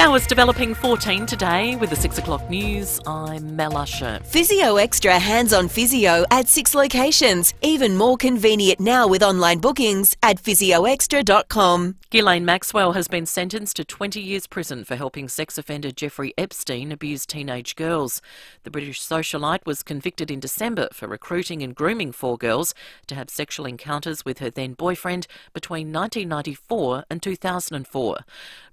Showers developing 14 today with the 6 o'clock news. I'm Mel Usher. Physio Extra hands-on physio at 6 locations. Even more convenient now with online bookings at physioextra.com. Ghislaine Maxwell has been sentenced to 20 years prison for helping sex offender Jeffrey Epstein abuse teenage girls. The British socialite was convicted in December for recruiting and grooming 4 girls to have sexual encounters with her then boyfriend between 1994 and 2004.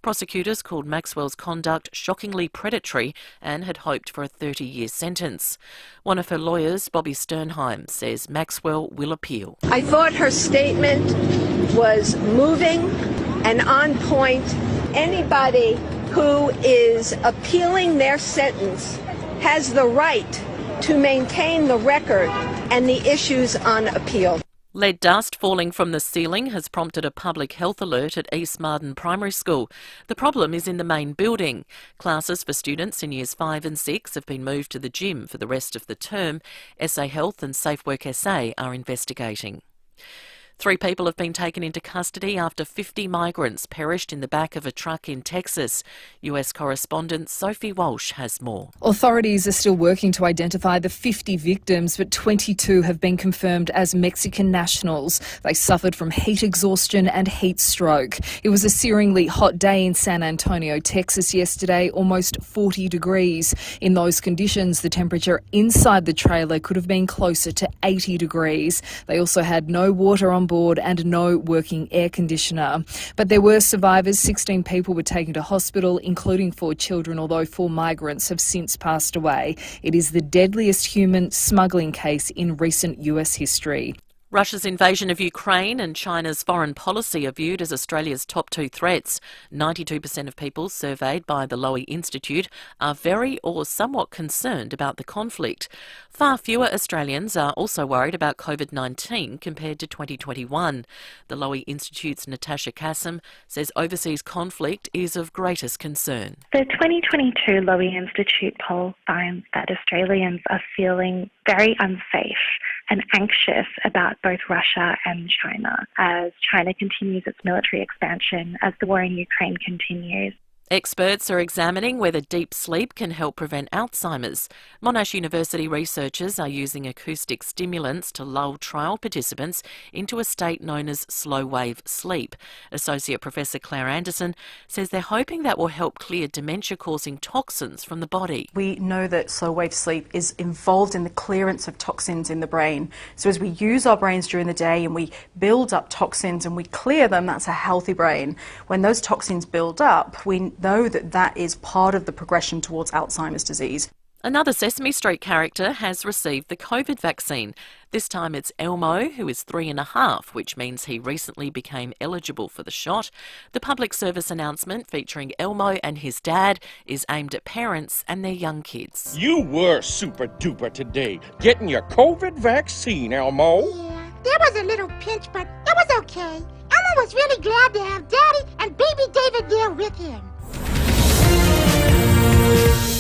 Prosecutors called Maxwell's conduct shockingly predatory and had hoped for a 30-year sentence. One of her lawyers, Bobby Sternheim, says Maxwell will appeal. I thought her statement was moving and on point. Anybody who is appealing their sentence has the right to maintain the record and the issues on appeal. Lead dust falling from the ceiling has prompted a public health alert at East Marden Primary School. The problem is in the main building. Classes for students in years 5 and 6 have been moved to the gym for the rest of the term. SA Health and Safe Work SA are investigating. 3 people have been taken into custody after 50 migrants perished in the back of a truck in Texas. US correspondent Sophie Walsh has more. Authorities are still working to identify the 50 victims, but 22 have been confirmed as Mexican nationals. They suffered from heat exhaustion and heat stroke. It was a searingly hot day in San Antonio, Texas yesterday, almost 40 degrees. In those conditions, the temperature inside the trailer could have been closer to 80 degrees. They also had no water on board and no working air conditioner. But there were survivors. 16 people were taken to hospital, including 4 children, although 4 migrants have since passed away. It is the deadliest human smuggling case in recent US history. Russia's invasion of Ukraine and China's foreign policy are viewed as Australia's top 2 threats. 92% of people surveyed by the Leith Institute are very or somewhat concerned about the conflict. Far fewer Australians are also worried about COVID-19 compared to 2021. The Leith Institute's Natasha Kassam says overseas conflict is of greatest concern. The 2022 Leith Institute poll finds that Australians are feeling very unsafe and anxious about both Russia and China as China continues its military expansion, as the war in Ukraine continues. Experts are examining whether deep sleep can help prevent Alzheimer's. Monash University researchers are using acoustic stimulants to lull trial participants into a state known as slow-wave sleep. Associate Professor Claire Anderson says they're hoping that will help clear dementia-causing toxins from the body. We know that slow-wave sleep is involved in the clearance of toxins in the brain. So as we use our brains during the day and we build up toxins and we clear them, that's a healthy brain. When those toxins build up, we know that that is part of the progression towards Alzheimer's disease. Another Sesame Street character has received the COVID vaccine. This time it's Elmo, who is 3.5, which means he recently became eligible for the shot. The public service announcement featuring Elmo and his dad is aimed at parents and their young kids. You were super duper today, getting your COVID vaccine, Elmo. Yeah, there was a little pinch, but it was okay. Elmo was really glad to have Daddy and baby David there with him.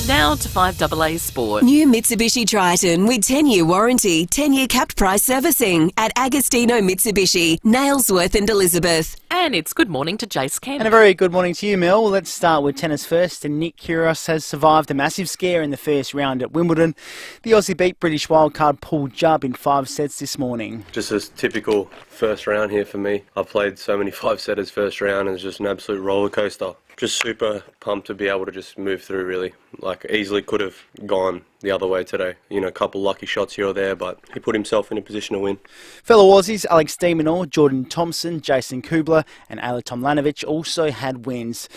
Now to 5AA Sport. New Mitsubishi Triton with 10-year warranty, 10-year capped price servicing at Agostino Mitsubishi, Nailsworth and Elizabeth. And it's good morning to Jace Kemp. And a very good morning to you, Mel. Let's start with tennis first. And Nick Kyrgios has survived a massive scare in the first round at Wimbledon. The Aussie beat British wildcard Paul Jubb in 5 sets this morning. Just a typical first round here for me. I've played so many 5-setters first round and it's just an absolute roller coaster. Just super pumped to be able to just move through, really. Like, easily could have gone the other way today. You know, a couple lucky shots here or there, but he put himself in a position to win. Fellow Aussies Alex de Minaur, Jordan Thompson, Jason Kubler and Ayla Tomljanovic also had wins.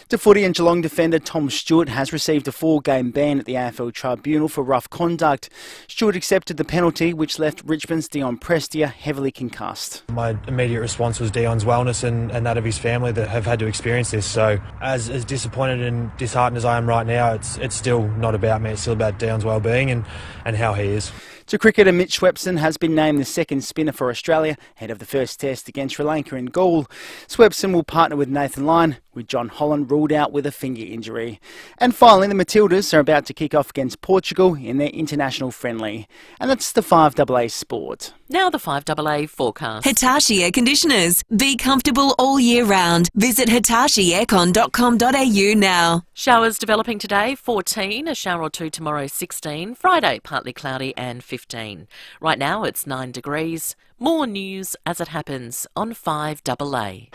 To footy, and Geelong defender Tom Stewart has received a 4-game ban at the AFL Tribunal for rough conduct. Stewart accepted the penalty, which left Richmond's Dion Prestia heavily concussed. My immediate response was Dion's wellness and that of his family that have had to experience this. So as disappointed and disheartened as I am right now, it's still not about me. It's still about Dion's well-being and how he is. To cricketer, Mitch Swepson has been named the second spinner for Australia ahead of the first test against Sri Lanka in Gaul. Swepson will partner with Nathan Lyon, with John Holland ruled out with a finger injury. And finally, the Matildas are about to kick off against Portugal in their international friendly. And that's the 5AA sport. Now the 5AA forecast. Hitachi Air Conditioners. Be comfortable all year round. Visit hitachieaircon.com.au now. Showers developing today, 14. A shower or two tomorrow, 16. Friday, partly cloudy and 15. Right now it's 9 degrees. More news as it happens on 5AA.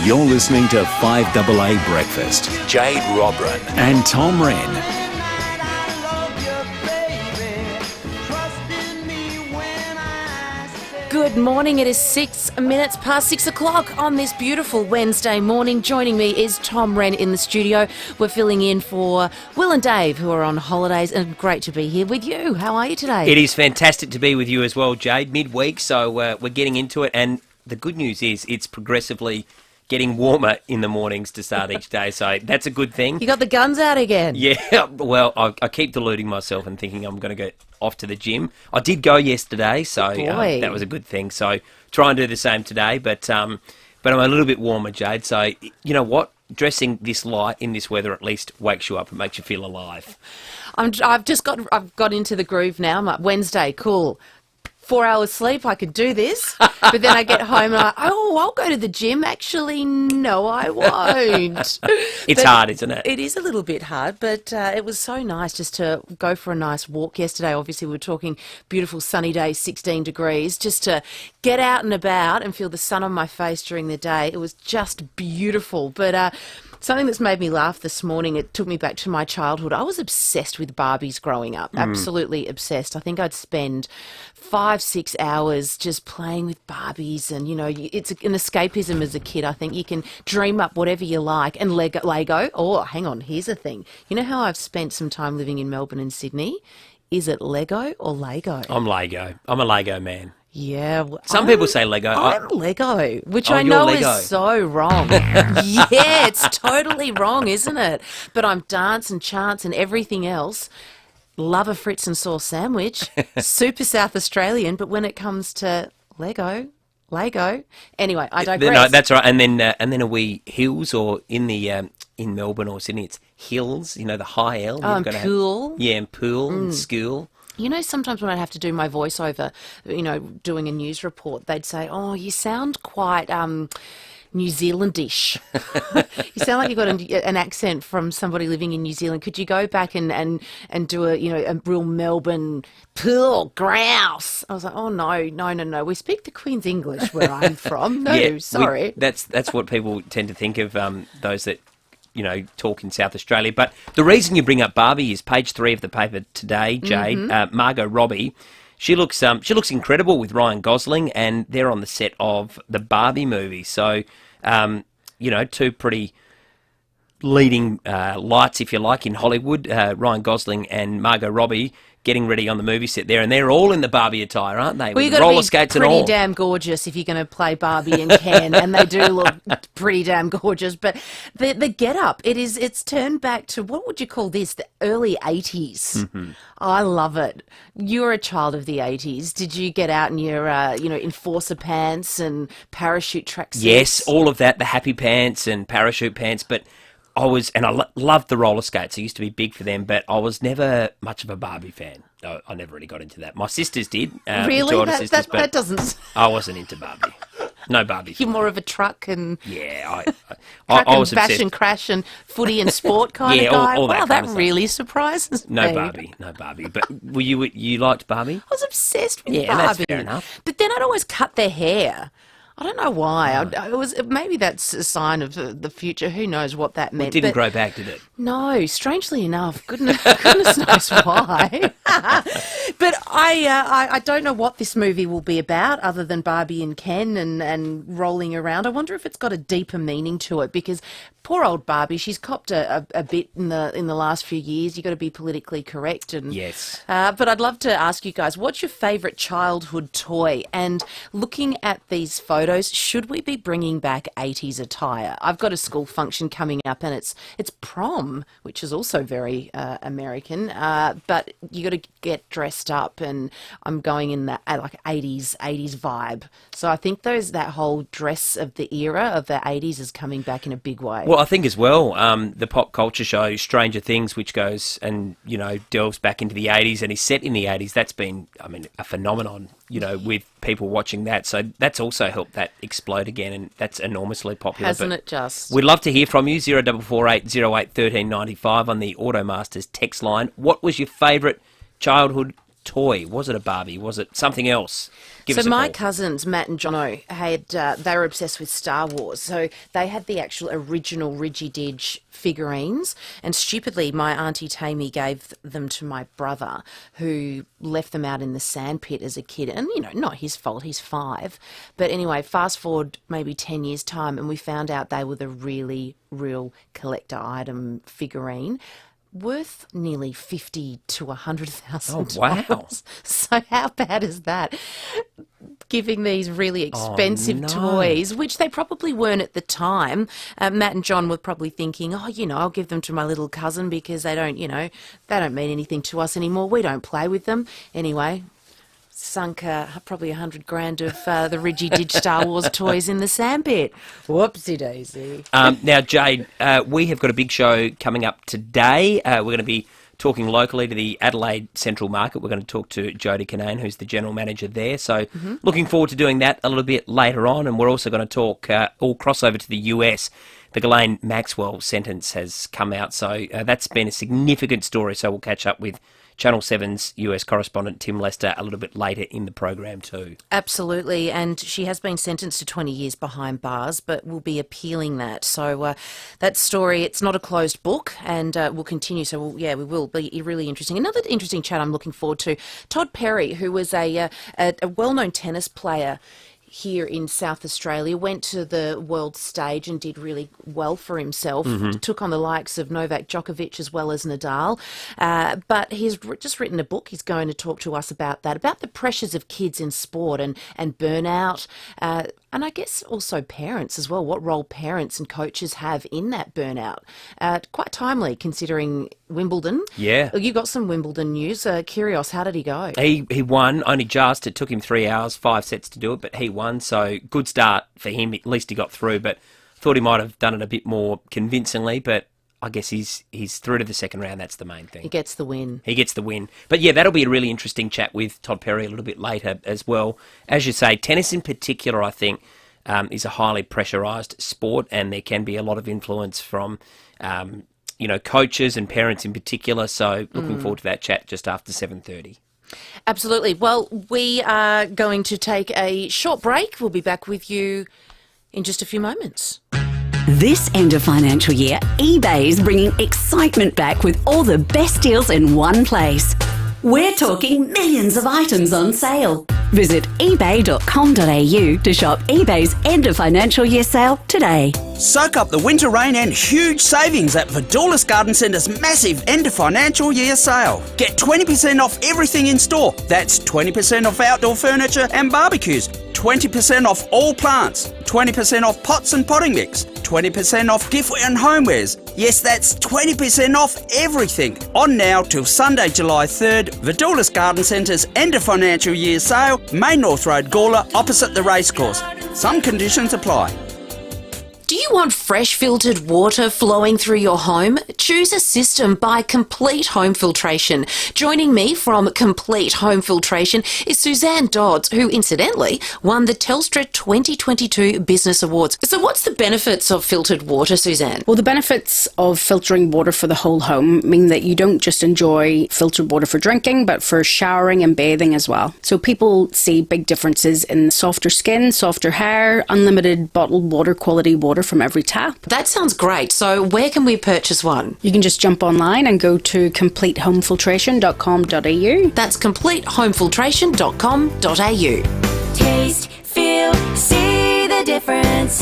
You're listening to 5AA Breakfast. Jade Robran and Tom Wren. Good morning. It is 6 minutes past 6 o'clock on this beautiful Wednesday morning. Joining me is Tom Wren in the studio. We're filling in for Will and Dave, who are on holidays, and great to be here with you. How are you today? It is fantastic to be with you as well, Jade. Midweek, so we're getting into it, and the good news is it's progressively getting warmer in the mornings to start each day, so that's a good thing. You got the guns out again. Yeah, well, I keep deluding myself and thinking I'm going to go off to the gym. I did go yesterday, so that was a good thing. So try and do the same today, but I'm a little bit warmer, Jade. So you know what? Dressing this light in this weather at least wakes you up and makes you feel alive. I've got into the groove now. I'm like, Wednesday, cool. 4 hours sleep, I could do this. But then I get home and I'll go to the gym. Actually, no, I won't. It's hard, isn't it? It is a little bit hard, but it was so nice just to go for a nice walk yesterday. Obviously, we were talking beautiful sunny day, 16 degrees, just to get out and about and feel the sun on my face during the day. It was just beautiful. But something that's made me laugh this morning, it took me back to my childhood. I was obsessed with Barbies growing up, absolutely obsessed. I think I'd spend 5-6 hours just playing with Barbies, and, you know, it's an escapism as a kid. I think you can dream up whatever you like. And Lego. Oh, hang on, here's a thing. You know how I've spent some time living in Melbourne and Sydney? Is it Lego or Lego? I'm Lego. I'm a Lego man. Yeah. Some people say Lego. I'm Lego, which I know is so wrong. Yeah, it's totally wrong, isn't it? But I'm dance and chants and everything else. Love a Fritz and sauce sandwich. Super South Australian, but when it comes to Lego. Anyway, I digress. No, that's right. And then are we hills, or in Melbourne or Sydney it's hills? You know, the high L. And pool. And pool and school. You know, sometimes when I'd have to do my voiceover, you know, doing a news report, they'd say, "Oh, you sound quite New Zealandish. You sound like you've got an accent from somebody living in New Zealand. Could you go back and do a real Melbourne pool grouse?" I was like, "Oh no. We speak the Queen's English where I'm from. No, sorry." That's what people tend to think of, those that, you know, talk in South Australia. But the reason you bring up Barbie is page 3 of the paper today, Jade. Margot Robbie. She looks incredible with Ryan Gosling, and they're on the set of the Barbie movie. So, you know, two pretty leading lights, if you like, in Hollywood. Ryan Gosling and Margot Robbie getting ready on the movie set there, and they're all in the Barbie attire, aren't they? Well, you've got roller to skates be and all. pretty damn gorgeous if you're going to play Barbie and Ken, and they do look pretty damn gorgeous. But the get-up, it's turned back to, what would you call this, the early 80s. Mm-hmm. I love it. You're a child of the 80s. Did you get out in your, enforcer pants and parachute tracksuits? Yes, all of that, the happy pants and parachute pants, but I loved the roller skates. I used to be big for them, but I was never much of a Barbie fan. I never really got into that. My sisters did. Really? That doesn't... I wasn't into Barbie. No Barbie. You're more of a truck and... Yeah, I was bash obsessed. And crash and footy and sport kind of guy. all that wow, kind that of really surprises me. No Barbie. But you liked Barbie? I was obsessed with Barbie. That's fair enough. But then I'd always cut their hair. I don't know why. Maybe that's a sign of the future. Who knows what that meant? It didn't grow back, did it? No, strangely enough. Goodness knows why. But I don't know what this movie will be about, other than Barbie and Ken and rolling around. I wonder if it's got a deeper meaning to it, because poor old Barbie, she's copped a bit in the last few years. You've got to be politically correct. And yes. But I'd love to ask you guys, what's your favourite childhood toy? And looking at these photos photos. Should we be bringing back 80s attire? I've got a school function coming up, and it's prom, which is also very American. But you got to get dressed up, and I'm going in that like 80s vibe. So I think that whole dress of the era of the 80s is coming back in a big way. Well, I think as well, the pop culture show Stranger Things, which goes and, delves back into the 80s and is set in the 80s, that's been, a phenomenon, with people watching that. So that's also helped that explode again, and that's enormously popular. Hasn't it just? We'd love to hear from you, 0448 08 1395 on the Automasters text line. What was your favourite childhood toy? Was it a Barbie? Was it something else? So my cousins, Matt and Jono, they were obsessed with Star Wars. So they had the actual original Ridgy-Didge figurines. And stupidly, my auntie Tammy gave them to my brother, who left them out in the sandpit as a kid. And, not his fault, he's 5. But anyway, fast forward maybe 10 years' time, and we found out they were the really real collector item figurine, worth nearly $50,000 to $100,000. Oh, wow. So how bad is that? Giving these really expensive toys, which they probably weren't at the time. Matt and John were probably thinking, I'll give them to my little cousin because they don't mean anything to us anymore. We don't play with them. Anyway, sunk probably $100,000 of the Ridgy-Didge Star Wars toys in the sandpit. Whoopsie daisy. Now, Jade, we have got a big show coming up today. We're going to be talking locally to the Adelaide Central Market. We're going to talk to Jodie Canane, who's the general manager there. So looking forward to doing that a little bit later on. And we're also going to talk all crossover to the US. The Ghislaine Maxwell sentence has come out. So that's been a significant story. So we'll catch up with Channel 7's US correspondent Tim Lester a little bit later in the program too. Absolutely, and she has been sentenced to 20 years behind bars, but will be appealing that. So that story, it's not a closed book, and will continue. So we will be really interesting. Another interesting chat I'm looking forward to, Todd Perry, who was a well-known tennis player here in South Australia, went to the world stage and did really well for himself, took on the likes of Novak Djokovic as well as Nadal, but he's just written a book. He's going to talk to us about that, about the pressures of kids in sport and burnout, and I guess also parents as well, what role parents and coaches have in that burnout. Quite timely considering Wimbledon. Yeah. You got some Wimbledon news. Kyrgios, how did he go? He won, only just. It took him 3 hours, 5 sets to do it, but he won. So good start for him. At least he got through, but thought he might have done it a bit more convincingly, but I guess he's through to the second round. That's the main thing. He gets the win. But yeah, that'll be a really interesting chat with Todd Perry a little bit later as well. As you say, tennis in particular, I think, is a highly pressurised sport, and there can be a lot of influence from coaches and parents in particular. So looking forward to that chat just after 7:30. Absolutely. Well, we are going to take a short break. We'll be back with you in just a few moments. This end of financial year, eBay is bringing excitement back with all the best deals in one place. We're talking millions of items on sale. Visit ebay.com.au to shop eBay's end of financial year sale today. Soak up the winter rain and huge savings at Vidoulis Garden Centre's massive end of financial year sale. Get 20% off everything in store. That's 20% off outdoor furniture and barbecues, 20% off all plants, 20% off pots and potting mix, 20% off giftware and homewares. Yes, that's 20% off everything. On now till Sunday, July 3rd, Vidoulis Garden Centre's end of financial year sale, Main North Road, Gawler, opposite the racecourse. Some conditions apply. Do you want fresh filtered water flowing through your home? Choose a system by Complete Home Filtration. Joining me from Complete Home Filtration is Suzanne Dodds, who incidentally won the Telstra 2022 Business Awards. So what's the benefits of filtered water, Suzanne? Well, the benefits of filtering water for the whole home mean that you don't just enjoy filtered water for drinking, but for showering and bathing as well. So people see big differences in softer skin, softer hair, unlimited bottled water, quality water from every tap. That sounds great. So where can we purchase one? You can just jump online and go to completehomefiltration.com.au. That's completehomefiltration.com.au. Taste, feel, see the difference.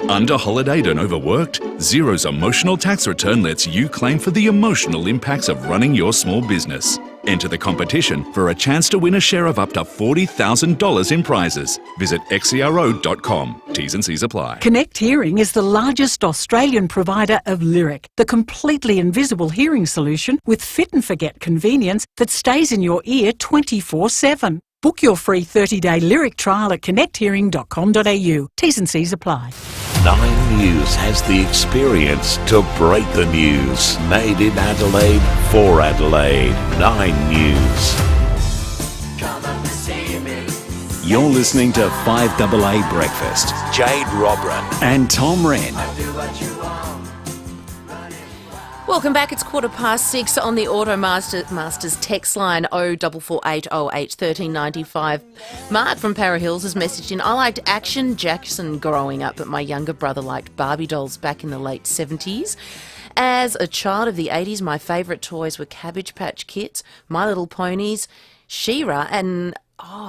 Under holidayed and overworked? Xero's emotional tax return lets you claim for the emotional impacts of running your small business. Enter the competition for a chance to win a share of up to $40,000 in prizes. Visit xero.com. T's and C's apply. Connect Hearing is the largest Australian provider of Lyric, the completely invisible hearing solution with fit and forget convenience that stays in your ear 24/7. Book your free 30-day Lyric trial at connecthearing.com.au. T's and C's apply. 9 News has the experience to break the news. Made in Adelaide for Adelaide. 9 News. You're listening to 5AA Breakfast. Jade Robran and Tom Wren. Welcome back. It's 6:15 on the Automasters text line 0448081395. Mark from Para Hills has messaged in, I liked Action Jackson growing up, but my younger brother liked Barbie dolls back in the late 70s. As a child of the 80s, my favourite toys were Cabbage Patch Kids, My Little Ponies, She-Ra and...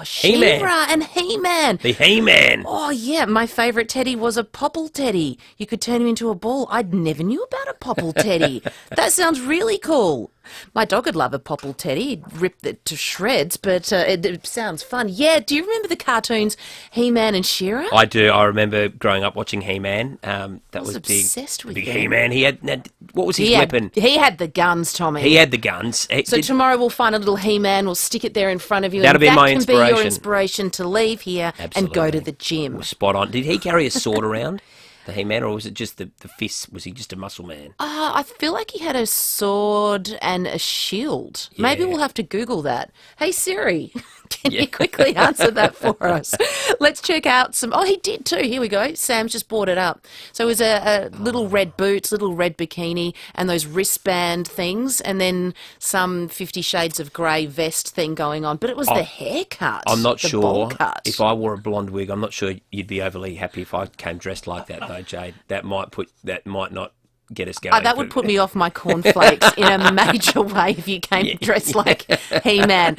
She-Ra and He-Man. The He-Man. Oh, yeah. My favourite teddy was a Popple teddy. You could turn him into a ball. I never knew about a Popple teddy. That sounds really cool. My dog would love a Popple teddy. He'd rip it to shreds, but it sounds fun. Yeah, do you remember the cartoons He-Man and She-Ra? I do. I remember growing up watching He-Man. That was obsessed with big him. He-Man. He had what was his weapon? He had the guns, Tommy. He had the guns. So tomorrow we'll find a little He-Man. We'll stick it there in front of you. That'll be my That can be your inspiration to leave here and go to the gym. Well, spot on. Did he carry a sword around? The He-Man, or was it just the fist? Was he just a muscle man? I feel like he had a sword and a shield. Yeah. Maybe we'll have to Google that. Hey, Siri, can you quickly answer that for us? Let's check out some... Oh, he did too. Here we go. Sam's just brought it up. So it was a little red boots, little red bikini, and those wristband things, and then some 50 Shades of Grey vest thing going on. But it was the haircut. I'm not the sure bowl cut. if I wore a blonde wig. I'm not sure you'd be overly happy if I came dressed like that, though, Jade. That might not get us going. That would put me off my cornflakes in a major way if you came dressed like He-Man.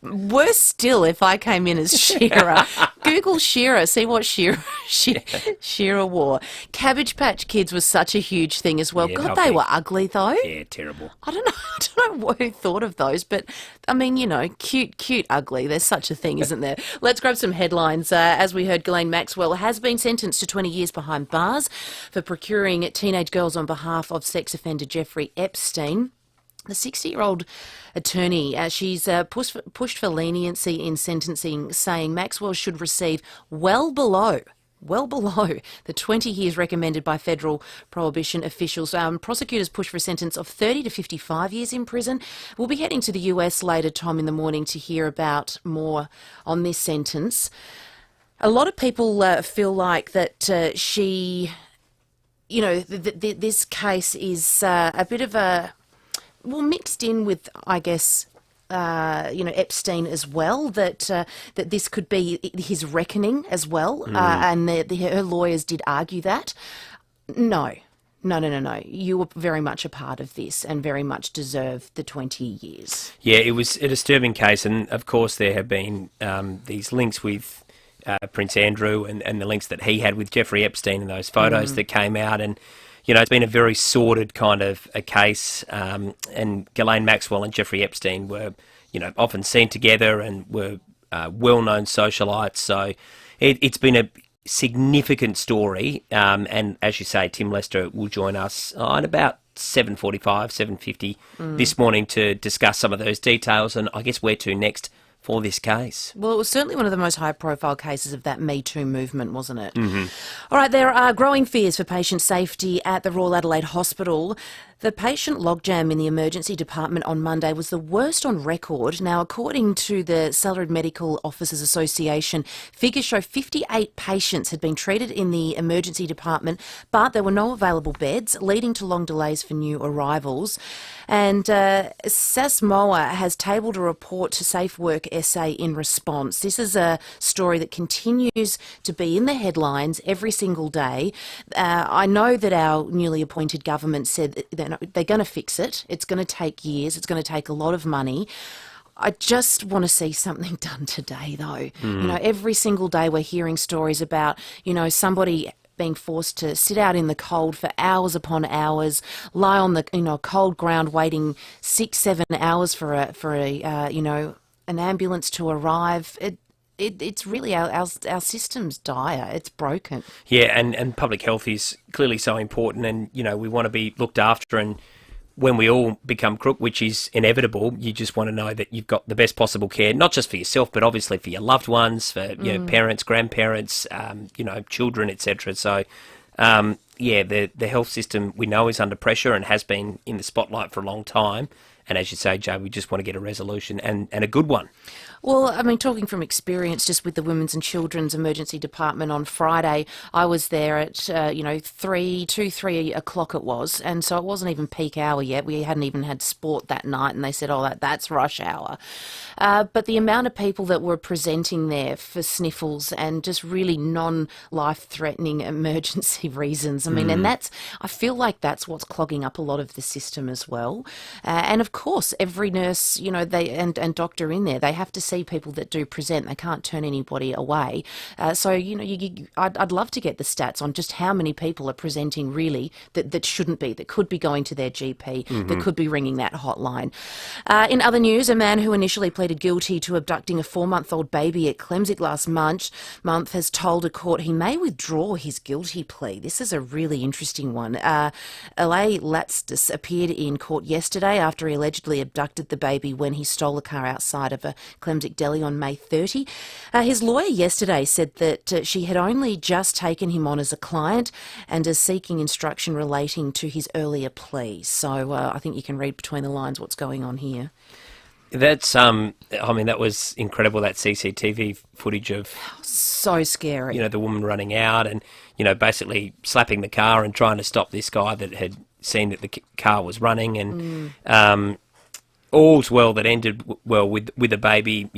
Worse still if I came in as She-Ra. Google She-Ra, see what She-Ra wore. Cabbage Patch Kids was such a huge thing as well. Yeah, God, they were ugly though. Yeah, terrible. I don't know who thought of those, but I mean, cute, ugly. There's such a thing, isn't there? Let's grab some headlines. As we heard, Ghislaine Maxwell has been sentenced to 20 years behind bars for procuring teenage girls on behalf of sex offender Jeffrey Epstein. The 60-year-old attorney, she's pushed for leniency in sentencing, saying Maxwell should receive well below the 20 years recommended by federal prohibition officials. Prosecutors push for a sentence of 30 to 55 years in prison. We'll be heading to the US later, Tom, in the morning to hear about more on this sentence. A lot of people feel like that she, this case is a bit of a... Well, mixed in with, I guess, Epstein as well, that this could be his reckoning as well, and her lawyers did argue that. No. You were very much a part of this and very much deserve the 20 years. Yeah, it was a disturbing case, and of course there have been these links with Prince Andrew and the links that he had with Jeffrey Epstein and those photos that came out, and it's been a very sordid kind of a case, and Ghislaine Maxwell and Jeffrey Epstein were, often seen together and were well-known socialites. So it's been a significant story, and as you say, Tim Lester will join us at about 7:45, 7:50 this morning to discuss some of those details, and I guess where to next for this case. Well, it was certainly one of the most high-profile cases of that Me Too movement, wasn't it? Mm-hmm. All right, there are growing fears for patient safety at the Royal Adelaide Hospital. The patient logjam in the emergency department on Monday was the worst on record. Now, according to the Salaried Medical Officers Association, figures show 58 patients had been treated in the emergency department, but there were no available beds, leading to long delays for new arrivals. And SASMOA has tabled a report to Safe Work SA in response. This is a story that continues to be in the headlines every single day. I know that our newly appointed government said that they're going to fix it. It's going to take years. It's going to take a lot of money. I just want to see something done today, though. Every single day we're hearing stories about, somebody being forced to sit out in the cold for hours upon hours, lie on the cold ground waiting 6-7 hours for an ambulance to arrive. It's really our system's dire. It's broken. Yeah, and public health is clearly so important, and we want to be looked after. And when we all become crook, which is inevitable, you just want to know that you've got the best possible care, not just for yourself, but obviously for your loved ones, for your parents, grandparents, children, etc. So, the health system we know is under pressure and has been in the spotlight for a long time. And as you say, Jay, we just want to get a resolution and a good one. Well, I mean, talking from experience, just with the Women's and Children's Emergency Department on Friday, I was there at 3 o'clock it was, and so it wasn't even peak hour yet. We hadn't even had sport that night, and they said, that's rush hour. But the amount of people that were presenting there for sniffles and just really non-life-threatening emergency reasons, I mean, and I feel like that's what's clogging up a lot of the system as well. And of course, every nurse, and doctor in there, they have to see people that do present. They can't turn anybody away. I'd love to get the stats on just how many people are presenting really that shouldn't be, that could be going to their GP, that could be ringing that hotline. In other news, a man who initially pleaded guilty to abducting a 4-month-old baby at Clemsic last month has told a court he may withdraw his guilty plea. This is a really interesting one. Leith Latstis appeared in court yesterday after he allegedly abducted the baby when he stole a car outside of a Clemsic deli on May 30. His lawyer yesterday said that she had only just taken him on as a client and is seeking instruction relating to his earlier plea. So I think you can read between the lines what's going on here. That's, that was incredible, that CCTV footage of... So scary. The woman running out and, basically slapping the car and trying to stop this guy that had seen that the car was running. And all's well that ended well with the baby,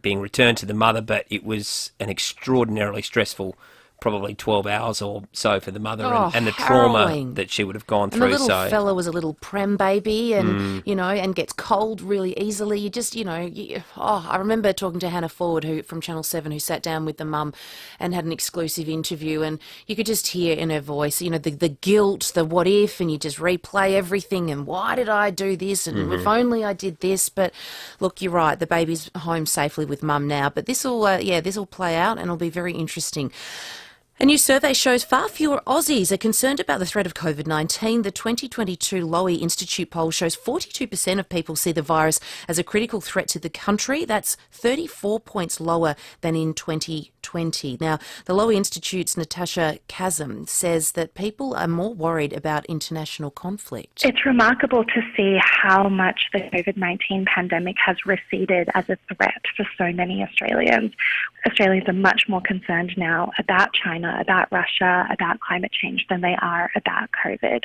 being returned to the mother, but it was an extraordinarily stressful probably 12 hours or so for the mother and the trauma that she would have gone through. And the little fella was a little prem baby and, and gets cold really easily. You just, I remember talking to Hannah Ford from Channel 7 who sat down with the mum and had an exclusive interview, and you could just hear in her voice, the guilt, the what if, and you just replay everything and why did I do this and if only I did this. But look, you're right, the baby's home safely with mum now, but this will play out and it'll be very interesting. A new survey shows far fewer Aussies are concerned about the threat of COVID-19. The 2022 Lowy Institute poll shows 42% of people see the virus as a critical threat to the country. That's 34 points lower than in 2020. Now, the Lowy Institute's Natasha Chasm says that people are more worried about international conflict. It's remarkable to see how much the COVID-19 pandemic has receded as a threat for so many Australians. Australians are much more concerned now about China, about Russia, about climate change than they are about COVID.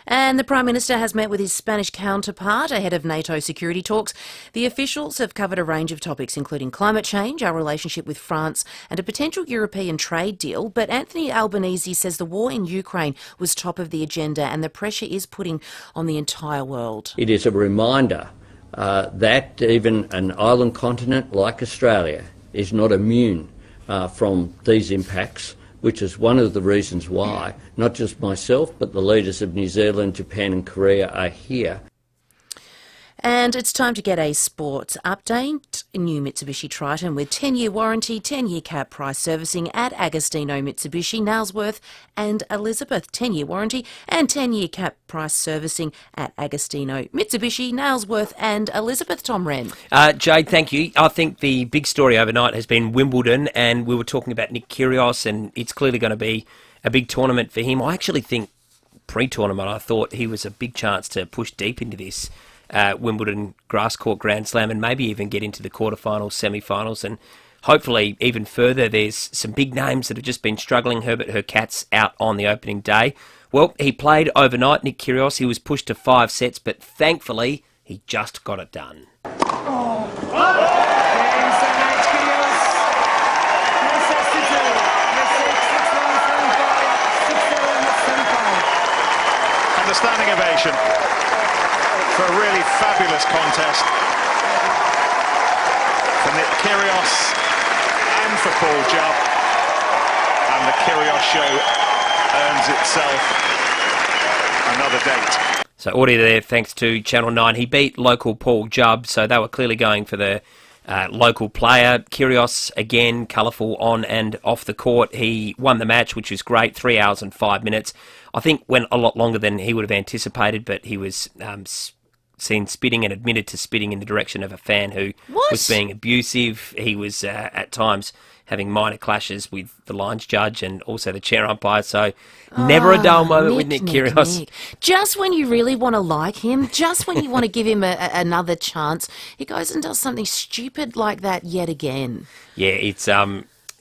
And the Prime Minister has met with his Spanish counterpart ahead of NATO security talks. The officials have covered a range of topics, including climate change, our relationship with France, and a potential European trade deal. But Anthony Albanese says the war in Ukraine was top of the agenda and the pressure is putting on the entire world. It is a reminder that even an island continent like Australia is not immune from these impacts, which is one of the reasons why not just myself but the leaders of New Zealand, Japan and Korea are here. And it's time to get a sports update. New Mitsubishi Triton with 10-year warranty, 10-year cap price servicing at Agostino Mitsubishi, Nailsworth and Elizabeth. 10-year warranty and 10-year cap price servicing at Agostino Mitsubishi, Nailsworth and Elizabeth. Tom Wren. Jade, thank you. I think the big story overnight has been Wimbledon, and we were talking about Nick Kyrgios, and it's clearly going to be a big tournament for him. I actually think pre-tournament I thought he was a big chance to push deep into this Wimbledon grass court Grand Slam and maybe even get into the quarterfinals, semi-finals, and hopefully even further. There's some big names that have just been struggling. Herbert Hurkacz's out on the opening day. Well, he played overnight, Nick Kyrgios. He was pushed to 5 sets, but thankfully he just got it done. And a standing ovation for a really fabulous contest for Nick Kyrgios and for Paul Jubb. And the Kyrgios show earns itself another date. So audio there, thanks to Channel 9. He beat local Paul Jubb, so they were clearly going for the local player. Kyrgios, again, colourful on and off the court. He won the match, which was great, 3 hours and 5 minutes. I think went a lot longer than he would have anticipated, but he was seen spitting and admitted to spitting in the direction of a fan who was being abusive. He was at times having minor clashes with the lines judge and also the chair umpire. So never a dull moment with Nick Kyrgios. Just when you really want to like him, just when you want to give him another chance, he goes and does something stupid like that yet again. Yeah, it's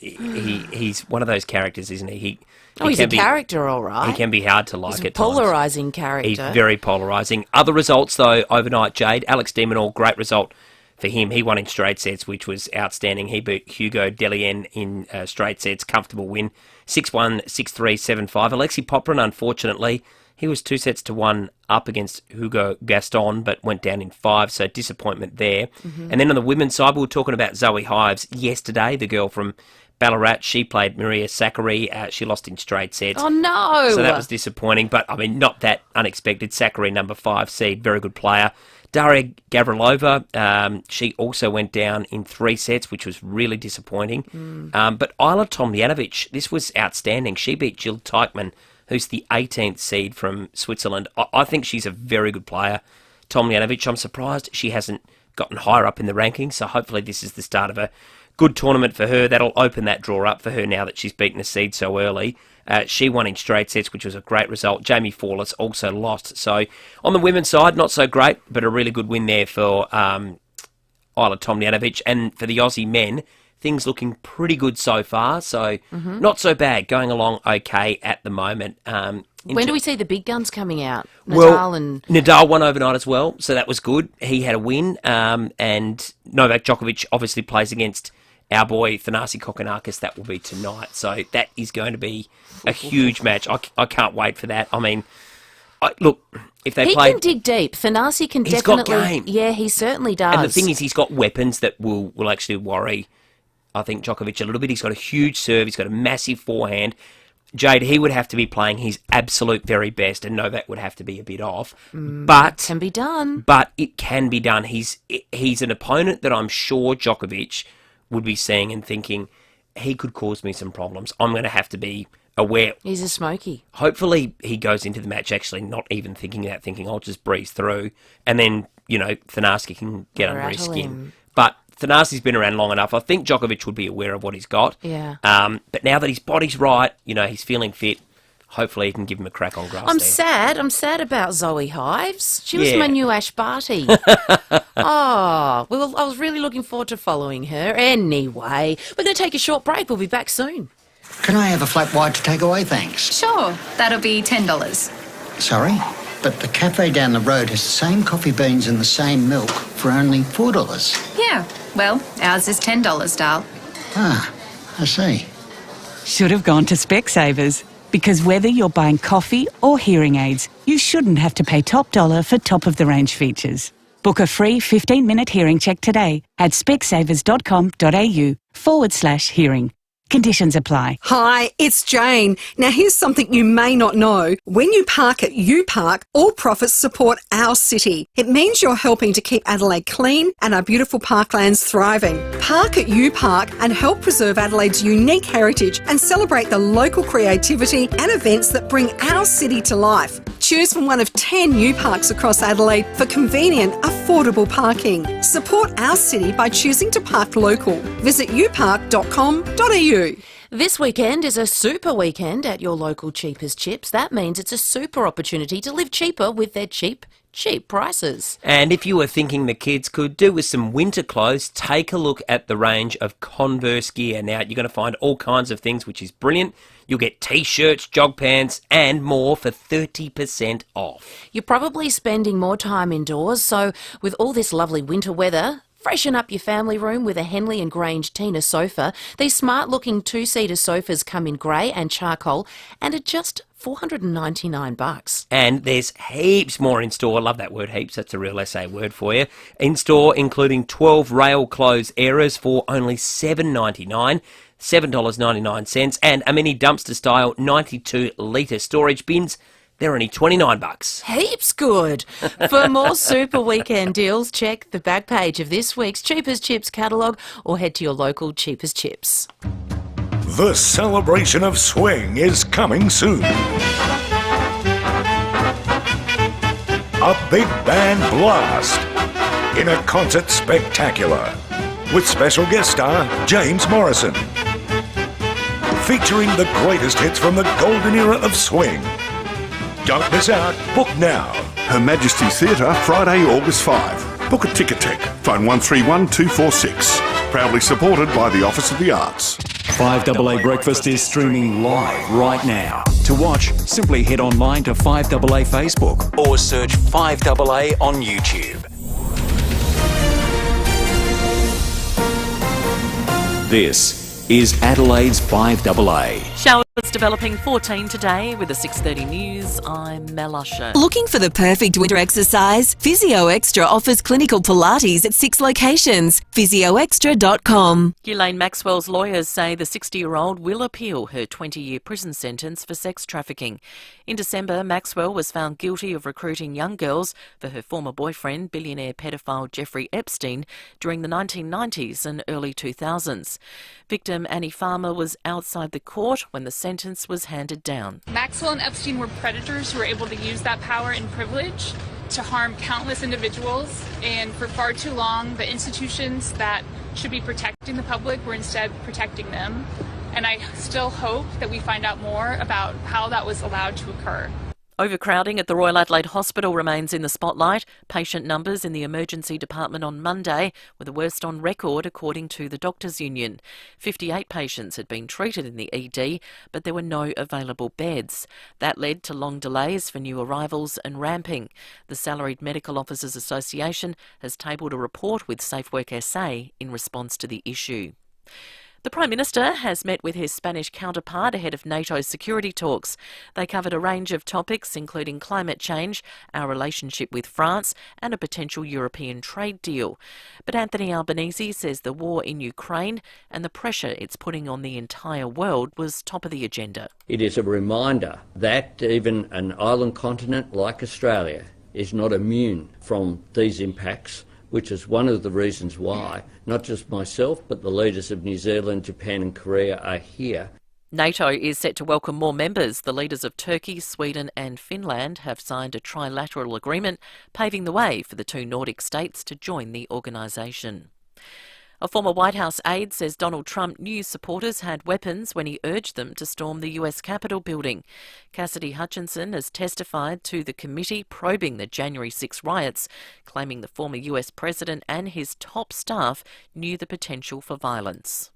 he's one of those characters, isn't he? He's a character, all right. He can be hard to like He's a at times. polarising character. He's very polarising. Other results, though, overnight, Jade. Alex de Minaur, great result for him. He won in straight sets, which was outstanding. He beat Hugo Dellien in straight sets. Comfortable win. 6-1, 6-3, 7-5. Alexei Popyrin, unfortunately, he was 2-1 up against Hugo Gaston, but went down in 5, so disappointment there. Mm-hmm. And then on the women's side, we were talking about Zoe Hives yesterday, the girl from Ballarat. She played Maria Sakkari. She lost in straight sets. Oh, no! So that was disappointing, but, I mean, not that unexpected. Sakkari, number 5 seed, very good player. Daria Gavrilova, she also went down in 3 sets, which was really disappointing. But Isla Tomljanovic, this was outstanding. She beat Jill Teichmann, who's the 18th seed from Switzerland. I think she's a very good player. Tomljanovic, I'm surprised she hasn't gotten higher up in the rankings, so hopefully this is the start of a good tournament for her. That'll open that draw up for her now that she's beaten a seed so early. She won in straight sets, which was a great result. Jamie Forrest also lost. So on the women's side, not so great, but a really good win there for Isla Tomljanovic. And for the Aussie men, things looking pretty good so far. So not so bad, going along okay at the moment. When do we see the big guns coming out? Nadal won overnight as well, so that was good. He had a win, and Novak Djokovic obviously plays against our boy Thanasi Kokkinakis. That will be tonight, so that is going to be a huge match. I can't wait for that. I mean, look, if they play, he can dig deep. Thanasi can he's definitely. Got game. Yeah, he certainly does. And the thing is, he's got weapons that will actually worry, I think, Djokovic a little bit. He's got a huge serve. He's got a massive forehand. Jade, he would have to be playing his absolute very best, and Novak would have to be a bit off. But can be done. But it can be done. He's an opponent that I'm sure Djokovic would be seeing and thinking, he could cause me some problems. I'm going to have to be aware. He's a smoky. Hopefully he goes into the match actually not even thinking that, thinking I'll just breeze through, and then, Thanasi can get under his skin. But Thanasi's been around long enough. I think Djokovic would be aware of what he's got. Yeah. But now that his body's right, he's feeling fit, hopefully he can give him a crack on grass. I'm sad about Zoe Hives. She was my new Ash Barty. I was really looking forward to following her. Anyway, we're going to take a short break. We'll be back soon. Can I have a flat white to take away, thanks? Sure, that'll be $10. Sorry, but the cafe down the road has the same coffee beans and the same milk for only $4. Yeah, well, ours is $10, Dal. Ah, I see. Should have gone to Specsavers. Because whether you're buying coffee or hearing aids, you shouldn't have to pay top dollar for top-of-the-range features. Book a free 15-minute hearing check today at specsavers.com.au/hearing. Conditions apply. Hi, it's Jane. Now here's something you may not know. When you park at UPark, all profits support our city. It means you're helping to keep Adelaide clean and our beautiful parklands thriving. Park at UPark and help preserve Adelaide's unique heritage and celebrate the local creativity and events that bring our city to life. Choose from one of 10 UParks across Adelaide for convenient, affordable parking. Support our city by choosing to park local. Visit upark.com.au. This weekend is a super weekend at your local Cheapers Chips. That means it's a super opportunity to live cheaper with their cheap prices. And if you were thinking the kids could do with some winter clothes, take a look at the range of Converse gear. Now, you're going to find all kinds of things, which is brilliant. You'll get T-shirts, jog pants, and more for 30% off. You're probably spending more time indoors, so with all this lovely winter weather, Freshen up your family room with a Henley & Grange Tina sofa. These smart-looking two-seater sofas come in grey and charcoal and are just $499. And there's heaps more in store. I love that word, heaps. That's a real SA word for you. In store, including 12 rail clothes errors for only $7.99. $7.99, and a mini dumpster-style 92-litre storage bins. They're only $29. Heaps good. For more super weekend deals, check the back page of this week's Cheapest Chips catalogue or head to your local Cheapest Chips. The celebration of swing is coming soon. A big band blast in a concert spectacular with special guest star James Morrison, featuring the greatest hits from the golden era of swing. Don't miss out. Book now. Her Majesty's Theatre, Friday, August 5. Book a Ticketek. Phone 131 246. Proudly supported by the Office of the Arts. 5AA Breakfast is streaming live right now. To watch, simply head online to 5AA Facebook or search 5AA on YouTube. This is Adelaide's 5AA. Showers developing 14 today with the 6:30 news. I'm Mel Usher. Looking for the perfect winter exercise? Physio Extra offers clinical Pilates at 6 locations. PhysioExtra.com. Ghislaine Maxwell's lawyers say the 60-year-old will appeal her 20-year prison sentence for sex trafficking. In December, Maxwell was found guilty of recruiting young girls for her former boyfriend, billionaire pedophile Jeffrey Epstein, during the 1990s and early 2000s. Victim Annie Farmer was outside the court when the sentence was handed down. Maxwell and Epstein were predators who were able to use that power and privilege to harm countless individuals, and for far too long the institutions that should be protecting the public were instead protecting them. And I still hope that we find out more about how that was allowed to occur. Overcrowding at the Royal Adelaide Hospital remains in the spotlight. Patient numbers in the emergency department on Monday were the worst on record, according to the Doctors' Union. 58 patients had been treated in the ED, but there were no available beds. That led to long delays for new arrivals and ramping. The Salaried Medical Officers Association has tabled a report with SafeWork SA in response to the issue. The Prime Minister has met with his Spanish counterpart ahead of NATO's security talks. They covered a range of topics, including climate change, our relationship with France, and a potential European trade deal. But Anthony Albanese says the war in Ukraine and the pressure it's putting on the entire world was top of the agenda. It is a reminder that even an island continent like Australia is not immune from these impacts, which is one of the reasons why not just myself but the leaders of New Zealand, Japan and Korea are here. NATO is set to welcome more members. The leaders of Turkey, Sweden and Finland have signed a trilateral agreement, paving the way for the two Nordic states to join the organisation. A former White House aide says Donald Trump knew supporters had weapons when he urged them to storm the US Capitol building. Cassidy Hutchinson has testified to the committee probing the January 6 riots, claiming the former US president and his top staff knew the potential for violence.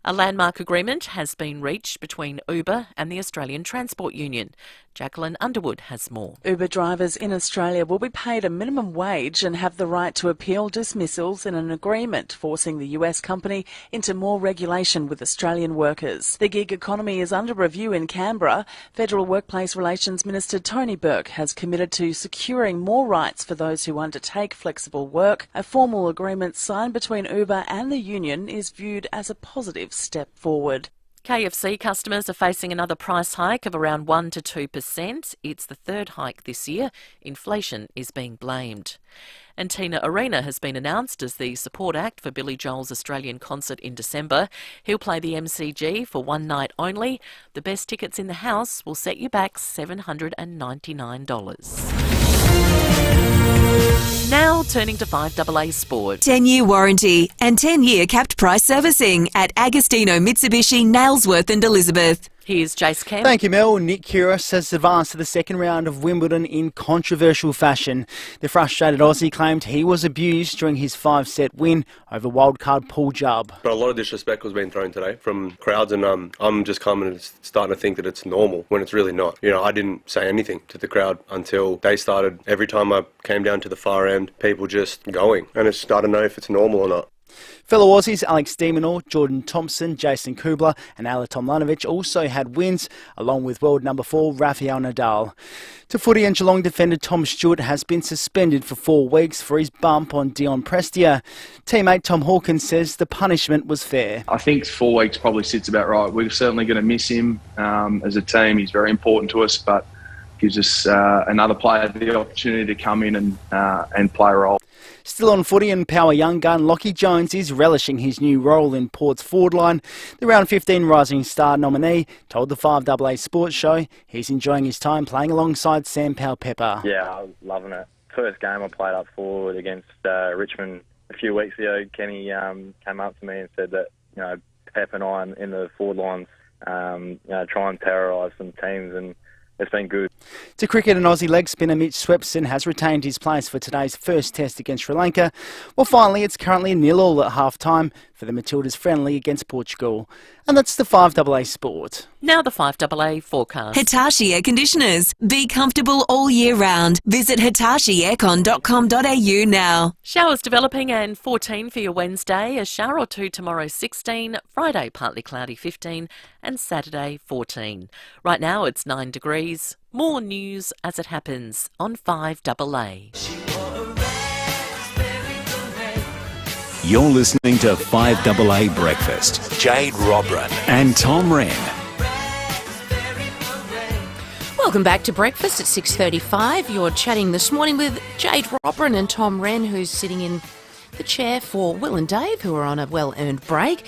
A landmark agreement has been reached between Uber and the Australian Transport Union. Jacqueline Underwood has more. Uber drivers in Australia will be paid a minimum wage and have the right to appeal dismissals in an agreement forcing the US company into more regulation with Australian workers. The gig economy is under review in Canberra. Federal Workplace Relations Minister Tony Burke has committed to securing more rights for those who undertake flexible work. A formal agreement signed between Uber and the union is viewed as a positive step forward. KFC customers are facing another price hike of around 1 to 2%. It's the third hike this year. Inflation is being blamed. And Tina Arena has been announced as the support act for Billy Joel's Australian concert in December. He'll play the MCG for one night only. The best tickets in the house will set you back $799. Now turning to 5AA Sport. 10-year warranty and 10-year capped price servicing at Agostino Mitsubishi, Nailsworth and Elizabeth. Here's Jace Kemp. Thank you, Mel. Nick Kyrgios has advanced to the second round of Wimbledon in controversial fashion. The frustrated Aussie claimed he was abused during his 5-set win over wildcard Paul Jubb. But a lot of disrespect was being thrown today from crowds, and I'm just starting to think that it's normal when it's really not. You know, I didn't say anything to the crowd until they started. Every time I came down to the far end, people just going, and it's starting to know if it's normal or not. Fellow Aussies Alex de Minaur, Jordan Thompson, Jason Kubler and Ala Tomljanovic also had wins, along with world number 4 Rafael Nadal. To footy, and Geelong defender Tom Stewart has been suspended for 4 weeks for his bump on Dion Prestia. Teammate Tom Hawkins says the punishment was fair. I think 4 weeks probably sits about right. We're certainly going to miss him as a team. He's very important to us, but gives us another player the opportunity to come in and play a role. Still on footy, and power young gun Lockie Jones is relishing his new role in Port's forward line. The round 15 Rising Star nominee told the 5AA Sports Show he's enjoying his time playing alongside Sam Powell-Pepper. Yeah, I'm loving it. First game I played up forward against Richmond a few weeks ago. Kenny came up to me and said that, you know, Pep and I in the forward lines, try and terrorise some teams, and it's been good. To cricket, an Aussie leg spinner Mitch Swepson has retained his place for today's first test against Sri Lanka. Well, finally, it's currently 0-0 at half-time for the Matildas friendly against Portugal. And that's the 5AA Sport. Now the 5AA forecast. Hitachi Air Conditioners. Be comfortable all year round. Visit hitachieaircon.com.au now. Showers developing and 14 for your Wednesday. A shower or two tomorrow, 16. Friday, partly cloudy, 15. And Saturday, 14. Right now, it's 9 degrees. More news as it happens on 5AA. You're listening to 5AA Breakfast. Jade Robran and Tom Wren. Welcome back to breakfast at 6:35. You're chatting this morning with Jade Robran and Tom Wren, who's sitting in the chair for Will and Dave, who are on a well-earned break.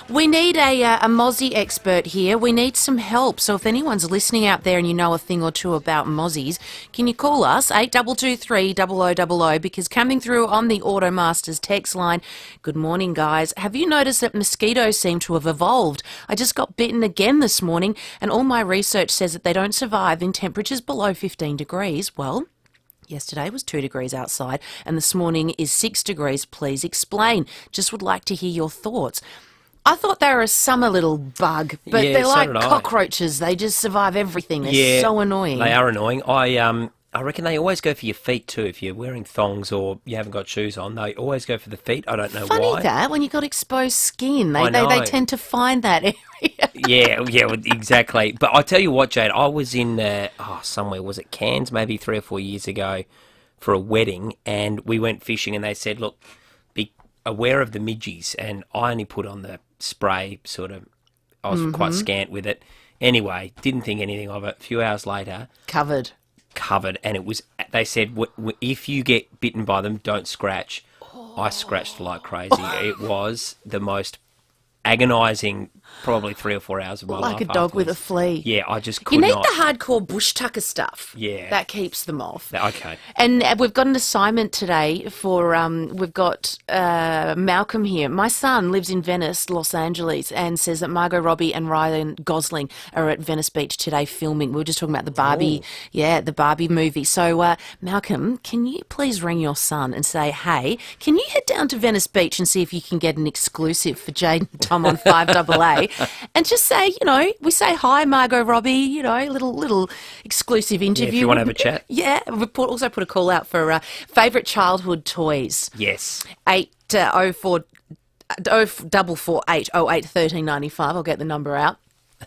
We need a Mozzie expert here. We need some help. So if anyone's listening out there and you know a thing or two about Mozzies, can you call us 8223 0000, because coming through on the Automasters text line. Good morning, guys. Have you noticed that mosquitoes seem to have evolved? I just got bitten again this morning, and all my research says that they don't survive in temperatures below 15 degrees. Well, yesterday was 2 degrees outside, and this morning is 6 degrees. Please explain. Just would like to hear your thoughts. I thought they were a summer little bug, but Yeah, they're so like did I. cockroaches. They just survive everything. They're so annoying. They are annoying. I reckon they always go for your feet too. If you're wearing thongs or you haven't got shoes on, they always go for the feet. I don't know Funny why. that when you've got exposed skin, I they know. tend to find that area. Yeah, exactly. But I tell you what, Jade, I was in somewhere, was it Cairns, maybe 3 or 4 years ago, for a wedding, and we went fishing, and they said, look, be aware of the midgies, and I only put on the spray, sort of, I was quite scant with it. Anyway, didn't think anything of it. A few hours later, Covered, and it was, they said, if you get bitten by them, don't scratch. I scratched like crazy. It was the most agonising, probably 3 or 4 hours of my life. Like a dog with a flea. Yeah, I just could You need not. the hardcore bush tucker stuff. Yeah. That keeps them off. Okay. And we've got an assignment today for, we've got Malcolm here. My son lives in Venice, Los Angeles, and says that Margot Robbie and Ryan Gosling are at Venice Beach today filming. We were just talking about the Barbie, the Barbie movie. So, Malcolm, can you please ring your son and say, hey, can you head down to Venice Beach and see if you can get an exclusive for Jade and Tom on 5AA? And just say, we say hi, Margot Robbie, little exclusive interview. if you want to have a chat. Yeah, we've also put a call out for favourite childhood toys. Yes. 448 1395. I'll get the number out.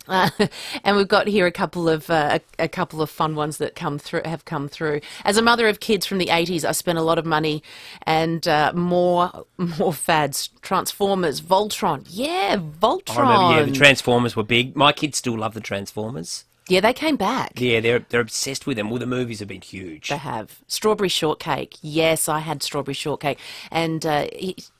And we've got here a couple of fun ones that have come through. As a mother of kids from the 80s, I spent a lot of money and more fads. Transformers, Voltron. Yeah, Voltron. I remember, the Transformers were big. My kids still love the Transformers. Yeah, they came back. Yeah, they're obsessed with them. Well, the movies have been huge. They have. Strawberry shortcake. Yes, I had strawberry shortcake. And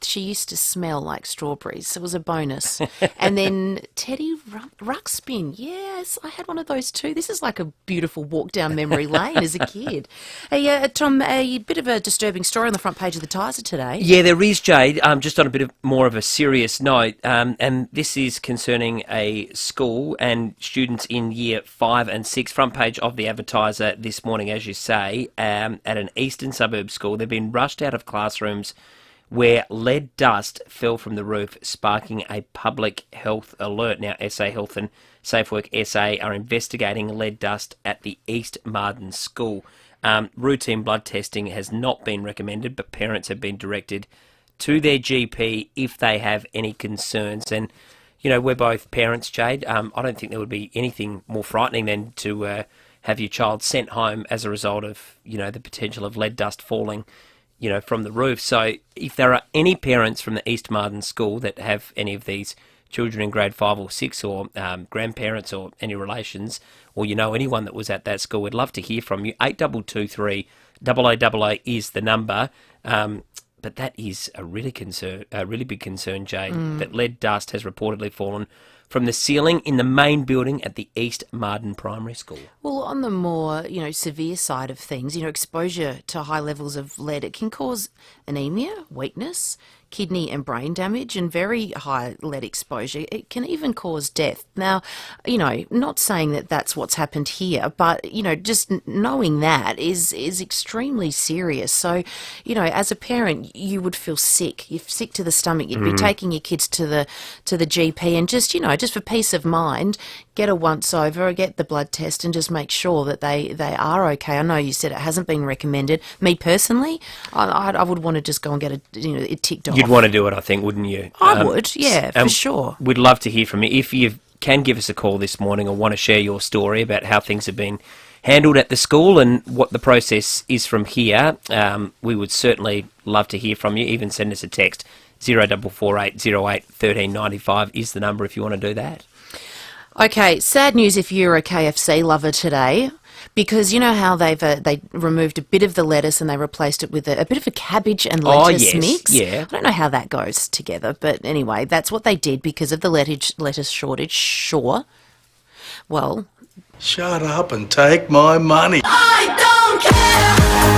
she used to smell like strawberries. So it was a bonus. And then Teddy Ruxpin. Yes, I had one of those too. This is like a beautiful walk down memory lane as a kid. Hey, Tom, a bit of a disturbing story on the front page of the Tiser today. Yeah, there is, Jade. Just on a bit more of a serious note, and this is concerning a school and students in year 5 and 6. Front page of the Advertiser this morning, as you say, at an eastern suburb school. They've been rushed out of classrooms where lead dust fell from the roof, sparking a public health alert. Now, SA Health and Safe Work SA are investigating lead dust at the East Marden School. Routine blood testing has not been recommended, but parents have been directed to their GP if they have any concerns. And, you know, we're both parents, Jade. I don't think there would be anything more frightening than to have your child sent home as a result of, you know, the potential of lead dust falling, you know, from the roof. So if there are any parents from the East Marden School that have any of these children in grade 5 or 6 or grandparents or any relations, or you know anyone that was at that school, we'd love to hear from you. 8223 0088 is the number. But that is a really big concern, Jade, that lead dust has reportedly fallen from the ceiling in the main building at the East Marden Primary School. Well, on the more, you know, severe side of things, you know, exposure to high levels of lead, it can cause anemia, weakness, kidney and brain damage, and very high lead exposure. It can even cause death. Now, you know, not saying that that's what's happened here, but, you know, just knowing that is extremely serious. So, you know, as a parent, you would feel sick. You're sick to the stomach. You'd be taking your kids to the GP and just, you know, just for peace of mind, get a once over, get the blood test and just make sure that they are okay. I know you said it hasn't been recommended. Me personally, I would want to just go and get it ticked off. You'd want to do it, I think, wouldn't you? I would, yeah, for sure. We'd love to hear from you. If you can give us a call this morning or want to share your story about how things have been handled at the school and what the process is from here, we would certainly love to hear from you. Even send us a text. 0448 08 1395 is the number if you want to do that. Okay, sad news if you're a KFC lover today, because you know how they removed a bit of the lettuce and they replaced it with a bit of a cabbage and lettuce mix? Yeah. I don't know how that goes together, but anyway, that's what they did because of the lettuce shortage. Sure. Well... Shut up and take my money. I don't care!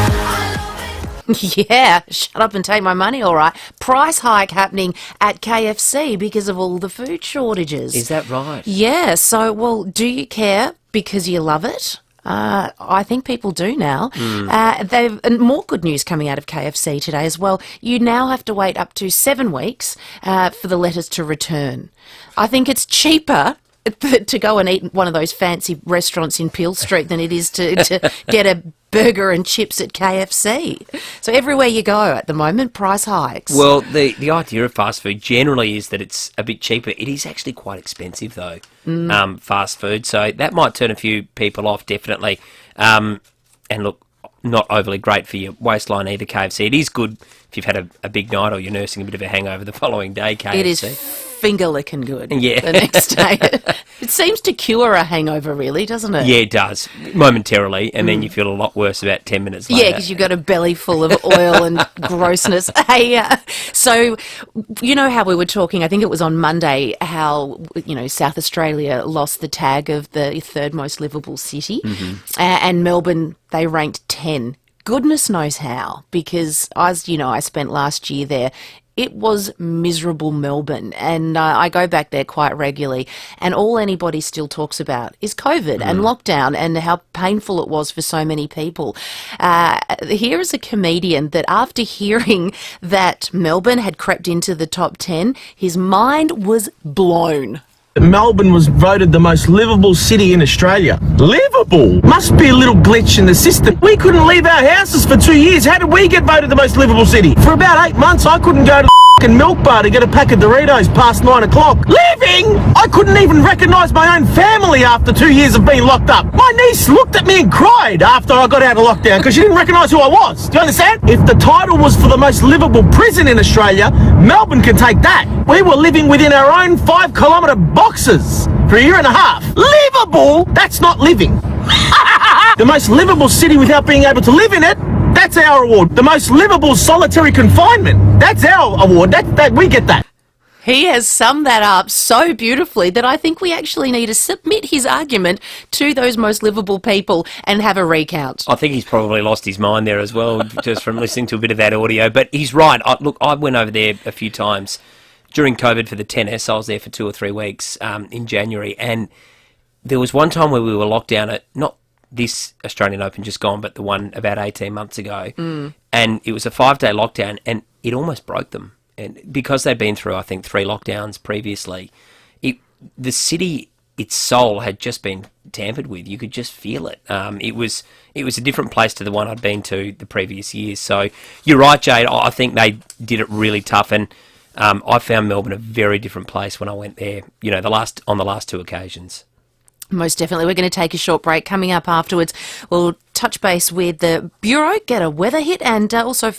Yeah, shut up and take my money, all right. Price hike happening at KFC because of all the food shortages. Is that right? Yeah, so, well, do you care because you love it? I think people do now. And more good news coming out of KFC today as well. You now have to wait up to 7 weeks for the lettuce to return. I think it's cheaper to go and eat one of those fancy restaurants in Peel Street than it is to get a burger and chips at KFC. So everywhere you go at the moment, price hikes. Well, the idea of fast food generally is that it's a bit cheaper. It is actually quite expensive, though, fast food. So that might turn a few people off, definitely. And look, not overly great for your waistline either, KFC. It is good if you've had a big night or you're nursing a bit of a hangover the following day, KFC. It is finger-licking good the next day. It seems to cure a hangover, really, doesn't it? Yeah, it does, momentarily, and then you feel a lot worse about 10 minutes later. Yeah, because you've got a belly full of oil and grossness. Hey, so you know how we were talking, I think it was on Monday, how, you know, South Australia lost the tag of the third most livable city, and Melbourne, they ranked 10. Goodness knows how, because, as you know, I spent last year there. It was miserable Melbourne, and I go back there quite regularly, and all anybody still talks about is COVID and lockdown and how painful it was for so many people. Here is a comedian that after hearing that Melbourne had crept into the top 10, his mind was blown. Melbourne was voted the most livable city in Australia. Livable? Must be a little glitch in the system. We couldn't leave our houses for 2 years. How did we get voted the most livable city? For about 8 months, I couldn't go to fucking milk bar to get a pack of Doritos past 9 o'clock. Living? I couldn't even recognise my own family after 2 years of being locked up. My niece looked at me and cried after I got out of lockdown because she didn't recognise who I was. Do you understand? If the title was for the most livable prison in Australia, Melbourne can take that. We were living within our own 5-kilometre boxes for a year and a half. Livable? That's not living. The most livable city without being able to live in it, that's our award. The most livable solitary confinement, that's our award. That we get that. He has summed that up so beautifully that I think we actually need to submit his argument to those most livable people and have a recount. I think he's probably lost his mind there as well, just from listening to a bit of that audio. But he's right. Look, I went over there a few times during COVID for the tennis. I was there for 2 or 3 weeks in January, and there was one time where we were locked down at, not this Australian Open just gone, but the one about 18 months ago. And it was a 5-day lockdown, and it almost broke them. And because they'd been through, I think, 3 lockdowns previously, the city, its soul had just been tampered with. You could just feel it. It was a different place to the one I'd been to the previous years. So you're right, Jade. I think they did it really tough, and I found Melbourne a very different place when I went there. You know, on the last 2 occasions. Most definitely. We're going to take a short break. Coming up afterwards, we'll touch base with the Bureau, get a weather hit, and also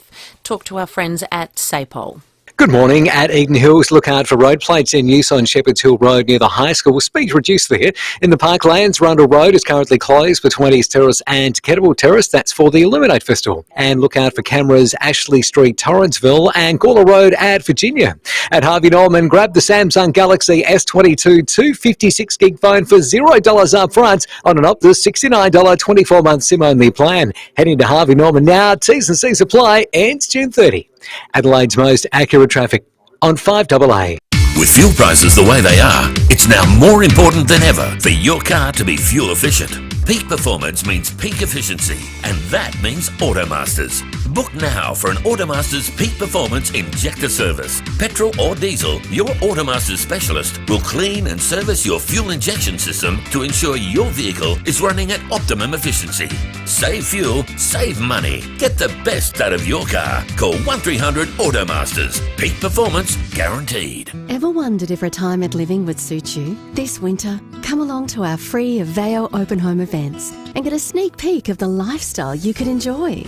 talk to our friends at SAPOL. Good morning. At Eden Hills, look out for road plates in use on Shepherd's Hill Road near the high school. Speed reduced there. In the Park Lanes, Rundle Road is currently closed between East Terrace and Kettlewell Terrace. That's for the Illuminate Festival. And look out for cameras Ashley Street, Torrenceville, and Gawler Road at Virginia. At Harvey Norman, grab the Samsung Galaxy S22 256 gig phone for $0 up front on an Optus $69 24-month SIM-only plan. Heading to Harvey Norman now. T's and C's apply. Ends June 30. Adelaide's most accurate traffic on 5AA. With fuel prices the way they are, it's now more important than ever for your car to be fuel efficient. Peak performance means peak efficiency, and that means Automasters. Book now for an Automasters Peak Performance Injector service. Petrol or diesel, your Automasters specialist will clean and service your fuel injection system to ensure your vehicle is running at optimum efficiency. Save fuel, save money. Get the best out of your car. Call 1300 Automasters. Peak performance guaranteed. Ever wondered if retirement living would suit you? This winter, come along to our free FIVEAA open home events and get a sneak peek of the lifestyle you could enjoy.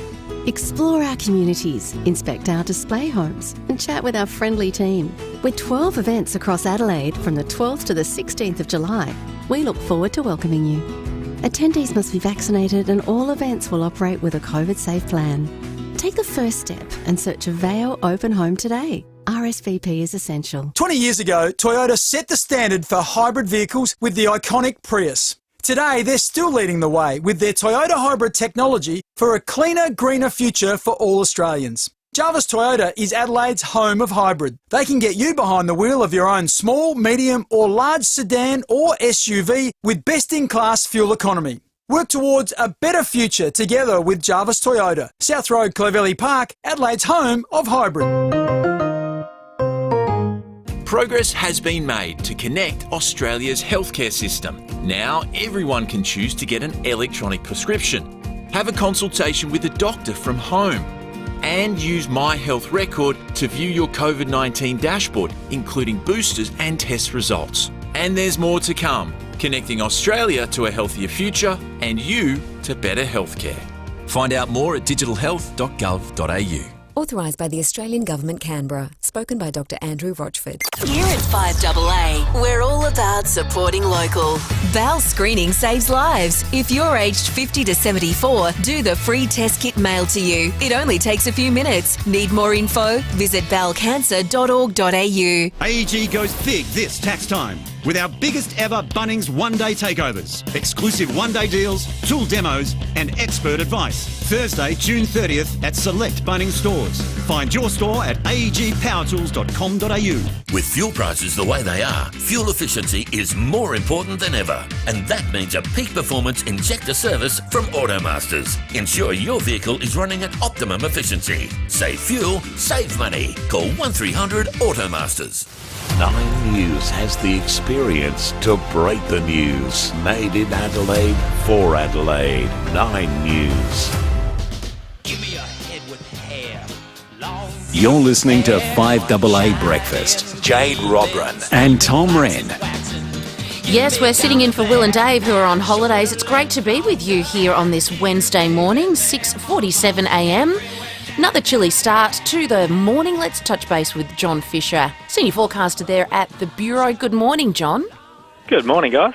Explore our communities, inspect our display homes and chat with our friendly team. With 12 events across Adelaide from the 12th to the 16th of July, we look forward to welcoming you. Attendees must be vaccinated and all events will operate with a COVID-safe plan. Take the first step and search FIVEAA open home today. RSVP is essential. 20 years ago, Toyota set the standard for hybrid vehicles with the iconic Prius. Today, they're still leading the way with their Toyota hybrid technology for a cleaner, greener future for all Australians. Jarvis Toyota is Adelaide's home of hybrid. They can get you behind the wheel of your own small, medium or large sedan or SUV with best-in-class fuel economy. Work towards a better future together with Jarvis Toyota. South Road, Clovelly Park, Adelaide's home of hybrid. Progress has been made to connect Australia's healthcare system. Now everyone can choose to get an electronic prescription, have a consultation with a doctor from home, and use My Health Record to view your COVID-19 dashboard, including boosters and test results. And there's more to come, connecting Australia to a healthier future and you to better healthcare. Find out more at digitalhealth.gov.au. Authorised by the Australian Government, Canberra. Spoken by Dr. Andrew Rochford. Here at 5AA, we're all about supporting local. Bowel screening saves lives. If you're aged 50 to 74, do the free test kit mailed to you. It only takes a few minutes. Need more info? Visit bowelcancer.org.au. AEG goes big this tax time with our biggest ever Bunnings one-day takeovers. Exclusive one-day deals, tool demos and expert advice. Thursday, June 30th at select Bunnings stores. Find your store at agpowertools.com.au. With fuel prices the way they are, fuel efficiency is more important than ever. And that means a peak performance injector service from Automasters. Ensure your vehicle is running at optimum efficiency. Save fuel, save money. Call 1300 Automasters. 9 News has the experience to break the news. Made in Adelaide for Adelaide. 9 News. Give me a head with hair. You're listening to 5AA Breakfast. Jade Robran and Tom Wren. Yes, we're sitting in for Will and Dave, who are on holidays. It's great to be with you here on this Wednesday morning, 6:47 a.m. Another chilly start to the morning. Let's touch base with John Fisher, senior forecaster there at the Bureau. Good morning, John. Good morning, guys.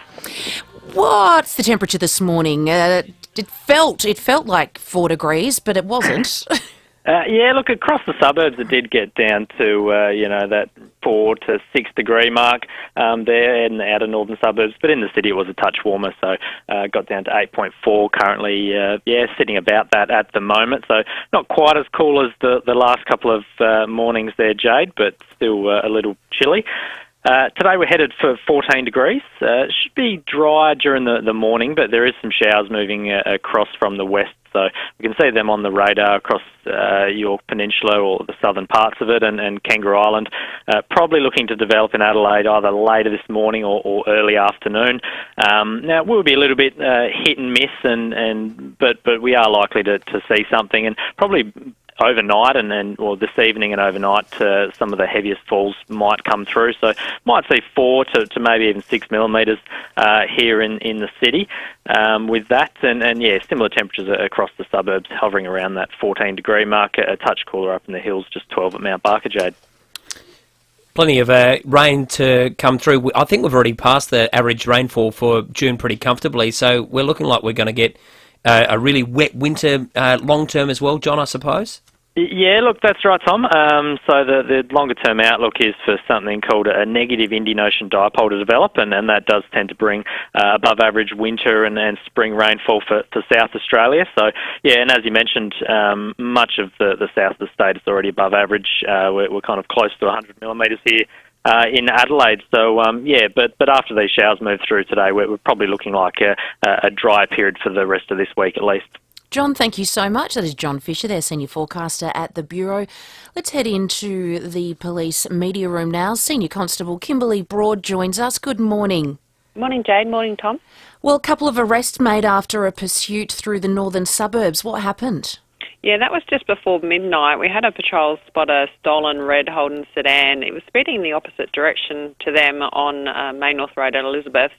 What's the temperature this morning? It felt like 4 degrees, but it wasn't. Yeah, look, across the suburbs it did get down to, that 4 to 6 degree mark there in the outer northern suburbs, but in the city it was a touch warmer, so got down to 8.4 currently, sitting about that at the moment, so not quite as cool as the last couple of mornings there, Jade, but still a little chilly. Today we're headed for 14 degrees. It should be dry during the morning, but there is some showers moving across from the west, so we can see them on the radar across York Peninsula or the southern parts of it and Kangaroo Island. Probably looking to develop in Adelaide either later this morning or early afternoon. Now, it will be a little bit hit and miss, but we are likely to see something, and probably overnight or this evening and overnight, some of the heaviest falls might come through. So might see 4 to maybe even 6 millimetres here in the city with that. And similar temperatures across the suburbs, hovering around that 14 degree mark, a touch cooler up in the hills, just 12 at Mount Barker, Jade. Plenty of rain to come through. I think we've already passed the average rainfall for June pretty comfortably, so we're looking like we're going to get a really wet winter long term as well, John, I suppose? Yeah, look, that's right, Tom. So the longer-term outlook is for something called a negative Indian Ocean dipole to develop, and that does tend to bring above-average winter and spring rainfall for South Australia. So, yeah, and as you mentioned, much of the south of the state is already above average. We're kind of close to 100 millimetres here in Adelaide. So, but after these showers move through today, we're probably looking like a dry period for the rest of this week at least. John, thank you so much. That is John Fisher, their senior forecaster at the Bureau. Let's head into the police media room now. Senior Constable Kimberly Broad joins us. Good morning. Morning, Jade. Morning, Tom. Well, a couple of arrests made after a pursuit through the northern suburbs. What happened? Yeah, that was just before midnight. We had a patrol spot a stolen red Holden sedan. It was speeding in the opposite direction to them on Main North Road at Elizabeth.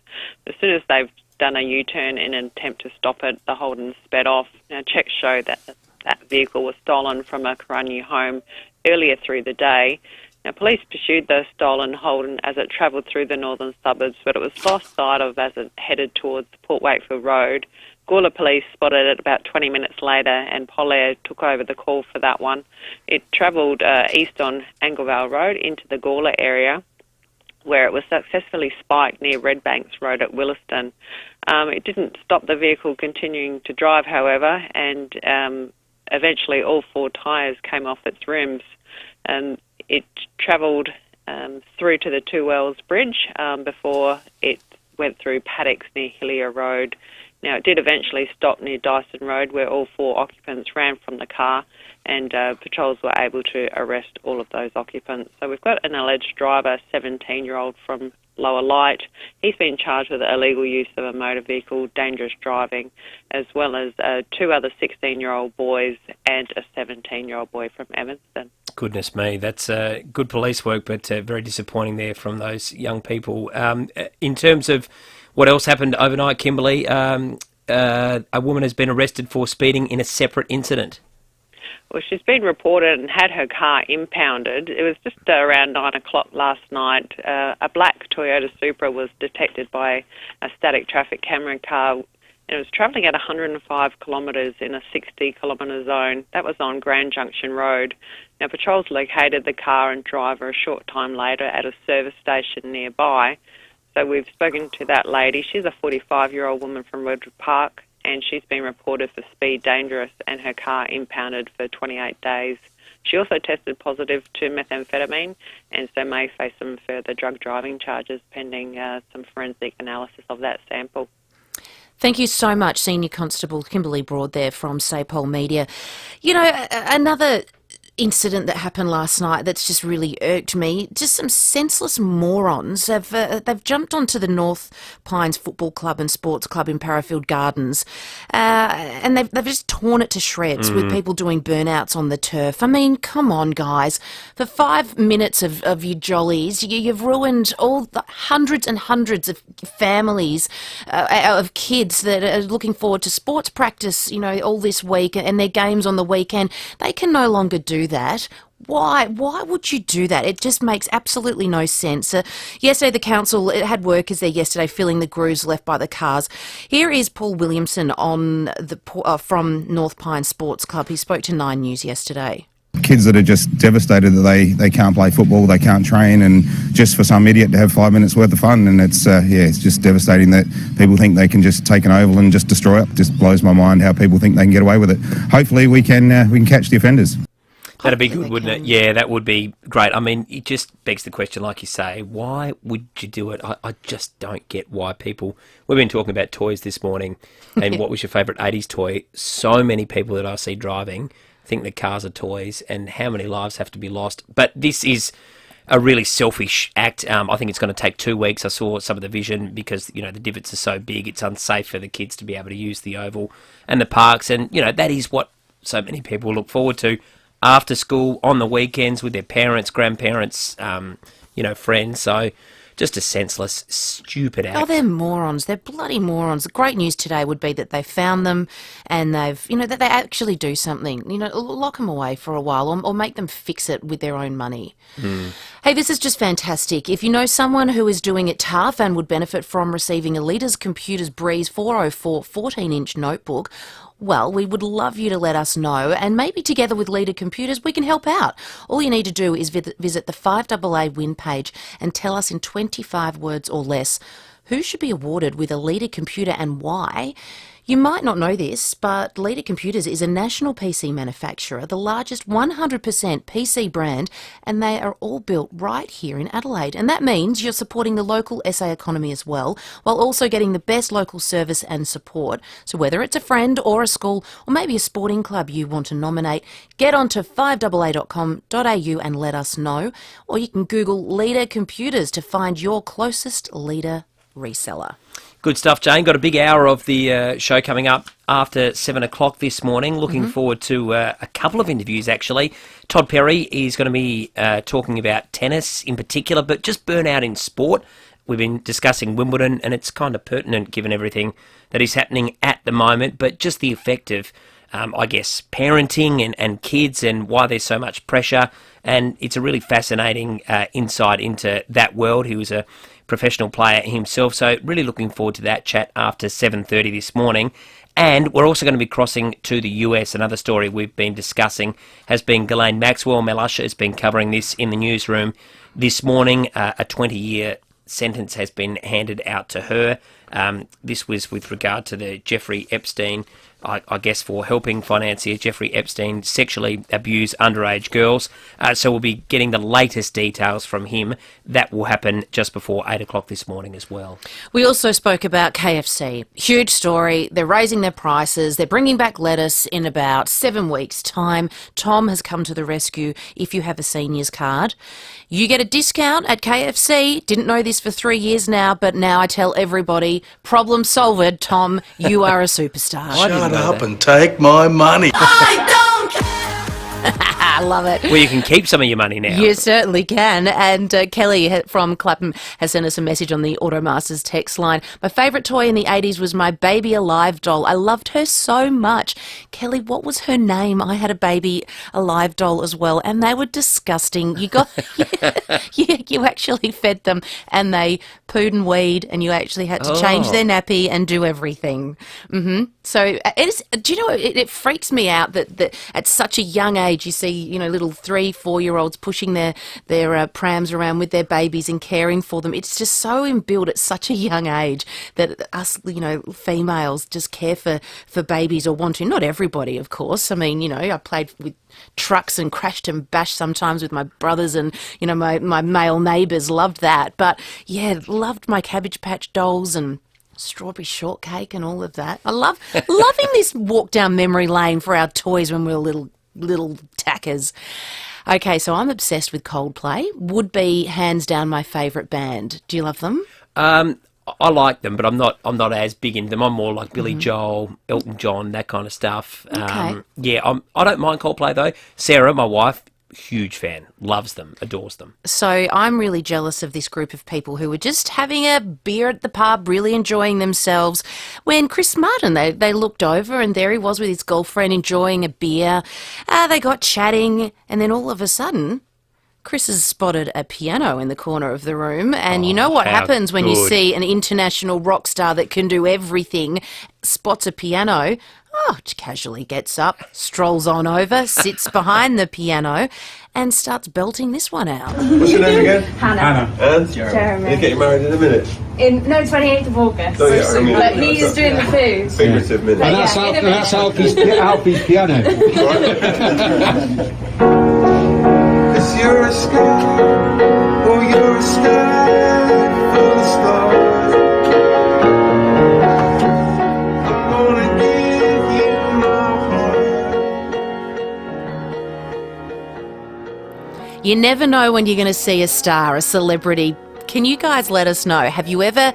As soon as they've done a U-turn in an attempt to stop it, the Holden sped off. Now, checks show that that vehicle was stolen from a Karunyu home earlier through the day. Now, police pursued the stolen Holden as it travelled through the northern suburbs, but it was lost sight of as it headed towards Port Wakefield Road. Gawler police spotted it about 20 minutes later, and Polair took over the call for that one. It travelled east on Anglevale Road into the Gawler area, where it was successfully spiked near Redbanks Road at Williston. It didn't stop the vehicle continuing to drive, however, and eventually all 4 tyres came off its rims. It travelled through to the Two Wells Bridge before it went through paddocks near Hillier Road. Now, it did eventually stop near Dyson Road, where all 4 occupants ran from the car, and patrols were able to arrest all of those occupants. So we've got an alleged driver, 17-year-old from Lower Light. He's been charged with illegal use of a motor vehicle, dangerous driving, as well as 2 other 16-year-old boys and a 17-year-old boy from Evanston. Goodness me, that's good police work, but very disappointing there from those young people. In terms of what else happened overnight, Kimberly, a woman has been arrested for speeding in a separate incident. Well, she's been reported and had her car impounded. It was just around 9 o'clock last night. A black Toyota Supra was detected by a static traffic camera car, and it was travelling at 105 kilometres in a 60-kilometre zone. That was on Grand Junction Road. Now, patrols located the car and driver a short time later at a service station nearby. So we've spoken to that lady. She's a 45-year-old woman from Redwood Park, and she's been reported for speed dangerous and her car impounded for 28 days. She also tested positive to methamphetamine, and so may face some further drug driving charges pending some forensic analysis of that sample. Thank you so much, Senior Constable Kimberly Broad there from SAPOL Media. You know, another incident that happened last night that's just really irked me. Just some senseless morons they've jumped onto the North Pines Football Club and Sports Club in Parafield Gardens, and they've just torn it to shreds with people doing burnouts on the turf. I mean, come on, guys! For 5 minutes of your jollies, you've ruined all the hundreds and hundreds of families of kids that are looking forward to sports practice, all this week and their games on the weekend. They can no longer do that. Why would you do that? It just makes absolutely no sense. Yesterday, the council had workers there yesterday filling the grooves left by the cars. Here is Paul Williamson from North Pine Sports Club. He spoke to 9 News yesterday. Kids that are just devastated that they can't play football, they can't train, and just for some idiot to have 5 minutes worth of fun. And it's just devastating that people think they can just take an oval and just destroy it. Just blows my mind how people think they can get away with it. Hopefully we can catch the offenders. That'd be good, wouldn't it? Yeah, that would be great. I mean, it just begs the question, like you say, why would you do it? I just don't get why people... We've been talking about toys this morning, and what was your favourite 80s toy? So many people that I see driving think that cars are toys, and how many lives have to be lost. But this is a really selfish act. I think it's going to take 2 weeks. I saw some of the vision because, the divots are so big, it's unsafe for the kids to be able to use the oval and the parks. And, that is what so many people look forward to after school, on the weekends with their parents, grandparents, friends. So just a senseless, stupid act. Oh, they're morons. They're bloody morons. The great news today would be that they found them and that they actually do something. Lock them away for a while or make them fix it with their own money. Hey, this is just fantastic. If you know someone who is doing it tough and would benefit from receiving a Leaders Computers Breeze 404 14-inch notebook, well, we would love you to let us know, and maybe together with Leader Computers we can help out. All you need to do is visit the 5AA win page and tell us in 25 words or less who should be awarded with a Leader computer and why. You might not know this, but Leader Computers is a national PC manufacturer, the largest 100% PC brand, and they are all built right here in Adelaide. And that means you're supporting the local SA economy as well, while also getting the best local service and support. So whether it's a friend or a school or maybe a sporting club you want to nominate, get onto 5AA.com.au and let us know. Or you can Google Leader Computers to find your closest Leader reseller. Good stuff, Jane. Got a big hour of the show coming up after 7 o'clock this morning. Looking forward to a couple of interviews, actually. Todd Perry is going to be talking about tennis in particular, but just burnout in sport. We've been discussing Wimbledon, and it's kind of pertinent given everything that is happening at the moment, but just the effect of, parenting and kids and why there's so much pressure. And it's a really fascinating insight into that world. He was a professional player himself, so really looking forward to that chat after 7:30 this morning. And we're also going to be crossing to the US. Another story we've been discussing has been Ghislaine Maxwell. Mel Usher has been covering this in the newsroom this morning. A 20-year sentence has been handed out to her. This was with regard to the Jeffrey Epstein, I guess for helping financier Jeffrey Epstein sexually abuse underage girls. So we'll be getting the latest details from him. That will happen just before 8 o'clock this morning as well. We also spoke about KFC. Huge story. They're raising their prices. They're bringing back lettuce in about 7 weeks' time. Tom has come to the rescue. If you have a seniors card, you get a discount at KFC. Didn't know this for 3 years now, but now I tell everybody, problem solved, Tom, you are a superstar. Shut up and take my money. I love it. Well, you can keep some of your money now. You certainly can. And Kelly from Clapham has sent us a message on the Automasters text line. My favourite toy in the 80s was my Baby Alive doll. I loved her so much. Kelly, what was her name? I had a Baby Alive doll as well, and they were disgusting. You got, you actually fed them, and they pooed and weed, and you actually had to change their nappy and do everything. So do you know, it freaks me out that at such a young age you see, little 3-4-year-olds pushing their prams around with their babies and caring for them. It's just so inbuilt at such a young age that us, females just care for babies or want to. Not everybody, of course. I mean, I played with trucks and crashed and bashed sometimes with my brothers, and my male neighbours loved that. But yeah, loved my Cabbage Patch dolls and strawberry shortcake and all of that. I loving this walk down memory lane for our toys when we were little little tackers. Okay, so I'm obsessed with Coldplay. Would be hands down my favourite band. Do you love them? I like them, but I'm not as big into them. I'm more like Billy Joel, Elton John, that kind of stuff. Okay. I don't mind Coldplay though. Sarah, my wife, huge fan, loves them, adores them. So I'm really jealous of this group of people who were just having a beer at the pub, really enjoying themselves, when Chris Martin, they looked over and there he was with his girlfriend enjoying a beer. They got chatting and then all of a sudden Chris has spotted a piano in the corner of the room, and you know what happens when you see an international rock star that can do everything, spots a piano, casually gets up, strolls on over, sits behind the piano and starts belting this one out. What's your name again? Hannah. And? Jeremy. You're getting married in a minute? 28th of August. Oh, yeah, I mean, but he is doing the food. Figurative minute. And that's Alfie's piano. Cause you're a sky, oh you're a sky full of stars. I'm gonna give you my heart. You never know when you're going to see a star, a celebrity. Can you guys let us know? Have you ever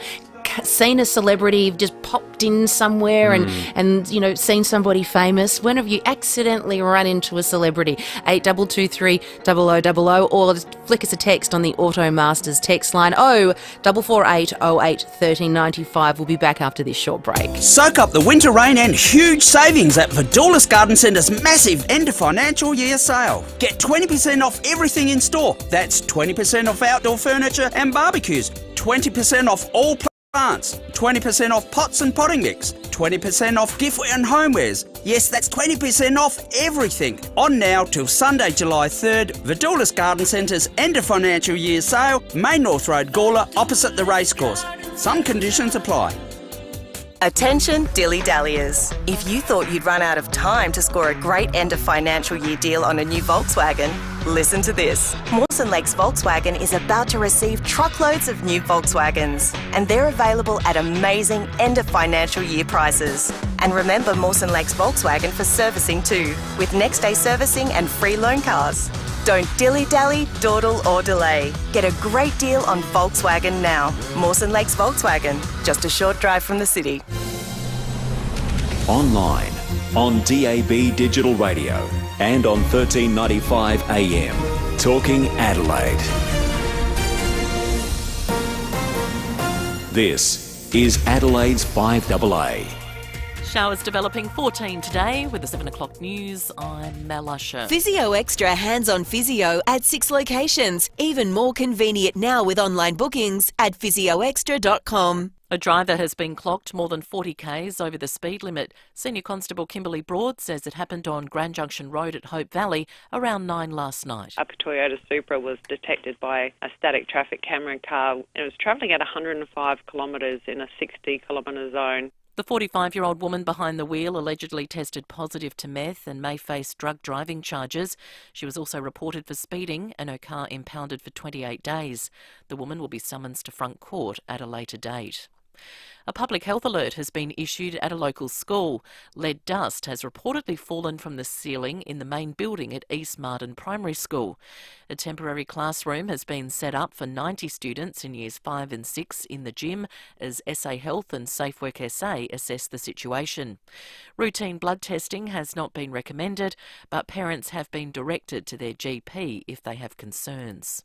seen a celebrity just popped in somewhere and you know, seen somebody famous? When have you accidentally run into a celebrity? 8223 0000, or just flick us a text on the Automasters text line 0448 08 1395. We'll be back after this short break. Soak up the winter rain and huge savings at Vidoulis Garden Centre's massive end of financial year sale. Get 20% off everything in store. That's 20% off outdoor furniture and barbecues, 20% off all plants, 20% off pots and potting mix, 20% off giftware and homewares. Yes, that's 20% off everything. On now till Sunday, July 3rd, Vidoulis Garden Centre's end of financial year sale, Main North Road, Gawler, opposite the racecourse. Some conditions apply. Attention dilly-dalliers. If you thought you'd run out of time to score a great end of financial year deal on a new Volkswagen, listen to this. Mawson Lakes Volkswagen is about to receive truckloads of new Volkswagens, and they're available at amazing end of financial year prices. And remember Mawson Lakes Volkswagen for servicing too, with next day servicing and free loan cars. Don't dilly-dally, dawdle or delay. Get a great deal on Volkswagen now. Mawson Lakes Volkswagen, just a short drive from the city. Online, on DAB Digital Radio and on 1395 AM. Talking Adelaide. This is Adelaide's 5AA. Showers developing 14 today. With the 7 o'clock news, I'm Mel Usher. Physio Extra hands-on physio at 6 locations. Even more convenient now with online bookings at physioextra.com. A driver has been clocked more than 40 k's over the speed limit. Senior Constable Kimberly Broad says it happened on Grand Junction Road at Hope Valley around 9 last night. A Toyota Supra was detected by a static traffic camera car. It was travelling at 105 kilometres in a 60 kilometre zone. The 45-year-old woman behind the wheel allegedly tested positive to meth and may face drug driving charges. She was also reported for speeding and her car impounded for 28 days. The woman will be summoned to front court at a later date. A public health alert has been issued at a local school. Lead dust has reportedly fallen from the ceiling in the main building at East Marden Primary School. A temporary classroom has been set up for 90 students in years 5 and 6 in the gym as SA Health and Safe Work SA assess the situation. Routine blood testing has not been recommended, but parents have been directed to their GP if they have concerns.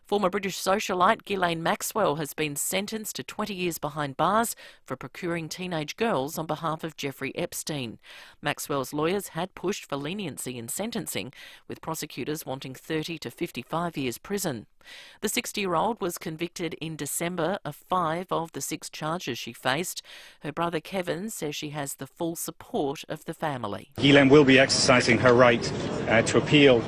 Former British socialite Ghislaine Maxwell has been sentenced to 20 years behind bars for procuring teenage girls on behalf of Jeffrey Epstein. Maxwell's lawyers had pushed for leniency in sentencing, with prosecutors wanting 30 to 55 years prison. The 60-year-old was convicted in December of 5 of the 6 charges she faced. Her brother Kevin says she has the full support of the family. Ghislaine will be exercising her right to appeal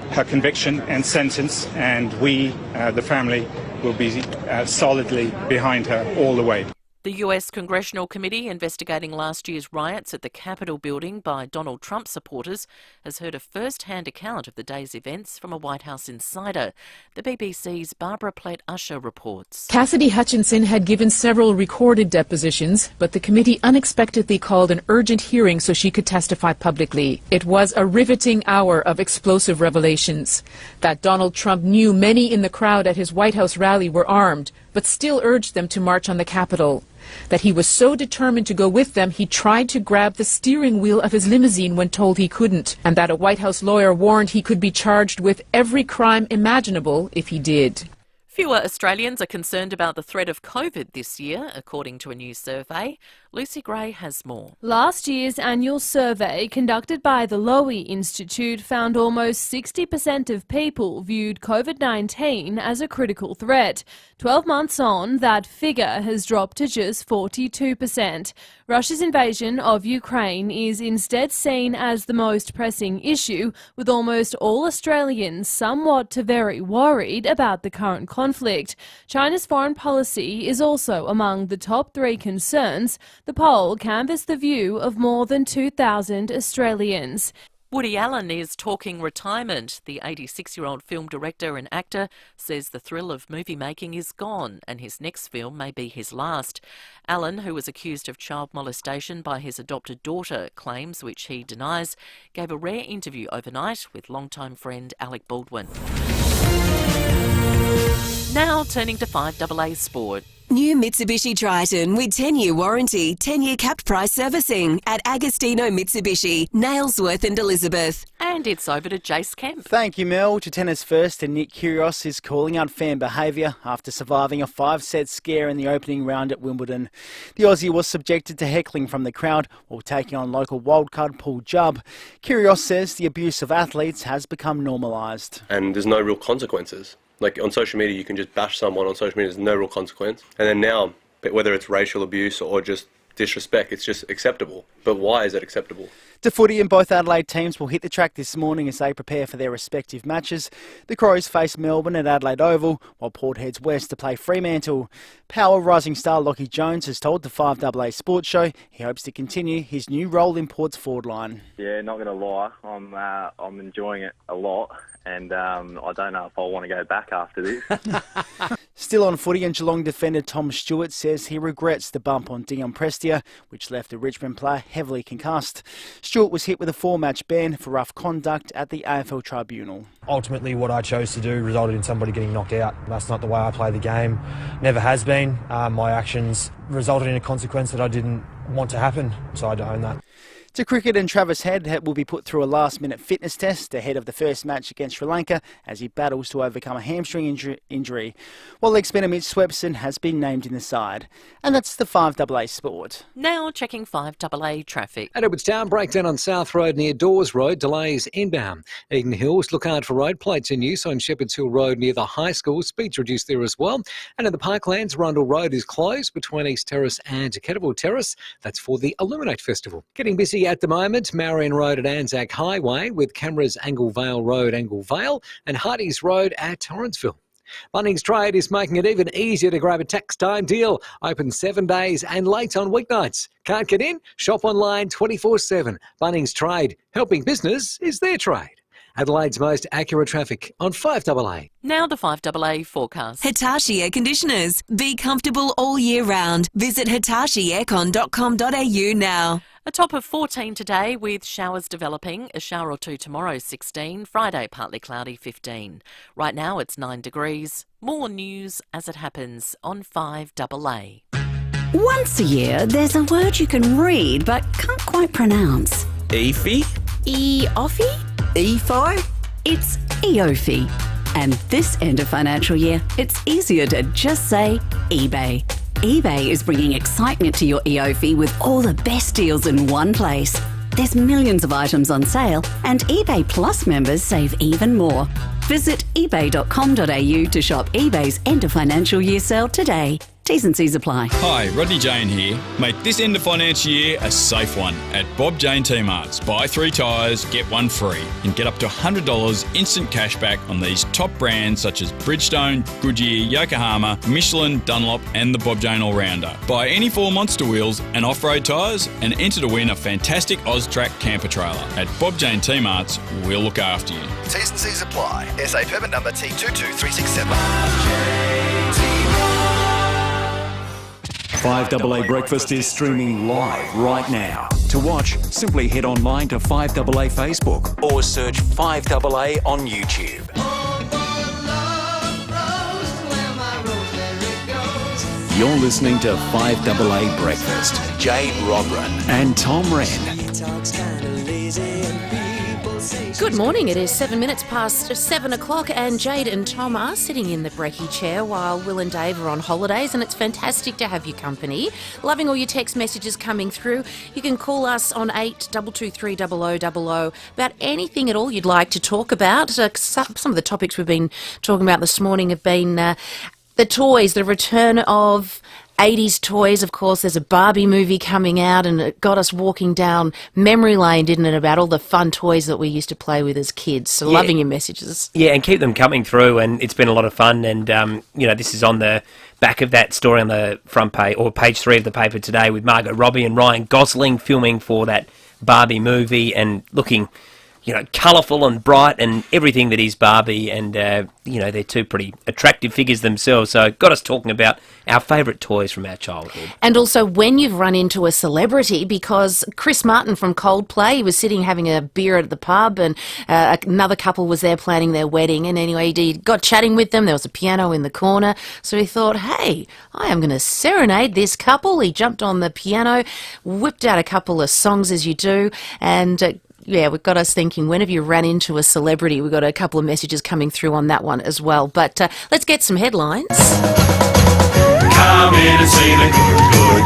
her conviction and sentence, and we, the family, will be solidly behind her all the way. The US Congressional Committee investigating last year's riots at the Capitol building by Donald Trump supporters has heard a first-hand account of the day's events from a White House insider. The BBC's Barbara Plett-Usher reports. Cassidy Hutchinson had given several recorded depositions, but the committee unexpectedly called an urgent hearing so she could testify publicly. It was a riveting hour of explosive revelations. That Donald Trump knew many in the crowd at his White House rally were armed, but still urged them to march on the Capitol. That he was so determined to go with them, he tried to grab the steering wheel of his limousine when told he couldn't, and that a White House lawyer warned he could be charged with every crime imaginable if he did. Fewer Australians are concerned about the threat of COVID this year, according to a new survey. Lucy Gray has more. Last year's annual survey conducted by the Lowy Institute found almost 60% of people viewed COVID-19 as a critical threat. 12 months on, that figure has dropped to just 42%. Russia's invasion of Ukraine is instead seen as the most pressing issue, with almost all Australians somewhat to very worried about the current conflict. China's foreign policy is also among the top 3 concerns. The poll canvassed the view of more than 2,000 Australians. Woody Allen is talking retirement. The 86-year-old film director and actor says the thrill of movie making is gone and his next film may be his last. Allen, who was accused of child molestation by his adopted daughter, claims which he denies, gave a rare interview overnight with longtime friend Alec Baldwin. Now turning to 5AA Sport. New Mitsubishi Triton with 10-year warranty, 10-year capped price servicing at Agostino Mitsubishi, Nailsworth and Elizabeth. And it's over to Jace Kemp. Thank you, Mel. To tennis first, and Nick Kyrgios is calling out fan behaviour after surviving a 5-set scare in the opening round at Wimbledon. The Aussie was subjected to heckling from the crowd while taking on local wildcard Paul Jubb. Kyrgios says the abuse of athletes has become normalised. And there's no real consequences. Like on social media, you can just bash someone on social media, there's no real consequence. And then now, whether it's racial abuse or just disrespect, it's just acceptable. But why is it acceptable? To footy, and both Adelaide teams will hit the track this morning as they prepare for their respective matches. The Crows face Melbourne at Adelaide Oval, while Port heads west to play Fremantle. Power rising star Lockie Jones has told the 5AA Sports Show he hopes to continue his new role in Port's forward line. Yeah, not going to lie, I'm enjoying it a lot. And I don't know if I want to go back after this. Still on footy, and Geelong defender Tom Stewart says he regrets the bump on Dion Prestia, which left the Richmond player heavily concussed. Stewart was hit with a 4-match ban for rough conduct at the AFL Tribunal. Ultimately, what I chose to do resulted in somebody getting knocked out. That's not the way I play the game. Never has been. My actions resulted in a consequence that I didn't want to happen, so I don't own that. To cricket, and Travis Head will be put through a last-minute fitness test ahead of the first match against Sri Lanka as he battles to overcome a hamstring injury, while leg spinner Mitch Swepson has been named in the side. And that's the 5AA Sport. Now checking 5AA traffic. At Edwardstown, breakdown on South Road near Dawes Road, delays inbound. Eden Hills, look out for road plates in use on Shepherds Hill Road near the high school. Speeds reduced there as well. And in the Parklands, Rundle Road is closed between East Terrace and Kettleville Terrace. That's for the Illuminate Festival. Getting busy at the moment, Marion Road at Anzac Highway with cameras Angle Vale Road, Angle Vale, and Hardy's Road at Torranceville. Bunnings Trade is making it even easier to grab a tax time deal. Open 7 days and late on weeknights. Can't get in? Shop online 24/7. Bunnings Trade. Helping business is their trade. Adelaide's most accurate traffic on 5AA. Now the 5AA forecast. Hitachi Air Conditioners. Be comfortable all year round. Visit hitachieaircon.com.au now. A top of 14 today with showers developing. A shower or two tomorrow, 16. Friday, partly cloudy, 15. Right now it's 9 degrees. More news as it happens on 5AA. Once a year, there's a word you can read but can't quite pronounce. Efi? E-offy? E-fi? It's EOFI. And this end of financial year, it's easier to just say eBay. eBay is bringing excitement to your EOFI with all the best deals in one place. There's millions of items on sale, and eBay Plus members save even more. Visit ebay.com.au to shop eBay's end of financial year sale today. T's and C's apply. Hi, Rodney Jane here. Make this end of financial year a safe one at Bob Jane T-Marts. Buy 3 tyres, get 1 free and get up to $100 instant cash back on these top brands such as Bridgestone, Goodyear, Yokohama, Michelin, Dunlop and the Bob Jane All-Rounder. Buy any 4 Monster wheels and off-road tyres and enter to win a fantastic OzTrack camper trailer. At Bob Jane T-Marts, we'll look after you. T's and C's apply. SA permit number T22367. 5AA Breakfast is streaming live right now. To watch, simply head online to 5AA Facebook or search 5AA on YouTube. You're listening to 5AA Breakfast. Jade Robran and Tom Wren. Good morning. It is 7 minutes past 7 o'clock and Jade and Tom are sitting in the brekkie chair while Will and Dave are on holidays, and it's fantastic to have your company. Loving all your text messages coming through. You can call us on 8223 0000 about anything at all you'd like to talk about. Some of the topics we've been talking about this morning have been the toys, the return of 80s toys. Of course, there's a Barbie movie coming out and it got us walking down memory lane, didn't it, about all the fun toys that we used to play with as kids. So loving your messages. Yeah, and keep them coming through, and it's been a lot of fun. And, this is on the back of that story on the front page, or page 3 of the paper today, with Margot Robbie and Ryan Gosling filming for that Barbie movie and looking, colourful and bright and everything that is Barbie, and, they're two pretty attractive figures themselves, so got us talking about our favourite toys from our childhood. And also when you've run into a celebrity, because Chris Martin from Coldplay was sitting having a beer at the pub, and another couple was there planning their wedding, and anyway, he got chatting with them. There was a piano in the corner, so he thought, hey, I am going to serenade this couple. He jumped on the piano, whipped out a couple of songs as you do, and we've got us thinking, when have you ran into a celebrity? We've got a couple of messages coming through on that one as well. But let's get some headlines. Come in and see the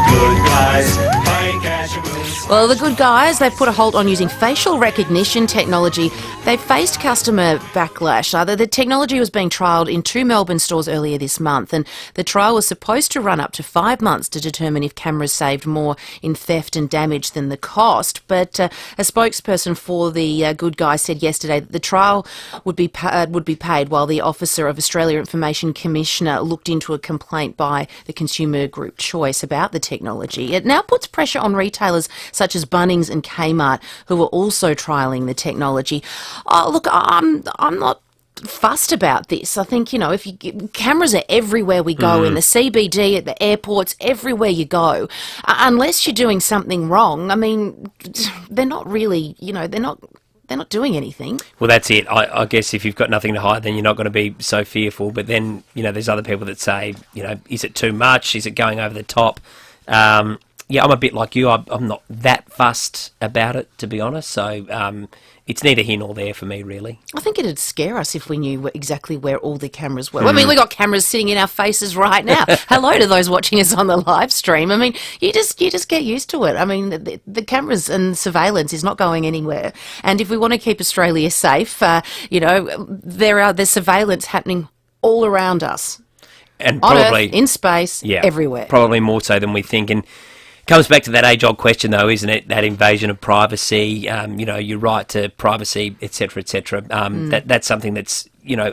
good guys. Playing cash and wheels. Well, the good guys, they've put a halt on using facial recognition technology. They faced customer backlash. The technology was being trialled in 2 Melbourne stores earlier this month, and the trial was supposed to run up to 5 months to determine if cameras saved more in theft and damage than the cost. But a spokesperson for the good guys said yesterday that the trial would be paid while the Officer of Australia Information Commissioner looked into a complaint by the consumer group Choice about the technology. It now puts pressure on retailers such as Bunnings and Kmart, who are also trialling the technology. Oh, look, I'm not fussed about this. I think, cameras are everywhere we go, in the CBD, at the airports, everywhere you go. Unless you're doing something wrong, I mean, they're not really, they're not doing anything. Well, that's it. I guess if you've got nothing to hide, then you're not going to be so fearful. But then, there's other people that say, is it too much? Is it going over the top? I'm a bit like you. I'm not that fussed about it, to be honest. So it's neither here nor there for me, really. I think it'd scare us if we knew exactly where all the cameras were. I mean, we've got cameras sitting in our faces right now. Hello to those watching us on the live stream. I mean, you just get used to it. I mean, the cameras and surveillance is not going anywhere. And if we want to keep Australia safe, there's surveillance happening all around us. And on probably Earth, in space, everywhere. Probably more so than we think. And comes back to that age-old question, though, isn't it? That invasion of privacy, your right to privacy, etc., etc. That's something that's,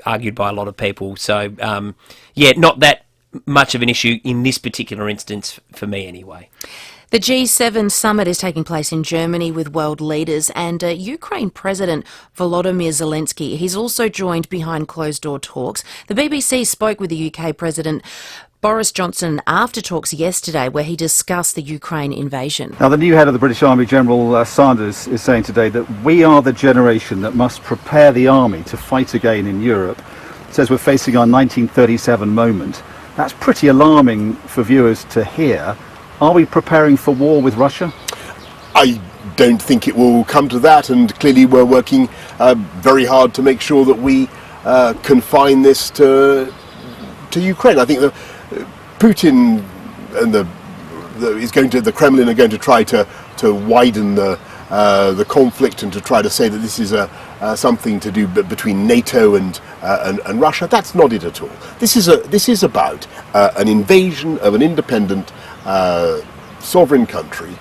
argued by a lot of people. So, not that much of an issue in this particular instance for me, anyway. The G7 summit is taking place in Germany with world leaders, and Ukraine President Volodymyr Zelensky, he's also joined behind closed-door talks. The BBC spoke with the UK President Boris Johnson after talks yesterday where he discussed the Ukraine invasion. Now, the new head of the British Army, General Sanders, is saying today that we are the generation that must prepare the army to fight again in Europe. Says we're facing our 1937 moment. That's pretty alarming for viewers to hear. Are we preparing for war with Russia? I don't think it will come to that, and clearly we're working very hard to make sure that we confine this to Ukraine. I think Putin and the Kremlin are going to try to widen the the conflict and to try to say that this is something to do between NATO and Russia. That's not it at all. This is about an invasion of an independent sovereign country.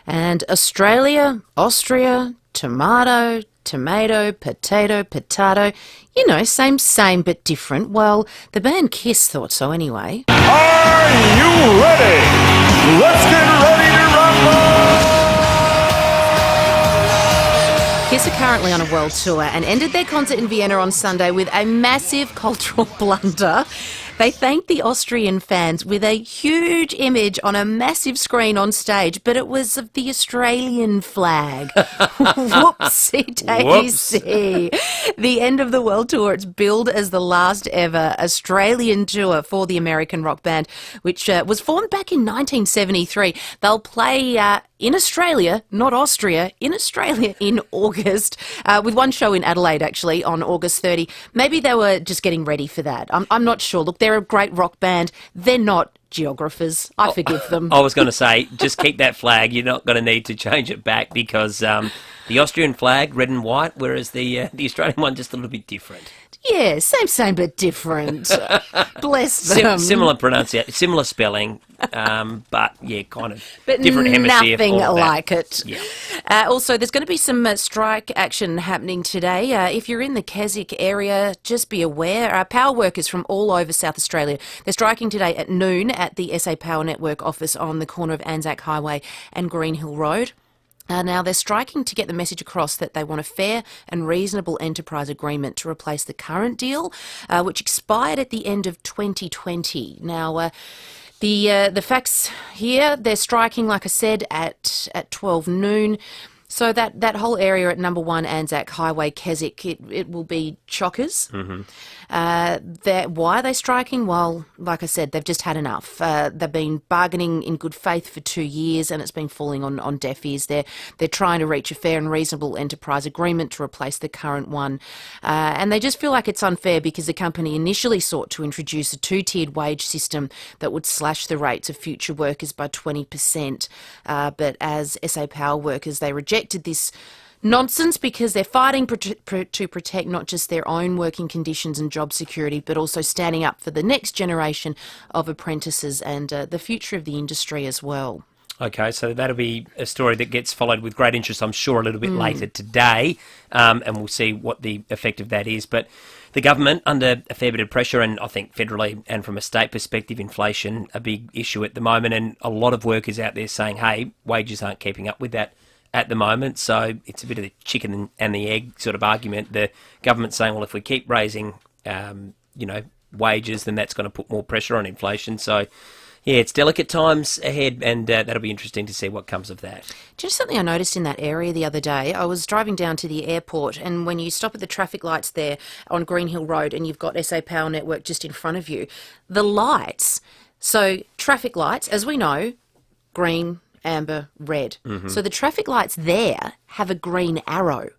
And Australia, Austria, tomato, potato. You know, same but different. Well, the band Kiss thought so anyway. Are you ready? Let's get ready to rumble! Kiss are currently on a world tour and ended their concert in Vienna on Sunday with a massive cultural blunder. They thanked the Austrian fans with a huge image on a massive screen on stage, but it was of the Australian flag. Whoopsie daisy. The end of the world tour, it's billed as the last ever Australian tour for the American rock band, which was formed back in 1973. They'll play in Australia, not Austria, in Australia in August, with one show in Adelaide, actually, on August 30. Maybe they were just getting ready for that. I'm not sure. Look, they're a great rock band. They're not geographers. I forgive them. I was going to say, just keep that flag. You're not going to need to change it back because the Austrian flag, red and white, whereas the Australian one just a little bit different. Yeah, same but different. Bless them. Similar pronunciation, similar spelling, but yeah, kind of but different hemisphere. Nothing like it. Yeah. Also, there's going to be some strike action happening today. If you're in the Keswick area, just be aware. Power workers from all over South Australia, they're striking today at noon at the SA Power Network office on the corner of Anzac Highway and Green Hill Road. Now, they're striking to get the message across that they want a fair and reasonable enterprise agreement to replace the current deal, which expired at the end of 2020. Now, the facts here, they're striking, like I said, at 12 noon. So that whole area at number 1 Anzac Highway, Keswick, it will be chockers. Mm-hmm. Why are they striking? Well, like I said, they've just had enough. They've been bargaining in good faith for 2 years and it's been falling on deaf ears. They're trying to reach a fair and reasonable enterprise agreement to replace the current one. And they just feel like it's unfair because the company initially sought to introduce a 2-tiered wage system that would slash the rates of future workers by 20%. But as SA Power workers, they rejected this nonsense because they're fighting to protect not just their own working conditions and job security, but also standing up for the next generation of apprentices and the future of the industry as well. Okay, so that'll be a story that gets followed with great interest, I'm sure, a little bit later today, and we'll see what the effect of that is. But the government, under a fair bit of pressure, and I think federally and from a state perspective, inflation, a big issue at the moment, and a lot of workers out there saying, hey, wages aren't keeping up with that at the moment, so it's a bit of the chicken and the egg sort of argument. The government saying, well, if we keep raising, wages, then that's going to put more pressure on inflation. So, yeah, it's delicate times ahead, and that'll be interesting to see what comes of that. Just something I noticed in that area the other day. I was driving down to the airport, and when you stop at the traffic lights there on Green Hill Road, and you've got SA Power Network just in front of you, the lights. So traffic lights, as we know, green, amber, red. Mm-hmm. So the traffic lights there have a green arrow.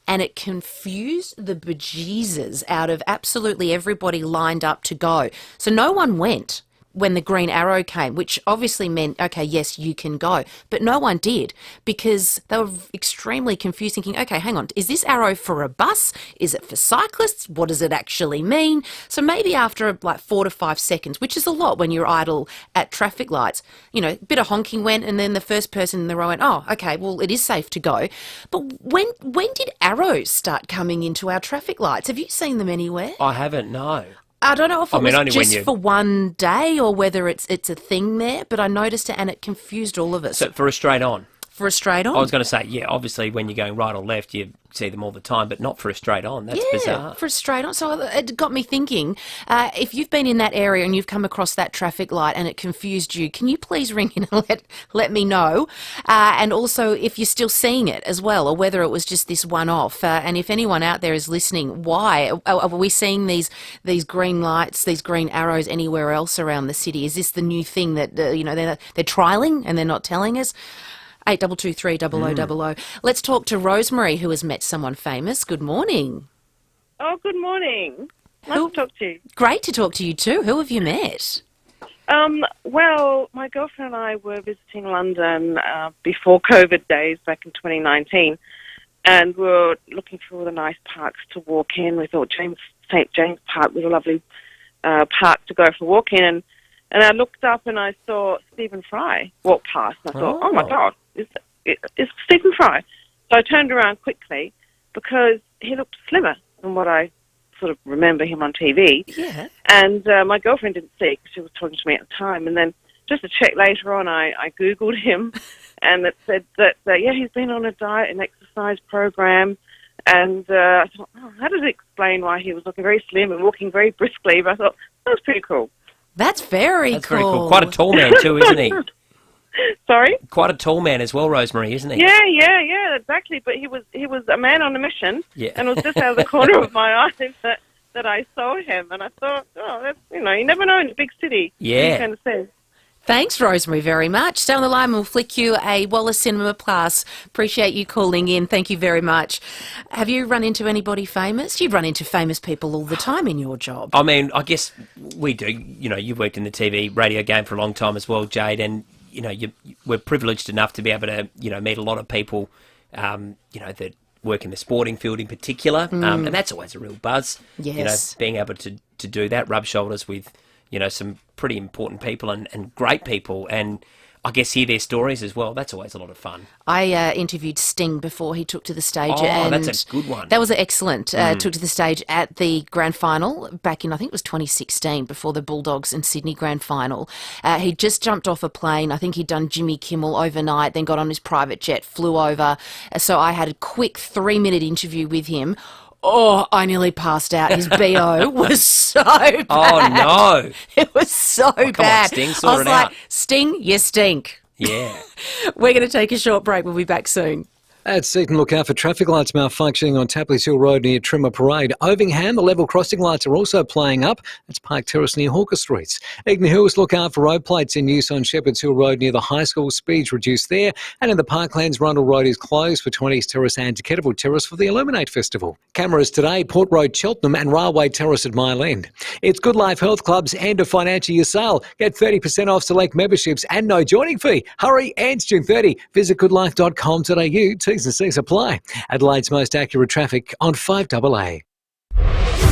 And it confused the bejesus out of absolutely everybody lined up to go. So no one went when the green arrow came, which obviously meant, okay, yes, you can go. But no one did because they were extremely confused, thinking, okay, hang on, is this arrow for a bus? Is it for cyclists? What does it actually mean? So maybe after like 4 to 5 seconds, which is a lot when you're idle at traffic lights, a bit of honking went, and then the first person in the row went, oh, okay, well, it is safe to go. But when did arrows start coming into our traffic lights? Have you seen them anywhere? I haven't, no. I don't know if it was just for one day or whether it's a thing there, but I noticed it and it confused all of us. So for a straight on? For a straight on? I was going to say, yeah, obviously when you're going right or left, you see them all the time, but not for a straight on. That's bizarre. Yeah, for a straight on. So it got me thinking, if you've been in that area and you've come across that traffic light and it confused you, can you please ring in and let me know? And also if you're still seeing it as well, or whether it was just this one-off. And if anyone out there is listening, why? Are we seeing these green lights, these green arrows anywhere else around the city? Is this the new thing that, they're trialling and they're not telling us? 8223 0000. Let's talk to Rosemary, who has met someone famous. Good morning. Oh, good morning. Nice to talk to you. Great to talk to you too. Who have you met? Well, my girlfriend and I were visiting London before COVID days back in 2019, and we were looking for all the nice parks to walk in. We thought St. James Park was a lovely park to go for a walk in, and I looked up and I saw Stephen Fry walk past, and I thought, oh my God, it's Stephen Fry. So I turned around quickly because he looked slimmer than what I sort of remember him on TV. Yeah. And my girlfriend didn't see it because she was talking to me at the time. And then just to check later on, I Googled him, and it said that, he's been on a diet and exercise program. And I thought, how does it explain why he was looking very slim and walking very briskly? But I thought, that was pretty cool. That's very cool. Quite a tall man too, isn't he? Sorry? Quite a tall man as well, Rosemary, isn't he? Yeah, exactly. But he was a man on a mission, and it was just out of the corner of my eyes that I saw him, and I thought, that's, you never know in a big city. Yeah. You kind of say. Thanks, Rosemary, very much. Stay on the line and we'll flick you a Wallace Cinema Plus. Appreciate you calling in. Thank you very much. Have you run into anybody famous? You run into famous people all the time in your job. I mean, I guess we do. You've worked in the TV, radio game for a long time as well, Jade, and we're privileged enough to be able to, meet a lot of people, that work in the sporting field in particular, and that's always a real buzz. Yes. Being able to do that, rub shoulders with, some pretty important people and great people, and I guess hear their stories as well. That's always a lot of fun. I interviewed Sting before he took to the stage. Oh, that's a good one. That was excellent. Took to the stage at the grand final back in, I think it was 2016, before the Bulldogs and Sydney grand final. He just jumped off a plane. I think he'd done Jimmy Kimmel overnight, then got on his private jet, flew over. So I had a quick 3-minute interview with him. Oh, I nearly passed out. His BO was so bad. Oh, no. It was so bad. Come on, Sting, sort I was it like, out. Sting, you stink. Yeah. We're going to take a short break. We'll be back soon. At Seaton, look out for traffic lights malfunctioning on Tapley's Hill Road near Trimmer Parade. Ovingham, the level crossing lights are also playing up. That's Park Terrace near Hawker Streets. Egan Hills, look out for road plates in use on Shepherd's Hill Road near the high school. Speeds reduced there. And in the Parklands, Rundle Road is closed for 20s Terrace and Kettleville Terrace for the Illuminate Festival. Cameras today, Port Road, Cheltenham and Railway Terrace at Mile End. It's Good Life Health Club's end of financial year sale. Get 30% off select memberships and no joining fee. Hurry, ends June 30. Visit goodlife.com.au. T's and C's apply. Adelaide's most accurate traffic on 5AA.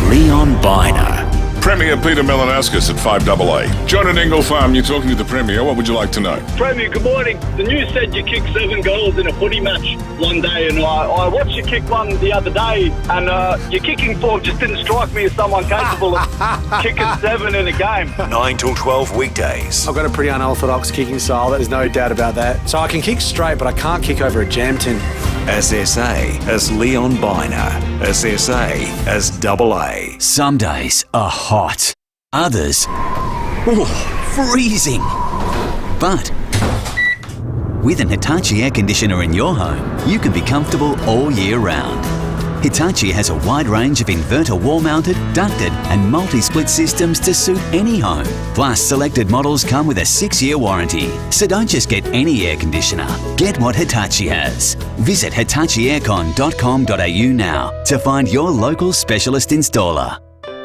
Leon Biner. Premier Peter Melanauskas at 5AA. John at Ingle Farm, you're talking to the Premier. What would you like to know? Premier, good morning. The news said you kicked 7 goals in a footy match one day, and I watched you kick one the other day, and your kicking form just didn't strike me as someone capable of kicking 7 in a game. 9 till 12 weekdays. I've got a pretty unorthodox kicking style, there's no doubt about that. So I can kick straight, but I can't kick over a jam tin. SSA as Leon Biner. SSA as AA. Some days are hot. Others, freezing. But with an Hitachi air conditioner in your home, you can be comfortable all year round. Hitachi has a wide range of inverter wall-mounted, ducted and multi-split systems to suit any home. Plus, selected models come with a 6-year warranty. So don't just get any air conditioner. Get what Hitachi has. Visit hitachiaircon.com.au now to find your local specialist installer.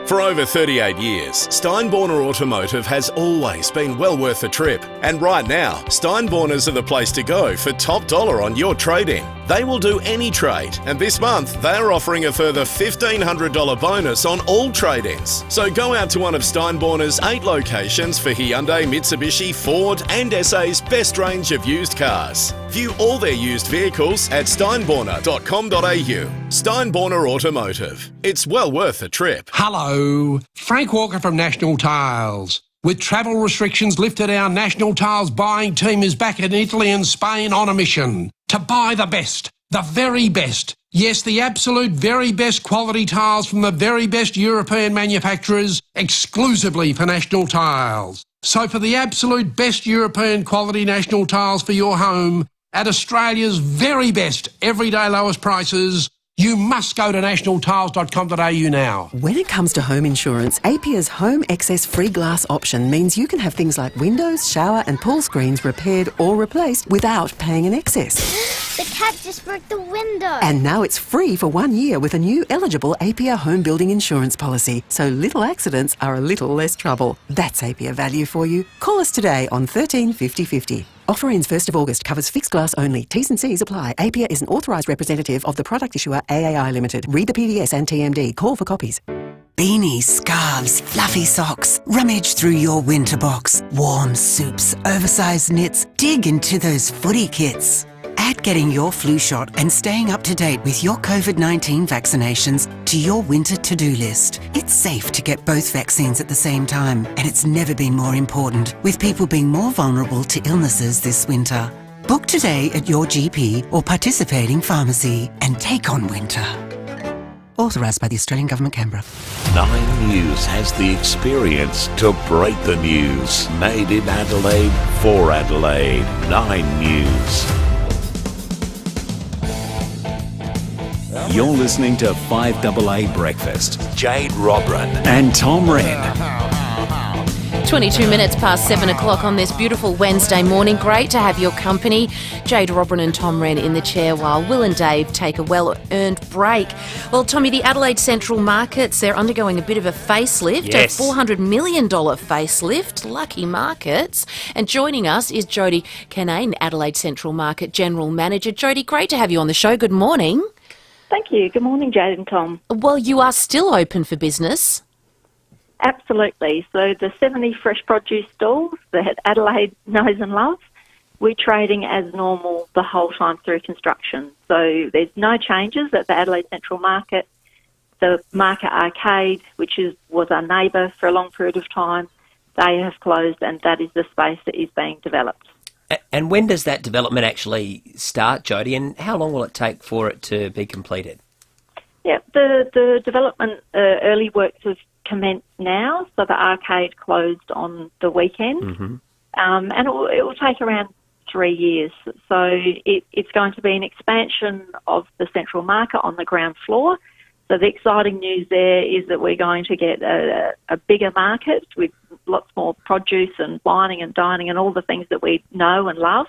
For over 38 years, Steinborner Automotive has always been well worth a trip. And right now, Steinborners are the place to go for top dollar on your trade-in. They will do any trade, and this month they are offering a further $1,500 bonus on all trade-ins. So go out to one of Steinborner's 8 locations for Hyundai, Mitsubishi, Ford and SA's best range of used cars. View all their used vehicles at steinborner.com.au. Steinborner Automotive. It's well worth a trip. Hello, Frank Walker from National Tiles. With travel restrictions lifted, our National Tiles buying team is back in Italy and Spain on a mission to buy the best, the very best. Yes, the absolute very best quality tiles from the very best European manufacturers exclusively for National Tiles. So for the absolute best European quality National Tiles for your home at Australia's very best everyday lowest prices, you must go to nationaltiles.com.au now. When it comes to home insurance, APIA's Home Excess Free Glass option means you can have things like windows, shower and pool screens repaired or replaced without paying an excess. The cat just broke the window. And now it's free for 1 year with a new eligible FIVEAA home building insurance policy. So little accidents are a little less trouble. That's FIVEAA value for you. Call us today on 13 50 50. Offer ends 1st of August. Covers fixed glass only. T's and C's apply. FIVEAA is an authorised representative of the product issuer AAI Limited. Read the PDS and TMD. Call for copies. Beanies, scarves, fluffy socks. Rummage through your winter box. Warm soups, oversized knits. Dig into those footy kits. Add getting your flu shot and staying up to date with your COVID-19 vaccinations to your winter to-do list. It's safe to get both vaccines at the same time, and it's never been more important, with people being more vulnerable to illnesses this winter. Book today at your GP or participating pharmacy and take on winter. Authorised by the Australian Government, Canberra. 9 News has the experience to break the news. Made in Adelaide for Adelaide. 9 News. You're listening to 5AA Breakfast. Jade Robran and Tom Wren. 22 minutes past 7 o'clock on this beautiful Wednesday morning. Great to have your company. Jade Robran and Tom Wren in the chair while Will and Dave take a well-earned break. Well, Tommy, the Adelaide Central markets, they're undergoing a bit of a facelift, Yes. a $400 million facelift. Lucky markets. And joining us is Jodie Canane, Adelaide Central Market General Manager. Jodie, great to have you on the show. Good morning. Thank you. Good morning, Jade and Tom. Well, you are still open for business. Absolutely. So the 70 fresh produce stalls that Adelaide knows and loves, we're trading as normal the whole time through construction. So there's no changes at the Adelaide Central Market. The Market Arcade, which was our neighbour for a long period of time, they have closed, and that is the space that is being developed. And when does that development actually start, Jodie, and how long will it take for it to be completed? Yeah, the development early works have commenced now, so the arcade closed on the weekend, and it will take around 3 years. So it's going to be an expansion of the central market on the ground floor. So the exciting news there is that we're going to get a bigger market with lots more produce and wining and dining and all the things that we know and love.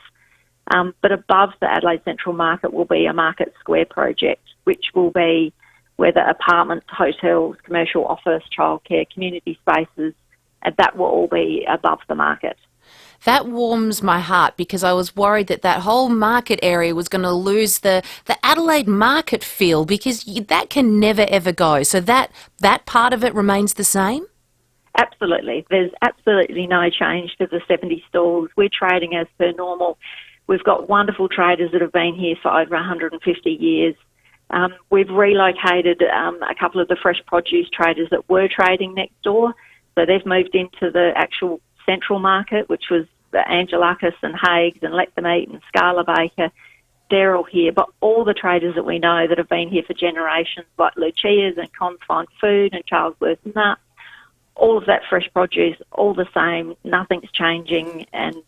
But above the Adelaide Central Market will be a Market Square project, which will be where the apartments, hotels, commercial office, childcare, community spaces, and that will all be above the market. That warms my heart because I was worried that whole market area was going to lose the Adelaide market feel, because that can never, ever go. So that part of it remains the same? Absolutely. There's absolutely no change to the 70 stalls. We're trading as per normal. We've got wonderful traders that have been here for over 150 years. We've relocated a couple of the fresh produce traders that were trading next door. So they've moved into the actual central market, which was the Angelakis and Hagues and Let Them Eat and Scala Baker. They're all here. But all the traders that we know that have been here for generations, like Lucia's and Confined Food and Charlesworth Nuts, all of that fresh produce, all the same, nothing's changing, and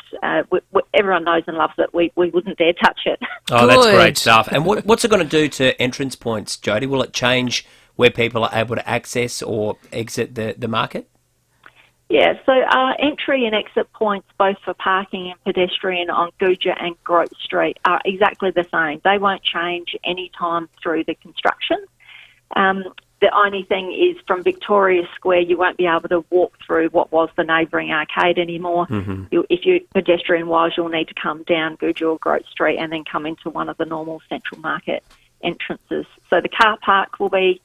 everyone knows and loves it. We wouldn't dare touch it. Oh, that's great stuff. And what's it going to do to entrance points, Jodie? Will it change where people are able to access or exit the market? Yeah, so our entry and exit points, both for parking and pedestrian on Guja and Grote Street, are exactly the same. They won't change any time through the construction. The only thing is from Victoria Square, you won't be able to walk through what was the neighbouring arcade anymore. If you're pedestrian-wise, you'll need to come down Guja or Grote Street and then come into one of the normal Central Market entrances. So the car park will be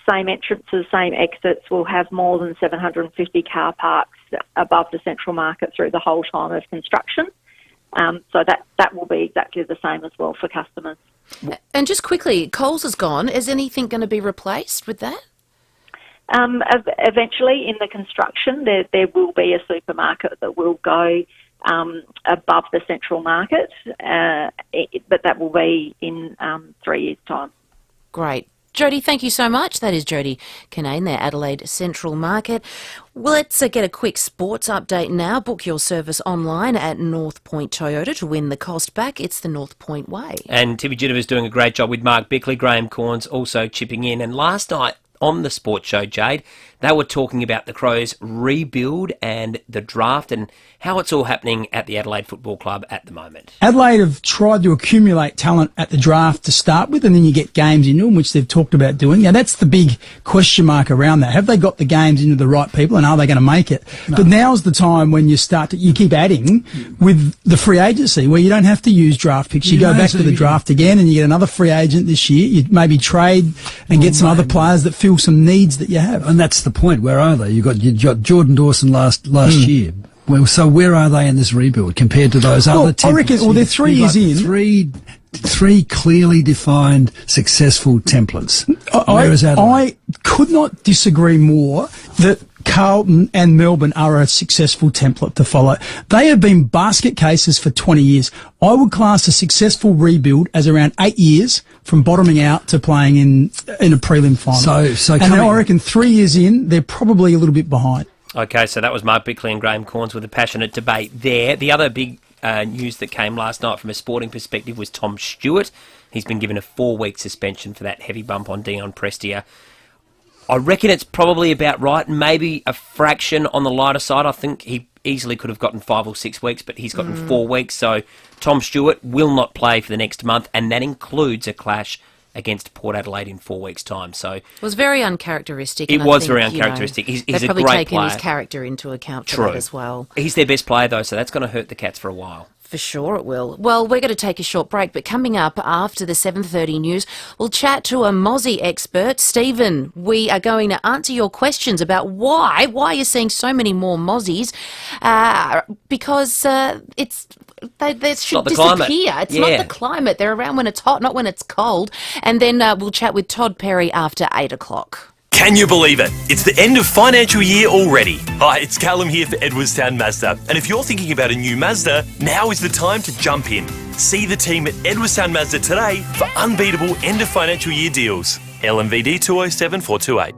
same entrances, same exits. We'll have more than 750 car parks above the Central Market through the whole time of construction. So that will be exactly the same as well for customers. And just quickly, Coles is gone. Is anything going to be replaced with that? Eventually, in the construction, there will be a supermarket that will go above the Central Market, but that will be in 3 years' time. Great. Jodie, thank you so much. That is Jodie Canane, there, Adelaide Central Market. Well, let's get a quick sports update now. Book your service online at North Point Toyota to win the cost back. It's the North Point way. And Timmy Jennifer's doing a great job with Mark Bickley. Graham Corns also chipping in. And last night, on the sports show, Jade, they were talking about the Crows' rebuild and the draft and how it's all happening at the Adelaide Football Club at the moment. Adelaide have tried to accumulate talent at the draft to start with, and then you get games into them, which they've talked about doing. Now, that's the big question mark around that. Have they got the games into the right people, and are they going to make it? No. But now's the time when you keep adding with the free agency, where you don't have to use draft picks. You go back to the draft again, and you get another free agent this year. You maybe trade and get some other players that fill some needs that you have. And that's the point. Where are they? You got Jordan Dawson last year. Well, so where are they in this rebuild compared to those other templates? I reckon, they're 3 years in. Three clearly defined successful templates. Where is Adelaide? I could not disagree more that Carlton and Melbourne are a successful template to follow. They have been basket cases for 20 years. I would class a successful rebuild as around 8 years from bottoming out to playing in a prelim final. And I reckon 3 years in, they're probably a little bit behind. Okay, so that was Mark Bickley and Graham Corns with a passionate debate there. The other big news that came last night from a sporting perspective was Tom Stewart. He's been given a 4-week suspension for that heavy bump on Dion Prestia. I reckon it's probably about right, maybe a fraction on the lighter side. I think he easily could have gotten 5 or 6 weeks, but he's gotten 4 weeks. So Tom Stewart will not play for the next month, and that includes a clash against Port Adelaide in 4 weeks' time. So it was very uncharacteristic. It was very uncharacteristic. He's a great player. They've probably taken his character into account for that as well. He's their best player, though, so that's going to hurt the Cats for a while. For sure it will. Well, we're going to take a short break, but coming up after the 7:30 news, we'll chat to a Mozzie expert. Stephen, we are going to answer your questions about why you're seeing so many more Mozzies, because they should disappear. It's not the climate. They're around when it's hot, not when it's cold. And then we'll chat with Todd Perry after 8 o'clock. Can you believe it? It's the end of financial year already. Hi, it's Callum here for Edwardstown Mazda. And if you're thinking about a new Mazda, now is the time to jump in. See the team at Edwardstown Mazda today for unbeatable end of financial year deals. LMVD 207 428.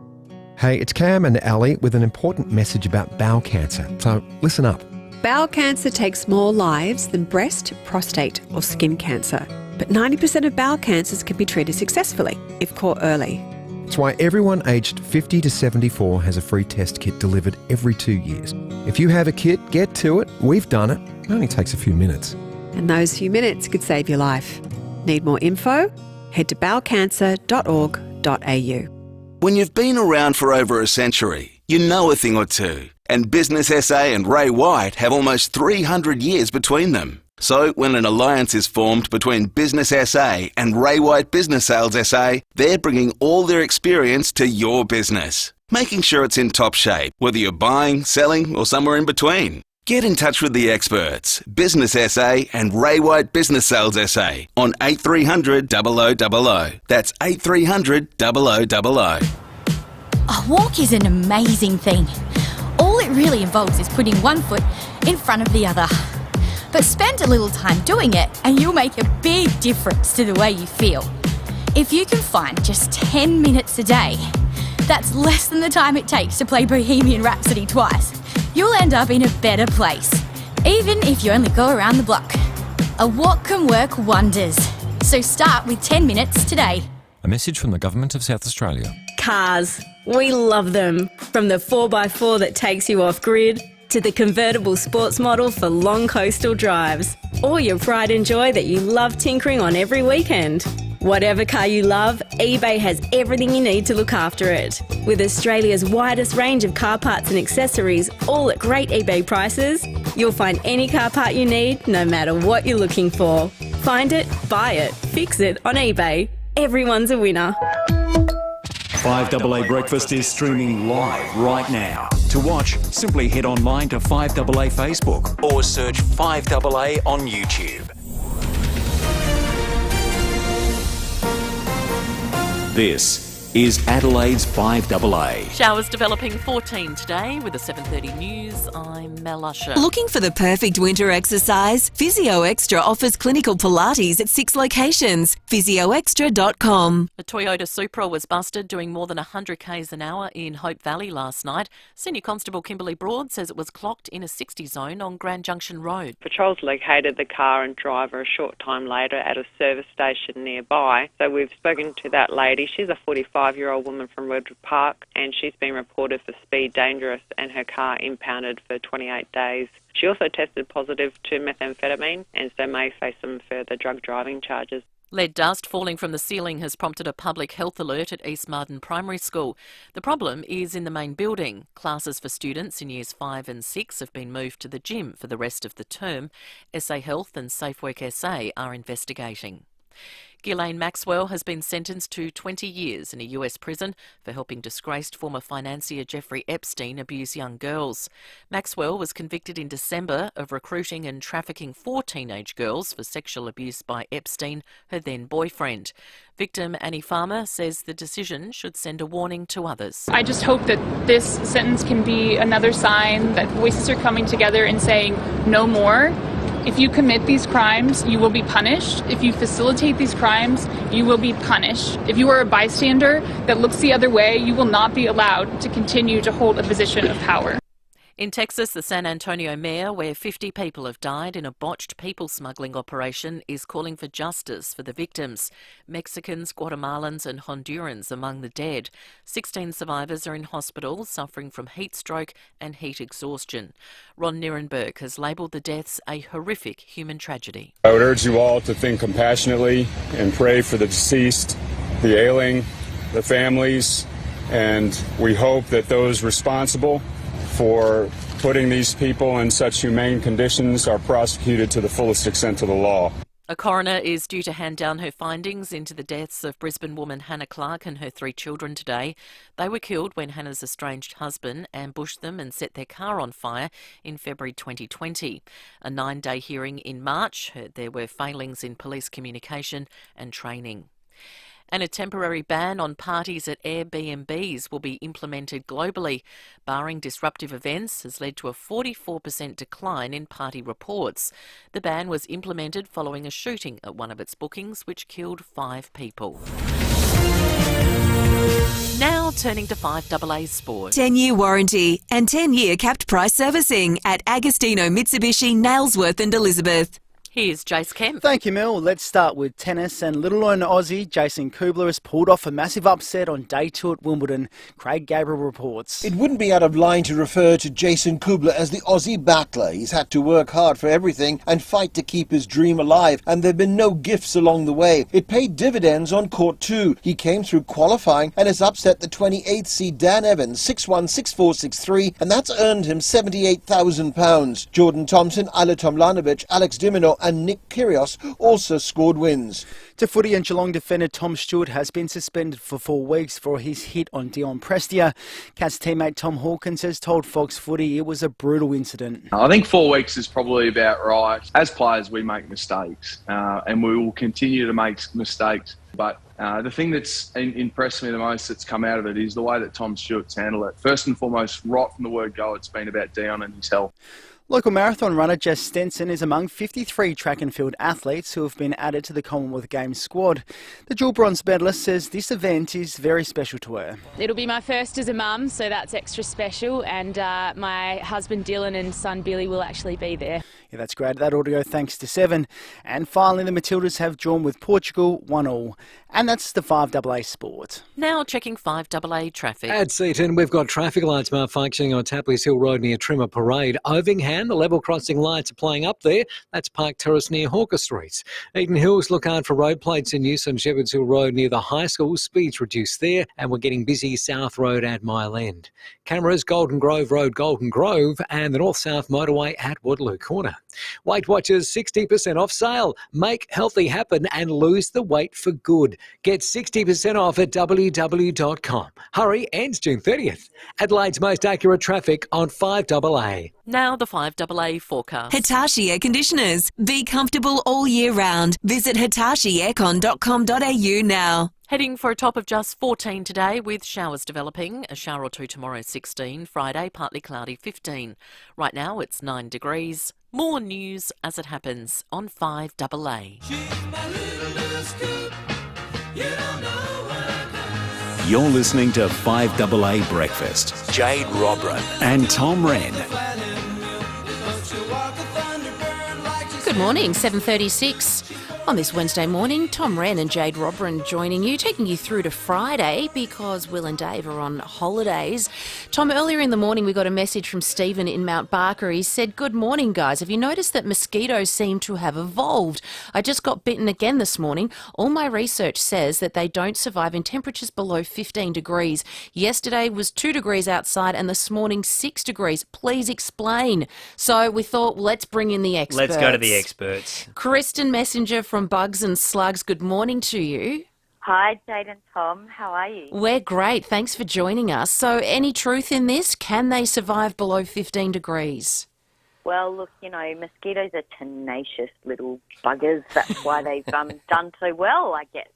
Hey, it's Cam and Ali with an important message about bowel cancer. So listen up. Bowel cancer takes more lives than breast, prostate or skin cancer. But 90% of bowel cancers can be treated successfully if caught early. That's why everyone aged 50 to 74 has a free test kit delivered every 2 years. If you have a kit, get to it. We've done it. It only takes a few minutes. And those few minutes could save your life. Need more info? Head to bowelcancer.org.au. When you've been around for over a century, you know a thing or two. And Business SA and Ray White have almost 300 years between them. So when an alliance is formed between Business SA and Ray White Business Sales SA, they're bringing all their experience to your business, making sure it's in top shape, whether you're buying, selling, or somewhere in between. Get in touch with the experts, Business SA and Ray White Business Sales SA on 8300 0000. That's 8300 0000. A walk is an amazing thing. All it really involves is putting one foot in front of the other. But spend a little time doing it and you'll make a big difference to the way you feel. If you can find just 10 minutes a day, that's less than the time it takes to play Bohemian Rhapsody twice. You'll end up in a better place, even if you only go around the block. A walk can work wonders. So start with 10 minutes today. A message from the Government of South Australia. Cars. We love them. From the 4x4 that takes you off grid, to the convertible sports model for long coastal drives, or your pride and joy that you love tinkering on every weekend. Whatever car you love, eBay has everything you need to look after it. With Australia's widest range of car parts and accessories, all at great eBay prices, you'll find any car part you need, no matter what you're looking for. Find it, buy it, fix it on eBay. Everyone's a winner. 5AA Breakfast is streaming live right now. To watch, simply head online to 5AA Facebook or search 5AA on YouTube. This is Adelaide's 5AA. Showers developing 14 today with the 7:30 news. I'm Mel Usher. Looking for the perfect winter exercise? Physio Extra offers clinical Pilates at 6 locations. PhysioExtra.com. A Toyota Supra was busted doing more than 100 k's an hour in Hope Valley last night. Senior Constable Kimberly Broad says it was clocked in a 60 zone on Grand Junction Road. Patrols located the car and driver a short time later at a service station nearby. So we've spoken to that lady. She's a 45 65-year-old woman from Redwood Park, and she's been reported for speed dangerous and her car impounded for 28 days. She also tested positive to methamphetamine and so may face some further drug driving charges. Lead dust falling from the ceiling has prompted a public health alert at East Marden Primary School. The problem is in the main building. Classes for students in years 5 and 6 have been moved to the gym for the rest of the term. SA Health and SafeWork SA are investigating. Ghislaine Maxwell has been sentenced to 20 years in a US prison for helping disgraced former financier Jeffrey Epstein abuse young girls. Maxwell was convicted in December of recruiting and trafficking 4 teenage girls for sexual abuse by Epstein, her then boyfriend. Victim Annie Farmer says the decision should send a warning to others. I just hope that this sentence can be another sign that voices are coming together and saying no more. If you commit these crimes, you will be punished. If you facilitate these crimes, you will be punished. If you are a bystander that looks the other way, you will not be allowed to continue to hold a position of power. In Texas, the San Antonio mayor, where 50 people have died in a botched people smuggling operation, is calling for justice for the victims. Mexicans, Guatemalans and Hondurans among the dead. 16 survivors are in hospital suffering from heat stroke and heat exhaustion. Ron Nirenberg has labelled the deaths a horrific human tragedy. I would urge you all to think compassionately and pray for the deceased, the ailing, the families, and we hope that those responsible for putting these people in such humane conditions are prosecuted to the fullest extent of the law. A coroner is due to hand down her findings into the deaths of Brisbane woman Hannah Clark and her 3 children today. They were killed when Hannah's estranged husband ambushed them and set their car on fire in February 2020. A 9-day hearing in March heard there were failings in police communication and training. And a temporary ban on parties at Airbnbs will be implemented globally. Barring disruptive events has led to a 44% decline in party reports. The ban was implemented following a shooting at one of its bookings, which killed 5 people. Now turning to 5AA Sport. 10-year warranty and 10-year capped price servicing at Agostino Mitsubishi, Nailsworth and Elizabeth. Here's Jace Kemp. Thank you, Mel. Let's start with tennis. And little-known Aussie Jason Kubler has pulled off a massive upset on day 2 at Wimbledon. Craig Gabriel reports. It wouldn't be out of line to refer to Jason Kubler as the Aussie battler. He's had to work hard for everything and fight to keep his dream alive, and there have been no gifts along the way. It paid dividends on court too. He came through qualifying and has upset the 28th seed Dan Evans 6-1, 6-4, 6-3, and that's earned him £78,000. Jordan Thompson, Ayla Tomljanovic, Alex Dimino and Nick Kyrgios also scored wins. To footy, and Geelong defender Tom Stewart has been suspended for 4 weeks for his hit on Dion Prestia. Cats teammate Tom Hawkins has told Fox Footy it was a brutal incident. I think 4 weeks is probably about right. As players, we make mistakes and we will continue to make mistakes. But the thing that's impressed me the most that's come out of it is the way that Tom Stewart's handled it. First and foremost, right from the word go, it's been about Dion and his health. Local marathon runner Jess Stenson is among 53 track and field athletes who have been added to the Commonwealth Games squad. The dual bronze medalist says this event is very special to her. It'll be my first as a mum, so that's extra special, and my husband Dylan and son Billy will actually be there. Yeah, that's great. That audio thanks to 7. And finally, the Matildas have drawn with Portugal 1-1. And that's the 5AA Sport. Now checking 5AA traffic. At C10, we've got traffic lights malfunctioning on Tapley's Hill Road near Trimmer Parade. Ovingham, the level crossing lights are playing up there. That's Park Terrace near Hawker Street. Eden Hills, look out for road plates in use on Shepherds Hill Road near the high school. Speeds reduced there, and we're getting busy South Road at Mile End. Cameras, Golden Grove Road, Golden Grove, and the North-South Motorway at Waterloo Corner. Weight Watchers 60% off sale. Make healthy happen and lose the weight for good. Get 60% off at www.com. Hurry, ends June 30th. Adelaide's most accurate traffic on 5AA. Now the 5AA forecast. Hitachi Air Conditioners. Be comfortable all year round. Visit hitachieaircon.com.au now. Heading for a top of just 14 today with showers developing. A shower or two tomorrow, 16. Friday, partly cloudy, 15. Right now, it's 9 degrees. More news as it happens on 5AA. You're listening to 5AA Breakfast. Jade Robran and Tom Wren. Good morning, 7:36. On this Wednesday morning, Tom Wren and Jade Robran joining you, taking you through to Friday because Will and Dave are on holidays. Tom, earlier in the morning we got a message from Stephen in Mount Barker. He said, "Good morning, guys. Have you noticed that mosquitoes seem to have evolved? I just got bitten again this morning. All my research says that they don't survive in temperatures below 15 degrees. Yesterday was 2 degrees outside and this morning 6 degrees. Please explain." So we thought, let's bring in the experts. Let's go to the experts. Kristen Messenger from Bugs and Slugs, good morning to you. Hi, Jade and Tom. How are you? We're great. Thanks for joining us. So any truth in this? Can they survive below 15 degrees? Well, look, mosquitoes are tenacious little buggers. That's why they've done so well, I guess.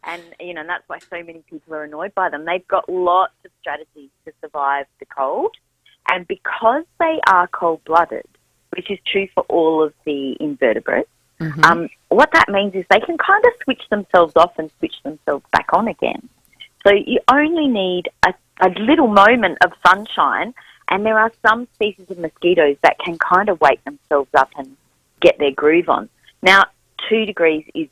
And, that's why so many people are annoyed by them. They've got lots of strategies to survive the cold. And because they are cold-blooded, which is true for all of the invertebrates, what that means is they can kind of switch themselves off and switch themselves back on again. So you only need a little moment of sunshine, and there are some species of mosquitoes that can kind of wake themselves up and get their groove on. Now, 2 degrees is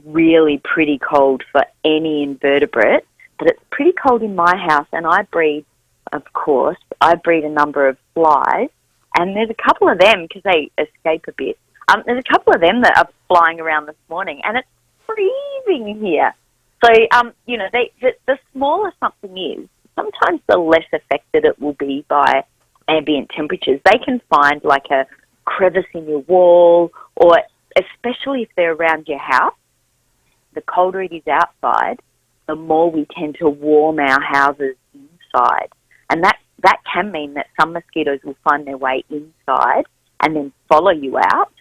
really pretty cold for any invertebrate, but it's pretty cold in my house, and I breed a number of flies, and there's a couple of them, because they escape a bit, there's a couple of them that are flying around this morning, and it's freezing here. So, the smaller something is, sometimes the less affected it will be by ambient temperatures. They can find like a crevice in your wall, or especially if they're around your house, the colder it is outside, the more we tend to warm our houses inside. And that can mean that some mosquitoes will find their way inside and then follow you out.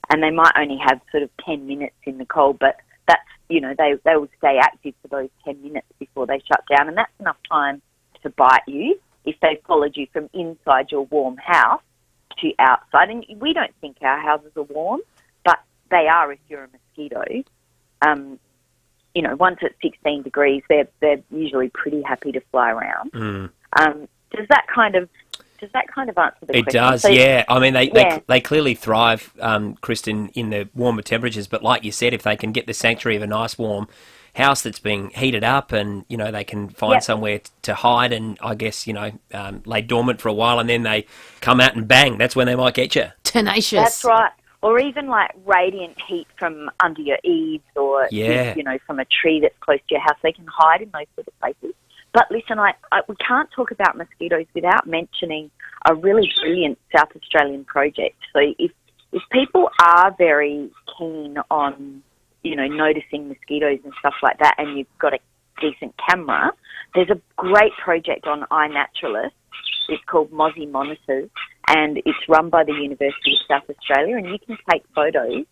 And they might only have sort of 10 minutes in the cold, but that's, they will stay active for those 10 minutes before they shut down. And that's enough time to bite you if they followed you from inside your warm house to outside. And we don't think our houses are warm, but they are if you're a mosquito. Once it's 16 degrees, they're usually pretty happy to fly around. Does that kind of answer the question? It does, yeah. I mean, they clearly thrive, Kristen, in the warmer temperatures. But like you said, if they can get the sanctuary of a nice warm house that's being heated up, and they can find somewhere to hide, and I guess lay dormant for a while, and then they come out and bang. That's when they might get you. Tenacious. That's right. Or even like radiant heat from under your eaves, or from a tree that's close to your house. They can hide in those sort of places. But listen, we can't talk about mosquitoes without mentioning a really brilliant South Australian project. So if people are very keen on, noticing mosquitoes and stuff like that, and you've got a decent camera, there's a great project on iNaturalist. It's called Mozzie Monitors, and it's run by the University of South Australia, and you can take photos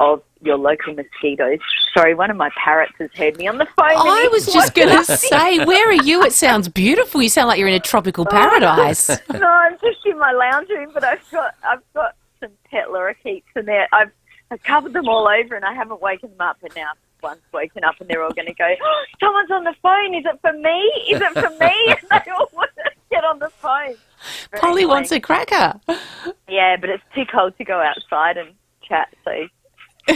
of your local mosquitoes. Sorry, one of my parrots has heard me on the phone. I was just going to say, where are you? It sounds beautiful. You sound like you're in a tropical paradise. No, I'm just in my lounge room, but I've got some pet lorikeets, and I've covered them all over, and I haven't woken them up, and now one's woken up, and they're all going to go, "Oh, someone's on the phone. Is it for me? Is it for me?" And they all want to get on the phone. Polly wants a cracker. Yeah, but it's too cold to go outside and chat, so...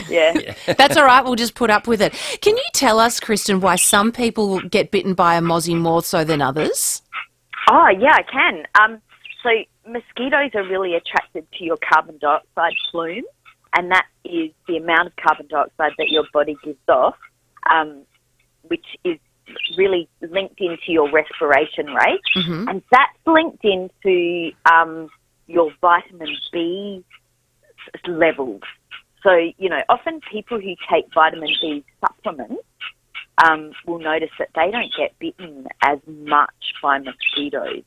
Yeah. That's all right. We'll just put up with it. Can you tell us, Kristen, why some people get bitten by a mozzie more so than others? Oh, yeah, I can. So mosquitoes are really attracted to your carbon dioxide plume, and that is the amount of carbon dioxide that your body gives off, which is really linked into your respiration rate. And that's linked into your vitamin B levels. So, often people who take vitamin B supplements will notice that they don't get bitten as much by mosquitoes.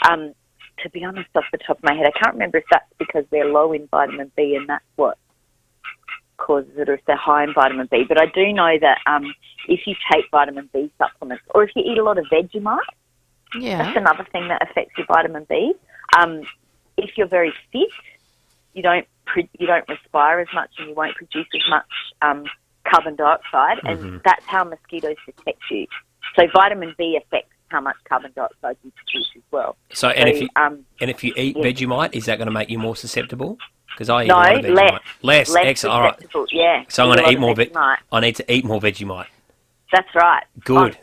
To be honest, off the top of my head, I can't remember if that's because they're low in vitamin B and that's what causes it, or if they're high in vitamin B. But I do know that if you take vitamin B supplements, or if you eat a lot of Vegemite, that's another thing that affects your vitamin B. If you're very fit, you don't respire as much, and you won't produce as much carbon dioxide, and that's how mosquitoes detect you. So vitamin B affects how much carbon dioxide you produce as well. So, and if you eat Vegemite, is that going to make you more susceptible? Because I eat a lot of Vegemite. Less. Excellent. All right. Yeah. So I'm going to eat more Vegemite. I need to eat more Vegemite. That's right. Good.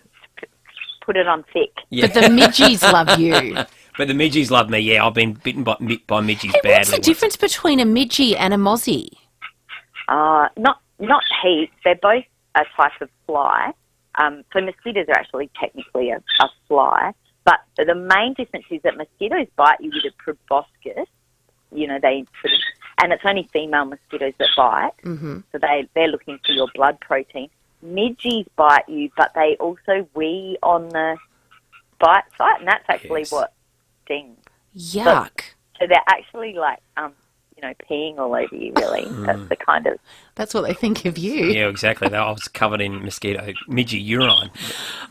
Put it on thick. Yeah. But the midgies love you. But the midgies love me. Yeah, I've been bitten by midgies badly. What's the difference between a midgie and a mozzie? Not heaps. They're both a type of fly. So mosquitoes are actually technically a fly. But the main difference is that mosquitoes bite you with a proboscis. You know, and it's only female mosquitoes that bite. Mm-hmm. So they're looking for your blood protein. Midgies bite you, but they also wee on the bite site, and that's actually what stings. Yuck. So they're actually like, peeing all over you, really. That's the kind of... That's what they think of you. Yeah, exactly. I was covered in midgie urine.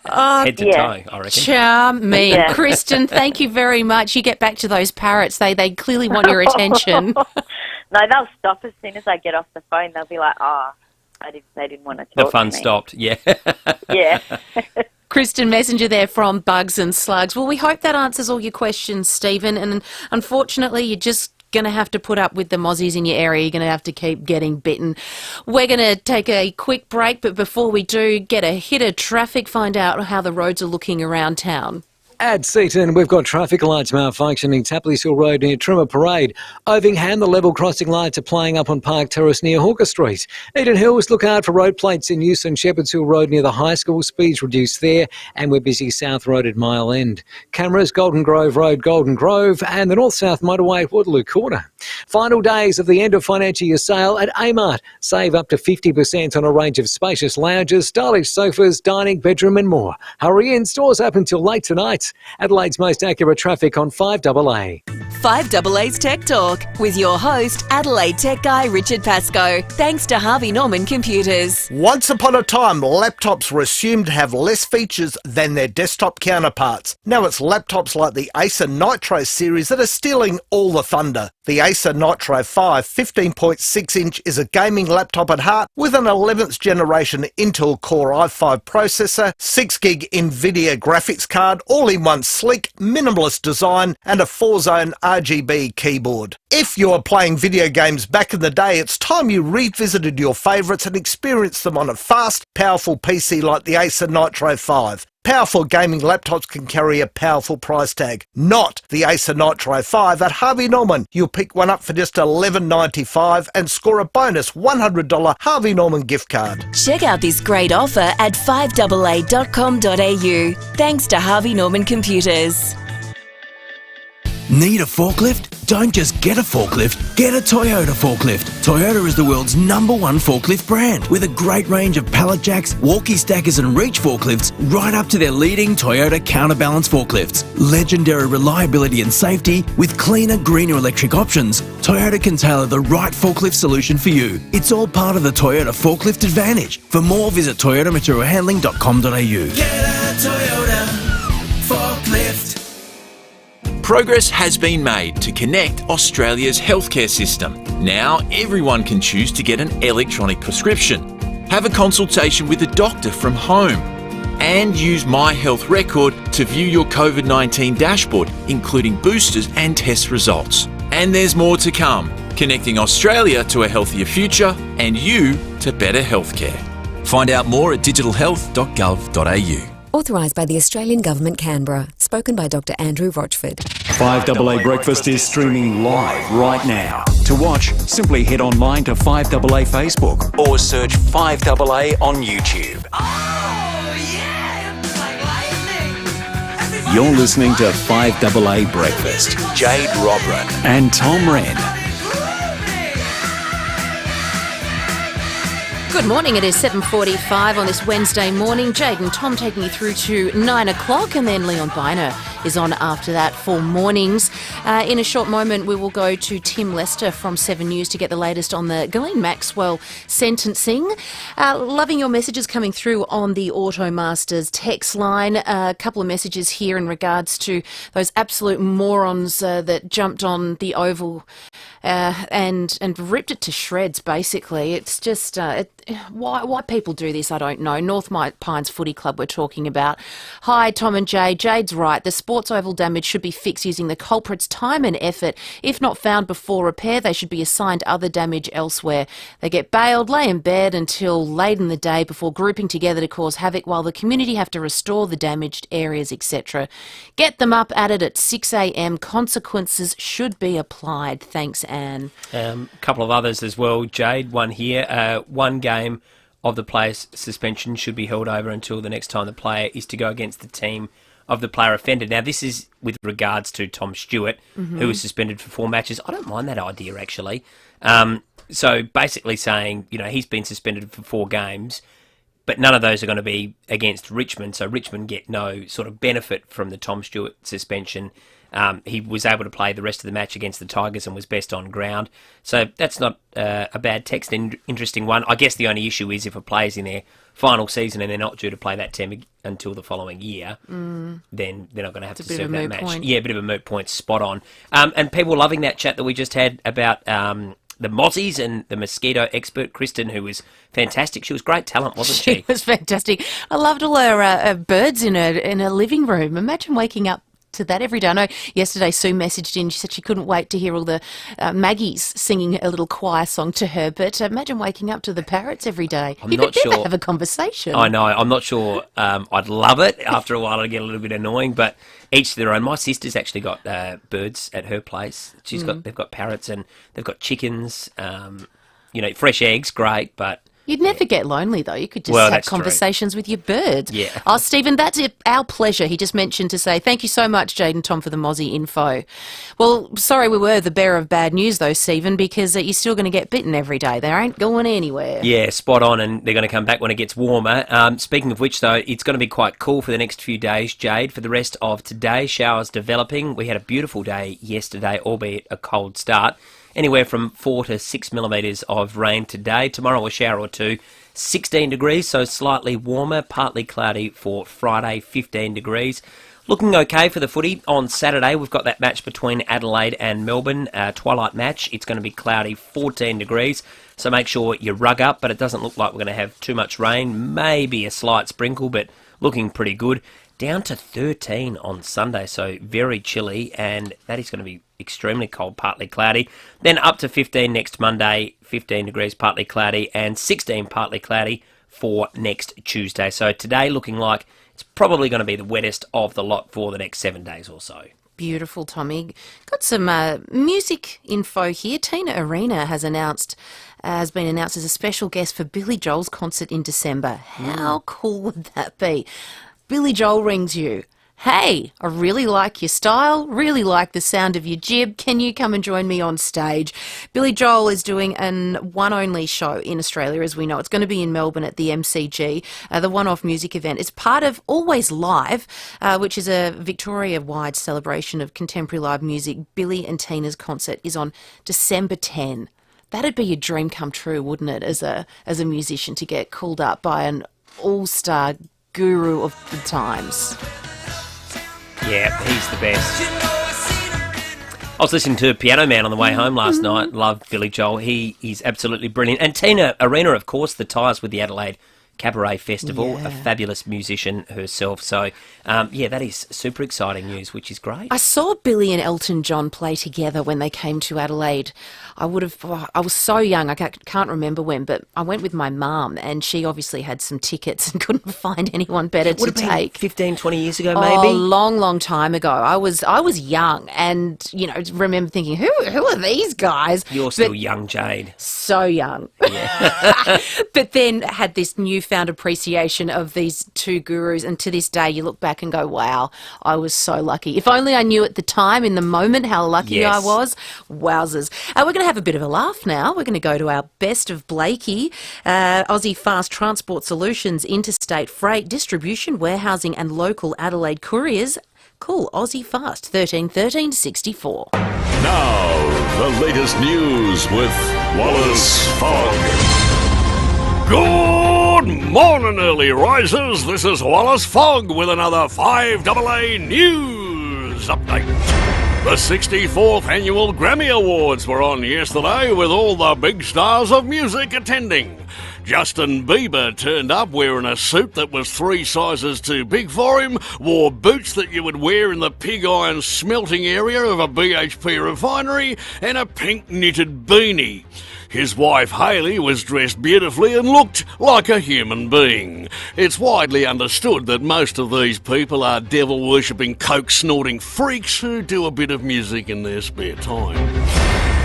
Head to toe, I reckon. Charming. Yeah. Kristen, thank you very much. You get back to those parrots. They clearly want your attention. No, they'll stop as soon as I get off the phone. They'll be like, they didn't want to talk to me. The fun stopped, yeah. Yeah. Kristen Messenger there from Bugs and Slugs. Well, we hope that answers all your questions, Stephen. And unfortunately, you're just going to have to put up with the mozzies in your area. You're going to have to keep getting bitten. We're going to take a quick break, but before we do, get a hit of traffic, find out how the roads are looking around town. At Seaton, we've got traffic lights malfunctioning Tapley's Hill Road near Trimmer Parade. Ovingham, the level crossing lights are playing up on Park Terrace near Hawker Street. Eden Hills, look out for road plates in use on Shepherd's Hill Road near the high school. Speeds reduced there, and we're busy South Road at Mile End. Cameras, Golden Grove Road, Golden Grove, and the North-South Motorway at Waterloo Corner. Final days of the end of financial year sale at Amart. Save up to 50% on a range of spacious lounges, stylish sofas, dining, bedroom and more. Hurry in, stores up until late tonight. Adelaide's most accurate traffic on 5AA. 5AA's Tech Talk with your host, Adelaide tech guy Richard Pascoe. Thanks to Harvey Norman Computers. Once upon a time, laptops were assumed to have less features than their desktop counterparts. Now it's laptops like the Acer Nitro series that are stealing all the thunder. The Acer Nitro 5 15.6-inch is a gaming laptop at heart with an 11th generation Intel Core i5 processor, 6GB NVIDIA graphics card, all-in-one sleek, minimalist design and a 4-zone RGB keyboard. If you were playing video games back in the day, it's time you revisited your favourites and experienced them on a fast, powerful PC like the Acer Nitro 5. Powerful gaming laptops can carry a powerful price tag. Not the Acer Nitro 5 at Harvey Norman. You'll pick one up for just $11.95 and score a bonus $100 Harvey Norman gift card. Check out this great offer at 5AA.com.au. Thanks to Harvey Norman Computers. Need a forklift? Don't just get a forklift, get a Toyota forklift. Toyota is the world's #1 forklift brand with a great range of pallet jacks, walkie stackers and reach forklifts right up to their leading Toyota counterbalance forklifts. Legendary reliability and safety with cleaner, greener electric options. Toyota can tailor the right forklift solution for you. It's all part of the Toyota Forklift Advantage. For more, visit toyotamaterialhandling.com.au. Get a Toyota forklift. Progress has been made to connect Australia's healthcare system. Now everyone can choose to get an electronic prescription, have a consultation with a doctor from home, and use My Health Record to view your COVID-19 dashboard, including boosters and test results. And there's more to come, connecting Australia to a healthier future and you to better healthcare. Find out more at digitalhealth.gov.au. Authorised by the Australian Government, Canberra. Spoken by Dr. Andrew Rochford. 5AA Breakfast is streaming live right now. To watch, simply head online to 5AA Facebook or search 5AA on YouTube. You're listening to 5AA Breakfast. Jade Robran and Tom Wren. Good morning, it is 7:45 on this Wednesday morning. Jade and Tom taking you through to 9 o'clock, and then Leon Biner is on after that for mornings. In a short moment, we will go to Tim Lester from 7 News to get the latest on the Ghislaine Maxwell sentencing. Loving your messages coming through on the Automasters text line. A couple of messages here in regards to those absolute morons that jumped on the Oval and ripped it to shreds, basically. It's just... why people do this, I don't know. North Pines Footy Club we're talking about. Hi, Tom and Jade. Jade's right. The sports oval damage should be fixed using the culprit's time and effort. If not found before repair, they should be assigned other damage elsewhere. They get bailed, lay in bed until late in the day before grouping together to cause havoc, while the community have to restore the damaged areas, etc. Get them up at it at 6 a.m. Consequences should be applied. Thanks, Anne. A couple of others as well, Jade. One here. One game of the player's suspension should be held over until the next time the player is to go against the team of the player offended. Now, this is with regards to Tom Stewart, who was suspended for 4 matches. I don't mind that idea, actually. So basically saying, he's been suspended for 4 games, but none of those are going to be against Richmond, so Richmond get no sort of benefit from the Tom Stewart suspension. He was able to play the rest of the match against the Tigers and was best on ground. So that's not a bad text, interesting one. I guess the only issue is if a player's in their final season and they're not due to play that team until the following year, then they're not going to have to serve that match. Point. Yeah, a bit of a moot point, spot on. And people loving that chat that we just had about the mozzies and the mosquito expert, Kristen, who was fantastic. She was great talent, wasn't she? She was fantastic. I loved all her birds in her living room. Imagine waking up to that every day. I know yesterday Sue messaged in, she said she couldn't wait to hear all the Maggies singing a little choir song to her, but imagine waking up to the parrots every day. I'm not sure. Have a conversation. I know. I'm not sure. I'd love it. After a while it'd get a little bit annoying, but each to their own. My sister's actually got birds at her place. They've got parrots and they've got chickens. Fresh eggs, great, but you'd never get lonely, though. You could just have conversations with your bird. Yeah. Oh, Stephen, that's our pleasure. He just mentioned to say, thank you so much, Jade and Tom, for the Mozzie info. Well, sorry we were the bearer of bad news, though, Stephen, because you're still going to get bitten every day. They ain't going anywhere. Yeah, spot on, and they're going to come back when it gets warmer. Speaking of which, though, it's going to be quite cool for the next few days, Jade. For the rest of today, showers developing. We had a beautiful day yesterday, albeit a cold start. Anywhere from 4 to 6 millimetres of rain today. Tomorrow a shower or two. 16 degrees, so slightly warmer. Partly cloudy for Friday, 15 degrees. Looking okay for the footy. On Saturday, we've got that match between Adelaide and Melbourne. Twilight match. It's going to be cloudy, 14 degrees. So make sure you rug up, but it doesn't look like we're going to have too much rain. Maybe a slight sprinkle, but looking pretty good. Down to 13 on Sunday, so very chilly, and that is going to be extremely cold, partly cloudy. Then up to 15 next Monday, 15 degrees, partly cloudy, and 16 partly cloudy for next Tuesday. So today looking like it's probably going to be the wettest of the lot for the next 7 days or so. Beautiful, Tommy. Got some music info here. Tina Arena has been announced as a special guest for Billy Joel's concert in December. How cool would that be? Billy Joel rings you. Hey, I really like your style, really like the sound of your jib. Can you come and join me on stage? Billy Joel is doing an one-only show in Australia, as we know. It's going to be in Melbourne at the MCG, the one-off music event. It's part of Always Live, which is a Victoria-wide celebration of contemporary live music. Billy and Tina's concert is on December 10. That'd be a dream come true, wouldn't it, as a musician, to get called up by an all-star guru of the times. Yeah, he's the best. I was listening to Piano Man on the way home last night. Love Billy Joel. He's absolutely brilliant. And Tina Arena, of course, the ties with the Adelaide Cabaret Festival, a fabulous musician herself. So, that is super exciting news, which is great. I saw Billy and Elton John play together when they came to Adelaide. I was so young, I can't remember when, but I went with my mum, and she obviously had some tickets and couldn't find anyone better to take. 15, 20 years ago, maybe? Oh, long time ago. I was young, and remember thinking, who are these guys? You're still young, Jade. So young. Yeah. But then had this newfound appreciation of these two gurus, and to this day you look back and go, wow, I was so lucky. If only I knew at the time, in the moment, how lucky I was. Wowzers. We're going to have a bit of a laugh now. We're going to go to our best of Blakey. Aussie Fast Transport Solutions, interstate freight, distribution, warehousing and local Adelaide couriers. Call Aussie Fast 13 64. Now, the latest news with Wallace Fogg. Good morning, early risers. This is Wallace Fogg with another FIVEAA News Update. The 64th Annual Grammy Awards were on yesterday with all the big stars of music attending. Justin Bieber turned up wearing a suit that was 3 sizes too big for him, wore boots that you would wear in the pig iron smelting area of a BHP refinery, and a pink knitted beanie. His wife Hayley was dressed beautifully and looked like a human being. It's widely understood that most of these people are devil-worshipping, coke-snorting freaks who do a bit of music in their spare time.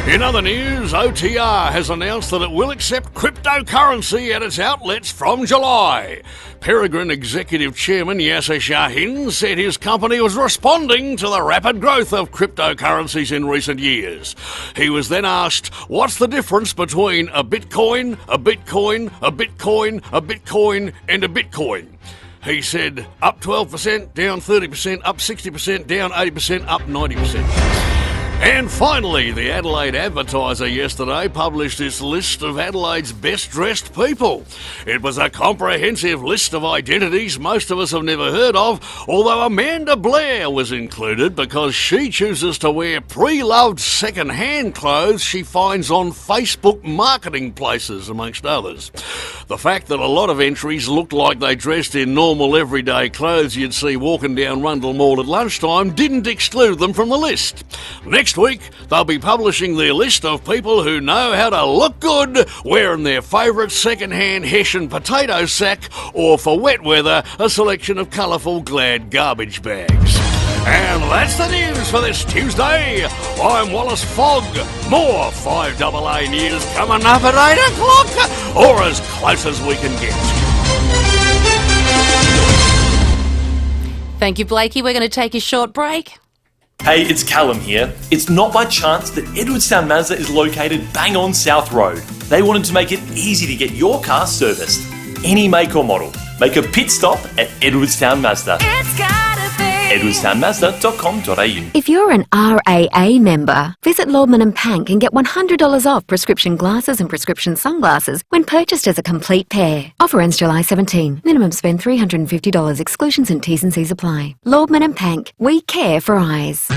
In other news, OTR has announced that it will accept cryptocurrency at its outlets from July. Peregrine Executive Chairman Yasser Shahin said his company was responding to the rapid growth of cryptocurrencies in recent years. He was then asked, what's the difference between a Bitcoin, a Bitcoin, a Bitcoin, a Bitcoin, and a Bitcoin? He said, up 12%, down 30%, up 60%, down 80%, up 90%. And finally, the Adelaide Advertiser yesterday published its list of Adelaide's best-dressed people. It was a comprehensive list of identities most of us have never heard of, although Amanda Blair was included because she chooses to wear pre-loved second-hand clothes she finds on Facebook marketing places, amongst others. The fact that a lot of entries looked like they dressed in normal everyday clothes you'd see walking down Rundle Mall at lunchtime didn't exclude them from the list. Next week, they'll be publishing their list of people who know how to look good wearing their favourite second-hand Hessian potato sack, or for wet weather, a selection of colourful Glad garbage bags. And that's the news for this Tuesday. I'm Wallace Fogg. More 5AA news coming up at 8 o'clock, or as close as we can get. Thank you, Blakey. We're going to take a short break. Hey, it's Callum here. It's not by chance that Edwardstown Mazda is located bang on South Road. They wanted to make it easy to get your car serviced. Any make or model. Make a pit stop at Edwardstown Mazda. It's gotta be edwardstownmazda.com.au. If you're an RAA member, visit Lordman & Pank and get $100 off prescription glasses and prescription sunglasses when purchased as a complete pair. Offer ends July 17. Minimum spend $350. Exclusions and T's and C's apply. Lordman & Pank. We care for eyes.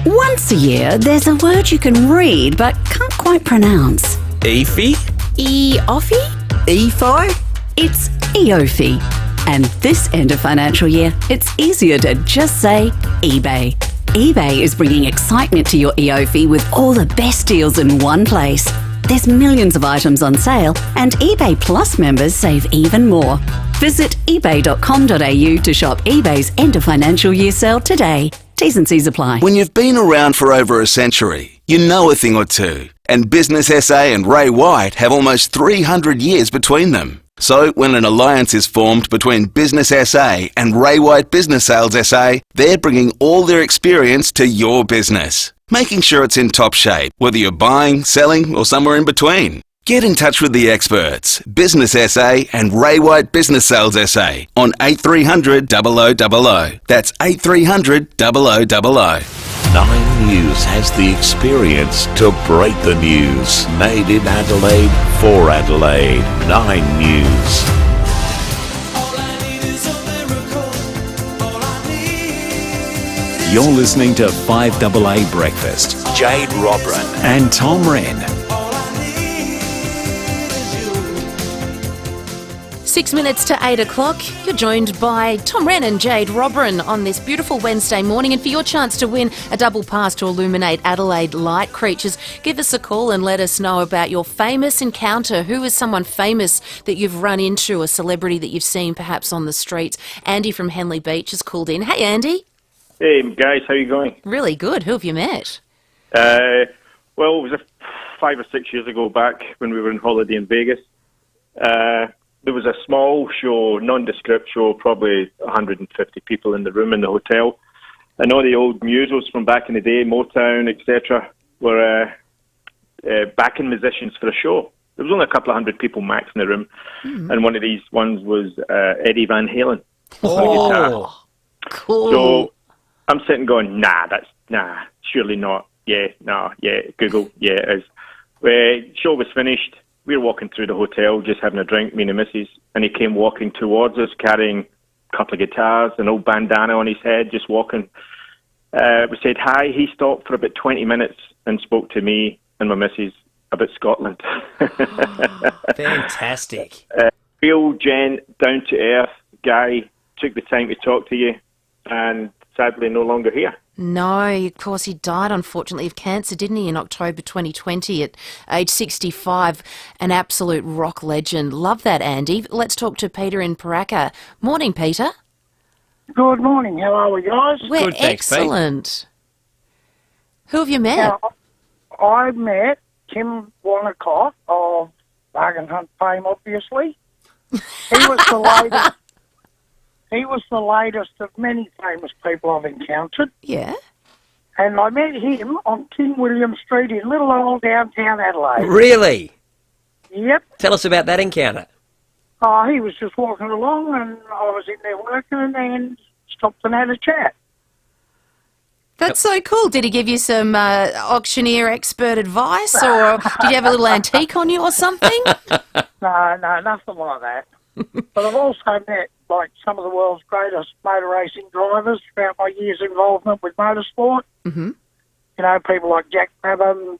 Once a year, there's a word you can read but can't quite pronounce. Efi? E-offy? EFI? It's EOFI. And this end of financial year, it's easier to just say eBay. eBay is bringing excitement to your EOFI with all the best deals in one place. There's millions of items on sale, and eBay Plus members save even more. Visit ebay.com.au to shop eBay's end of financial year sale today. T's and C's apply. When you've been around for over a century, you know a thing or two. And Business SA and Ray White have almost 300 years between them. So when an alliance is formed between Business SA and Ray White Business Sales SA, they're bringing all their experience to your business, making sure it's in top shape, whether you're buying, selling, or somewhere in between. Get in touch with the experts, Business SA and Ray White Business Sales SA on 8300 0000. That's 8300 0000. 9 News has the experience to break the news. Made in Adelaide for Adelaide. 9 News. You're listening to 5AA Breakfast. Jade Robran and Tom Wren. 6 minutes to 8 o'clock. You're joined by Tom Wren and Jade Robran on this beautiful Wednesday morning. And for your chance to win a double pass to illuminate Adelaide light creatures, give us a call and let us know about your famous encounter. Who is someone famous that you've run into, a celebrity that you've seen perhaps on the streets? Andy from Henley Beach has called in. Hey, Andy. Hey, guys. How are you going? Really good. Who have you met? Well, it was 5 or 6 years ago back when we were on holiday in Vegas. There was a small show, nondescript show, probably 150 people in the room in the hotel. And all the old musos from back in the day, Motown, etc., were backing musicians for a show. There was only a couple of hundred people max in the room. Mm-hmm. And one of these ones was Eddie Van Halen. Oh, cool. So I'm sitting going, surely not. Yeah, Google, yeah, it is. Show was finished. We were walking through the hotel, just having a drink, me and the missus, and he came walking towards us, carrying a couple of guitars, an old bandana on his head, just walking. We said hi. He stopped for about 20 minutes and spoke to me and my missus about Scotland. Fantastic. Real gent, down to earth guy, took the time to talk to you, and sadly no longer here. No, of course, he died, unfortunately, of cancer, didn't he, in October 2020 at age 65. An absolute rock legend. Love that, Andy. Let's talk to Peter in Paraka. Morning, Peter. Good morning. How are we, guys? We're Good, thanks, excellent. Who have you met? I met Tim Wanacott of Bargain Hunt fame, obviously. He was the latest. He was the latest of many famous people I've encountered. Yeah. And I met him on King William Street in little old downtown Adelaide. Really? Yep. Tell us about that encounter. Oh, he was just walking along and I was in there working and stopped and had a chat. That's so cool. Did he give you some auctioneer expert advice, or did you have a little antique on you or something? No, nothing like that. But I've also met, like, some of the world's greatest motor racing drivers throughout my years' involvement with motorsport. Mm-hmm. You know, people like Jack Brabham,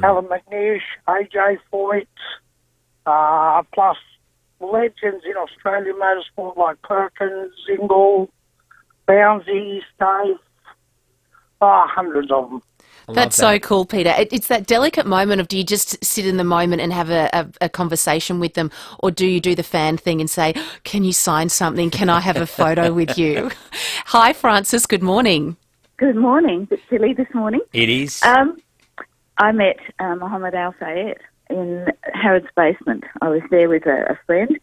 Alan McNish, AJ Foyt, plus legends in Australian motorsport like Perkins, Ingle, Bouncy, Stave. Hundreds of them. That's so cool, Peter. It's that delicate moment of, do you just sit in the moment and have a conversation with them, or do you do the fan thing and say, can you sign something? Can I have a photo with you? Hi, Francis. Good morning. Good morning. It's chilly this morning. It is. I met Mohammed Al Fayed in Harrod's basement. I was there with a friend,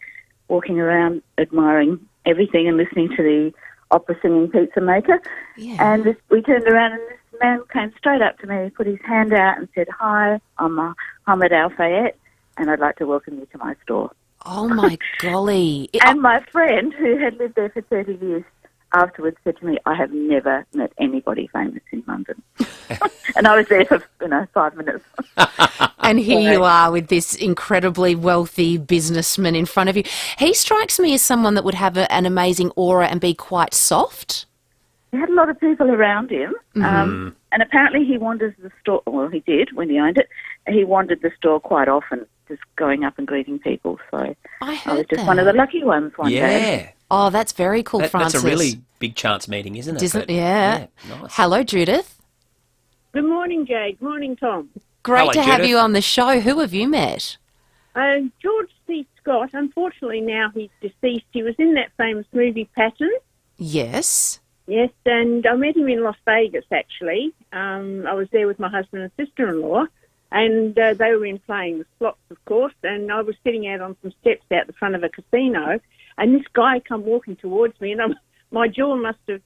walking around admiring everything and listening to the opera singing pizza maker. Yeah. And we turned around and this man came straight up to me, put his hand out and said, "Hi, I'm Mohammed Al Fayed and I'd like to welcome you to my store." Oh, my golly. And my friend, who had lived there for 30 years, afterwards said to me, "I have never met anybody famous in London." And I was there for, 5 minutes. And here you are with this incredibly wealthy businessman in front of you. He strikes me as someone that would have an amazing aura and be quite soft. He had a lot of people around him. Mm-hmm. And apparently he wanders the store, well, he did when he owned it. He wandered the store quite often, just going up and greeting people. So I was just one of the lucky ones one day. Yeah. Oh, that's very cool, Francis. That's a really big chance meeting, isn't it? Yeah. Nice. Hello, Judith. Good morning, Jade. Morning, Tom. Great to have you on the show. Who have you met? George C. Scott. Unfortunately, now he's deceased. He was in that famous movie Patton. Yes. Yes, and I met him in Las Vegas, actually. I was there with my husband and sister-in-law, and they were in playing the slots, of course, and I was sitting out on some steps out the front of a casino, and this guy come walking towards me, and my jaw must have,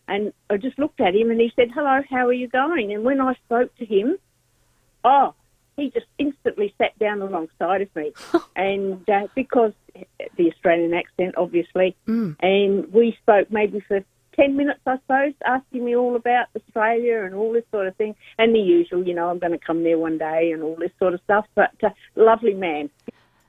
and I just looked at him, and he said, "Hello, how are you going?" And when I spoke to him, he just instantly sat down alongside of me, and because the Australian accent, obviously, and we spoke maybe for 10 minutes, I suppose, asking me all about Australia and all this sort of thing, and the usual, I'm going to come there one day and all this sort of stuff, but lovely man.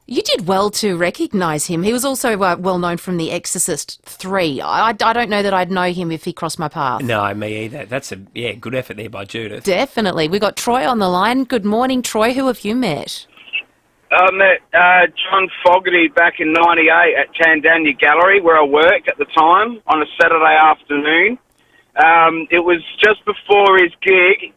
You did well to recognise him. He was also well known from The Exorcist 3. I don't know that I'd know him if he crossed my path. No, me either. That's a good effort there by Judith. Definitely. We got Troy on the line. Good morning, Troy. Who have you met? I met John Fogarty back in '98 at Tandanya Gallery, where I worked at the time, on a Saturday afternoon. It was just before his gig.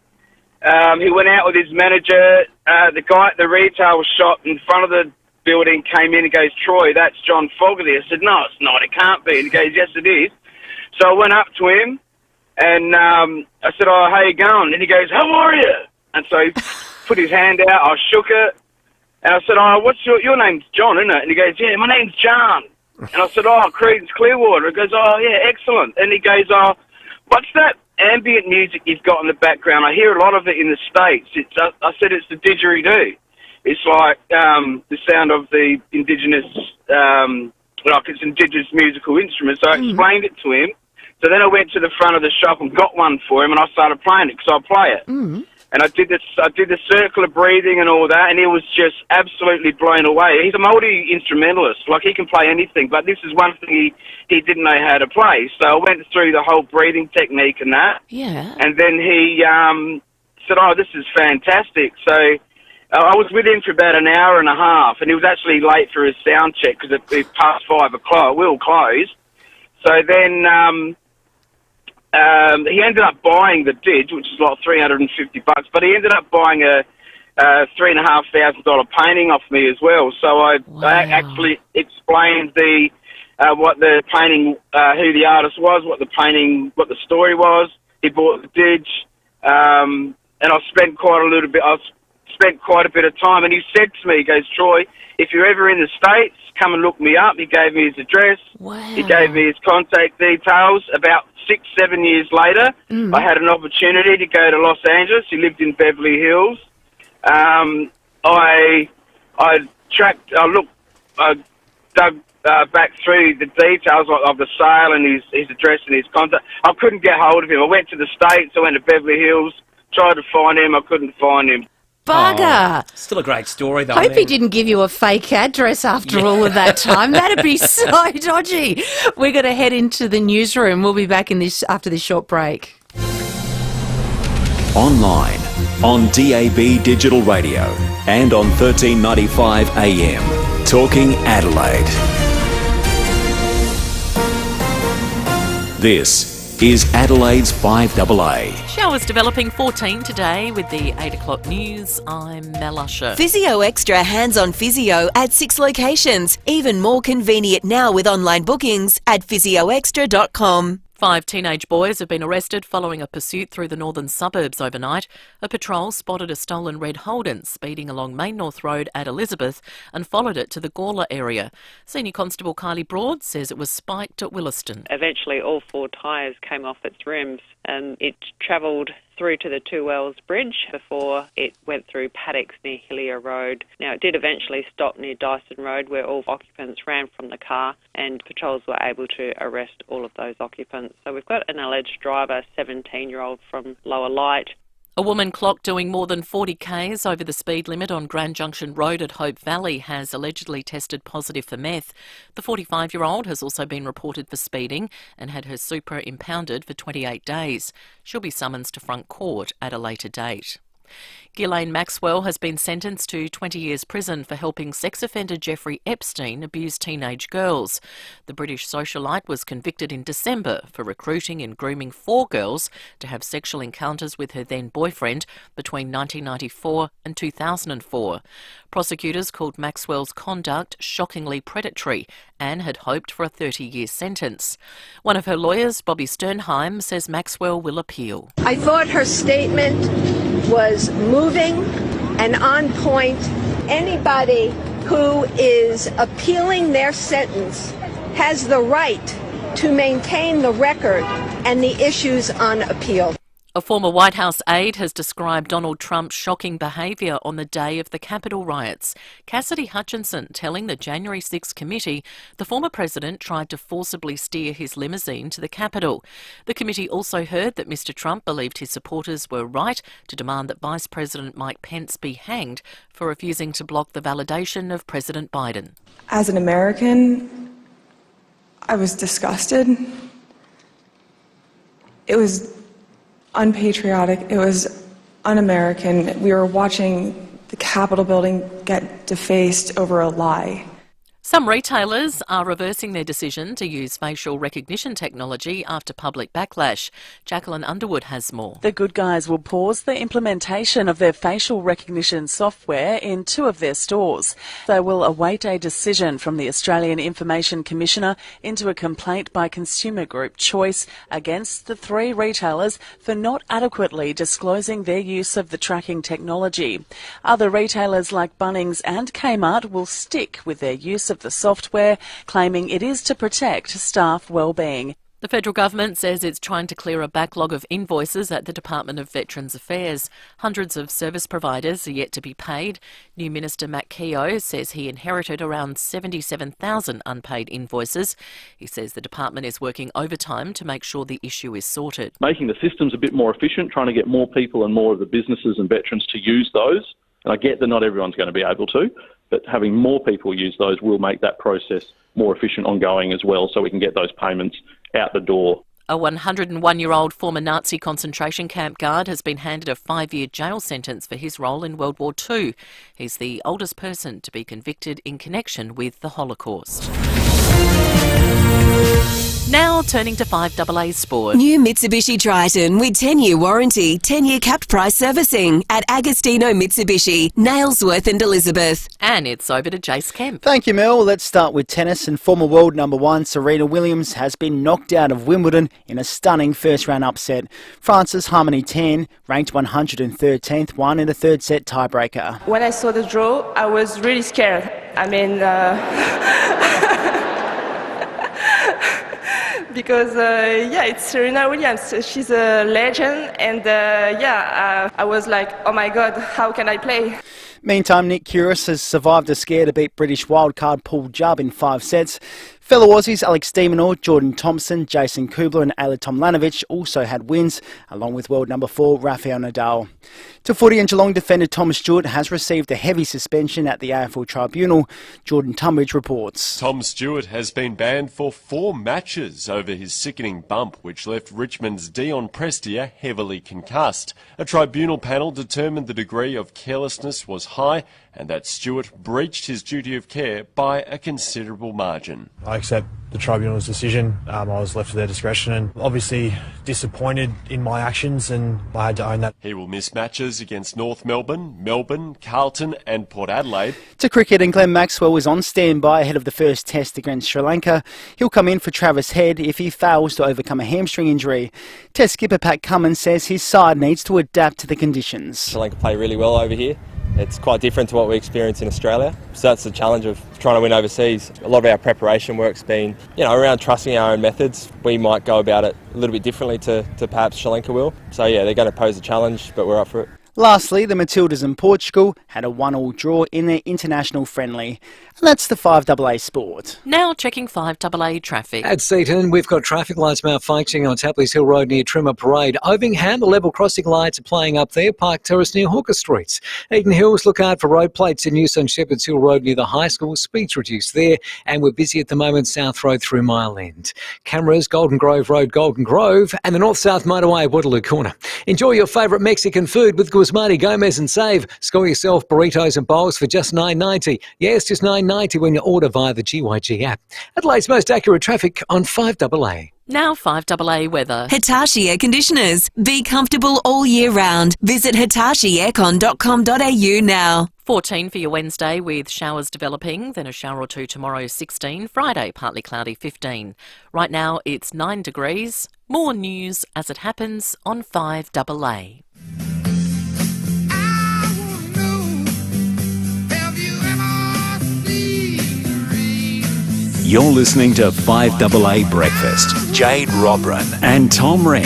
He went out with his manager. The guy at the retail shop in front of the building came in and goes, "Troy, that's John Fogarty." I said, "No, it's not. It can't be." And he goes, "Yes, it is." So I went up to him and I said, "Oh, how you going?" And he goes, "How are you?" And so he put his hand out. I shook it. And I said, "Oh, what's your name's John, isn't it?" And he goes, "Yeah, my name's John." And I said, "Oh, Creedence Clearwater." He goes, "Oh, yeah, excellent." And he goes, "Oh, what's that ambient music you've got in the background? I hear a lot of it in the States." I said, "It's the didgeridoo. It's like the sound of the indigenous, it's indigenous musical instrument." So I explained it to him. So then I went to the front of the shop and got one for him, and I started playing it because I play it. And I did the circle of breathing and all that, and he was just absolutely blown away. He's a multi-instrumentalist, like he can play anything, but this is one thing he didn't know how to play. So I went through the whole breathing technique and that. Yeah. And then he said, "Oh, this is fantastic." So I was with him for about an hour and a half, and he was actually late for his sound check because it passed 5 o'clock. We were closed. So then he ended up buying the didge, which is like $350, but he ended up buying a $3,500 painting off me as well. So I actually explained what the painting, who the artist was, what the story was. He bought the didge, and I spent quite a bit of time. And he said to me, he goes, Troy, if you're ever in the States, come and look me up. He gave me his address. Wow. He gave me his contact details. About 6-7 years later, I had an opportunity to go to Los Angeles. He lived in Beverly Hills. I dug back through the details of the sale and his address and his contact. I couldn't get hold of him. I went to the States. I went to Beverly Hills, tried to find him. I couldn't find him. Bugger! Oh, still a great story, though. Hope he didn't give you a fake address after all of that time. That'd be so dodgy. We're going to head into the newsroom. We'll be back after this short break. Online, on DAB Digital Radio, and on 1395 AM. Talking Adelaide. This is Adelaide's 5AA. Showers developing 14 today with the 8 o'clock news. I'm Mel Usher. Physio Extra hands-on physio at 6 locations. Even more convenient now with online bookings at physioextra.com. 5 teenage boys have been arrested following a pursuit through the northern suburbs overnight. A patrol spotted a stolen red Holden speeding along Main North Road at Elizabeth and followed it to the Gawler area. Senior Constable Kylie Broad says it was spiked at Williston. Eventually all 4 tyres came off its rims and it travelled through to the Two Wells Bridge before it went through paddocks near Hillier Road. Now, it did eventually stop near Dyson Road where all occupants ran from the car and patrols were able to arrest all of those occupants. So we've got an alleged driver, 17-year-old from Lower Light. A woman clocked doing more than 40 k's over the speed limit on Grand Junction Road at Hope Valley has allegedly tested positive for meth. The 45-year-old has also been reported for speeding and had her Supra impounded for 28 days. She'll be summoned to front court at a later date. Ghislaine Maxwell has been sentenced to 20 years prison for helping sex offender Jeffrey Epstein abuse teenage girls. The British socialite was convicted in December for recruiting and grooming 4 girls to have sexual encounters with her then boyfriend between 1994 and 2004. Prosecutors called Maxwell's conduct shockingly predatory and had hoped for a 30-year sentence. One of her lawyers, Bobby Sternheim, says Maxwell will appeal. I thought her statement was moving and on point. Anybody who is appealing their sentence has the right to maintain the record and the issues on appeal. A former White House aide has described Donald Trump's shocking behaviour on the day of the Capitol riots. Cassidy Hutchinson telling the January 6 committee the former president tried to forcibly steer his limousine to the Capitol. The committee also heard that Mr Trump believed his supporters were right to demand that Vice President Mike Pence be hanged for refusing to block the validation of President Biden. As an American, I was disgusted. It was unpatriotic. It was un-American. We were watching the Capitol building get defaced over a lie. Some retailers are reversing their decision to use facial recognition technology after public backlash. Jacqueline Underwood has more. The Good Guys will pause the implementation of their facial recognition software in 2 of their stores. They will await a decision from the Australian Information Commissioner into a complaint by consumer group Choice against the 3 retailers for not adequately disclosing their use of the tracking technology. Other retailers like Bunnings and Kmart will stick with their use of the software, claiming it is to protect staff wellbeing. The federal government says it's trying to clear a backlog of invoices at the Department of Veterans Affairs. Hundreds of service providers are yet to be paid. New Minister Matt Keogh says he inherited around 77,000 unpaid invoices. He says the department is working overtime to make sure the issue is sorted. Making the systems a bit more efficient, trying to get more people and more of the businesses and veterans to use those. And I get that not everyone's going to be able to, but having more people use those will make that process more efficient ongoing as well, so we can get those payments out the door. A 101-year-old former Nazi concentration camp guard has been handed a 5-year jail sentence for his role in World War II. He's the oldest person to be convicted in connection with the Holocaust. Now turning to 5AA Sport. New Mitsubishi Triton with 10-year warranty, 10-year capped price servicing at Agostino Mitsubishi, Nailsworth and Elizabeth. And it's over to Jace Kemp. Thank you, Mel. Let's start with tennis. And former world number 1 Serena Williams has been knocked out of Wimbledon in a stunning first-round upset. Frances Harmony Tan, ranked 113th, won in a third-set tiebreaker. When I saw the draw, I was really scared. I mean, because, it's Serena Williams. She's a legend, and, I was like, oh my God, how can I play? Meantime, Nick Kyrgios has survived a scare to beat British wildcard Paul Jubb in 5 sets. Fellow Aussies Alex de Minaur, Jordan Thompson, Jason Kubler and Ayla Tomljanovic also had wins, along with world number 4 Rafael Nadal. To footy, and Geelong defender Tom Stewart has received a heavy suspension at the AFL Tribunal. Jordan Tunbridge reports. Tom Stewart has been banned for 4 matches over his sickening bump, which left Richmond's Dion Prestia heavily concussed. A tribunal panel determined the degree of carelessness was high and that Stewart breached his duty of care by a considerable margin. I accept the tribunal's decision. I was left to their discretion and obviously disappointed in my actions, and I had to own that. He will miss matches against North Melbourne, Melbourne, Carlton and Port Adelaide. To cricket, and Glenn Maxwell is on standby ahead of the first test against Sri Lanka. He'll come in for Travis Head if he fails to overcome a hamstring injury. Test skipper Pat Cummins says his side needs to adapt to the conditions. Sri Lanka play really well over here. It's quite different to what we experience in Australia. So that's the challenge of trying to win overseas. A lot of our preparation work's been, around trusting our own methods. We might go about it a little bit differently to perhaps Sri Lanka will. So yeah, they're going to pose a challenge, but we're up for it. Lastly, the Matildas in Portugal had a 1-1 draw in their international friendly. And that's the 5AA Sport. Now checking 5AA traffic. At Seaton, we've got traffic lights malfunctioning on Tapley's Hill Road near Trimmer Parade. Ovingham, the level crossing lights are playing up there. Park Terrace near Hawker Streets. Eden Hills, look out for road plates in use on Shepherd's Hill Road near the high school. Speeds reduced there. And we're busy at the moment, South Road through Mile End. Cameras, Golden Grove Road, Golden Grove, and the North-South Motorway, Waterloo Corner. Enjoy your favourite Mexican food with Guzmani Gomez and Save. Score yourself burritos and bowls for just $9.90. Yes, just $9.90 when you order via the GYG app. Adelaide's most accurate traffic on 5AA. Now 5AA weather. Hitachi Air Conditioners. Be comfortable all year round. Visit hitachieaircon.com.au now. 14 for your Wednesday with showers developing, then a shower or two tomorrow, 16. Friday, partly cloudy, 15. Right now, it's 9 degrees. More news as it happens on 5AA. You're listening to 5AA Breakfast. Jade Robran and Tom Wren.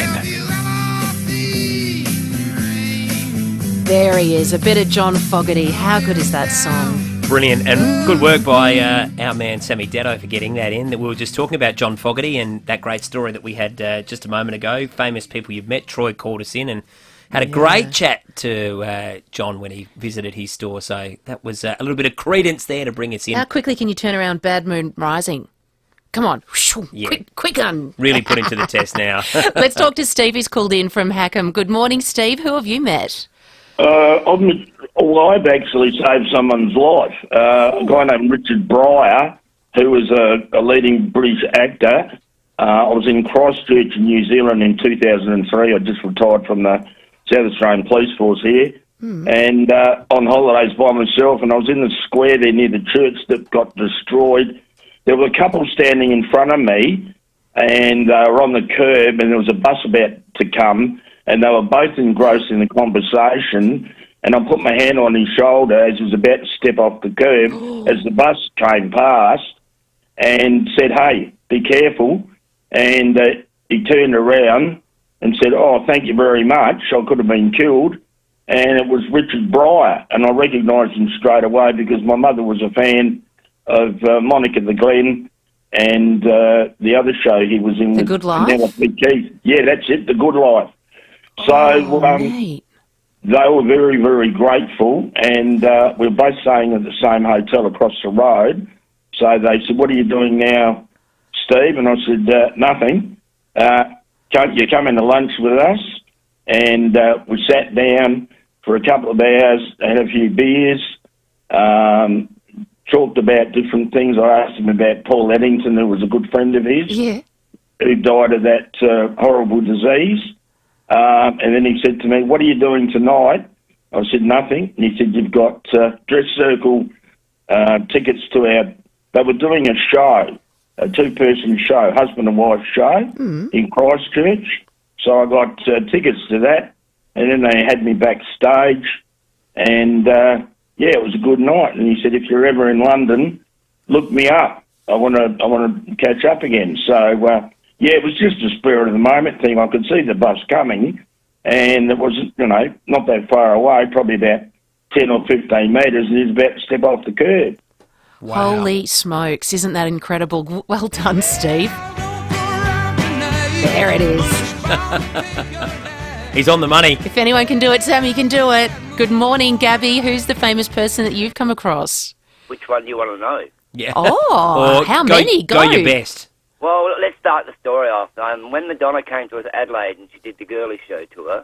There he is, a bit of John Fogerty. How good is that song? Brilliant, and good work by our man Sammy Detto for getting that in. We were just talking about John Fogerty and that great story that we had just a moment ago. Famous people you've met. Troy called us in and had a great chat to John when he visited his store. So that was a little bit of credence there to bring us in. How quickly can you turn around Bad Moon Rising? Come on, quick gun. Really put him to the test now. Let's talk to Steve, who's called in from Hackham. Good morning, Steve. Who have you met? I've actually saved someone's life. A guy named Richard Breyer, who was a leading British actor. I was in Christchurch in New Zealand in 2003. I just retired from the South Australian Police Force here. And on holidays by myself, and I was in the square there near the church that got destroyed. There was a couple standing in front of me, and they were on the curb, and there was a bus about to come, and they were both engrossed in the conversation, and I put my hand on his shoulder as he was about to step off the curb as the bus came past, and said, "Hey, be careful." And he turned around and said, "Oh, thank you very much. I could have been killed." And it was Richard Breyer, and I recognised him straight away because my mother was a fan of Monica the Glen and the other show he was in. The Good Life? Keith. Yeah, that's it, The Good Life. So they were very, very grateful, and we were both staying at the same hotel across the road. So they said, "What are you doing now, Steve?" And I said, "Nothing." you come into lunch with us, and we sat down for a couple of hours, had a few beers, talked about different things. I asked him about Paul Eddington, who was a good friend of his, who died of that horrible disease. And then he said to me, "What are you doing tonight?" I said, "Nothing." And he said, "You've got Dress Circle tickets to our..." They were doing a show, a two-person show, husband and wife show in Christchurch. So I got tickets to that, and then they had me backstage, and it was a good night. And he said, "If you're ever in London, look me up. I want to catch up again." So it was just a spirit of the moment thing. I could see the bus coming, and it was not that far away, probably about 10 or 15 metres, and he's about to step off the curb. Wow. Holy smokes, isn't that incredible? Well done, Steve. There it is. He's on the money. If anyone can do it, Sammy can do it. Good morning, Gabby. Who's the famous person that you've come across? Which one do you want to know? Yeah. Oh, how many? Go your best. Well, let's start the story off. When Madonna came to us at Adelaide and she did the Girly Show tour,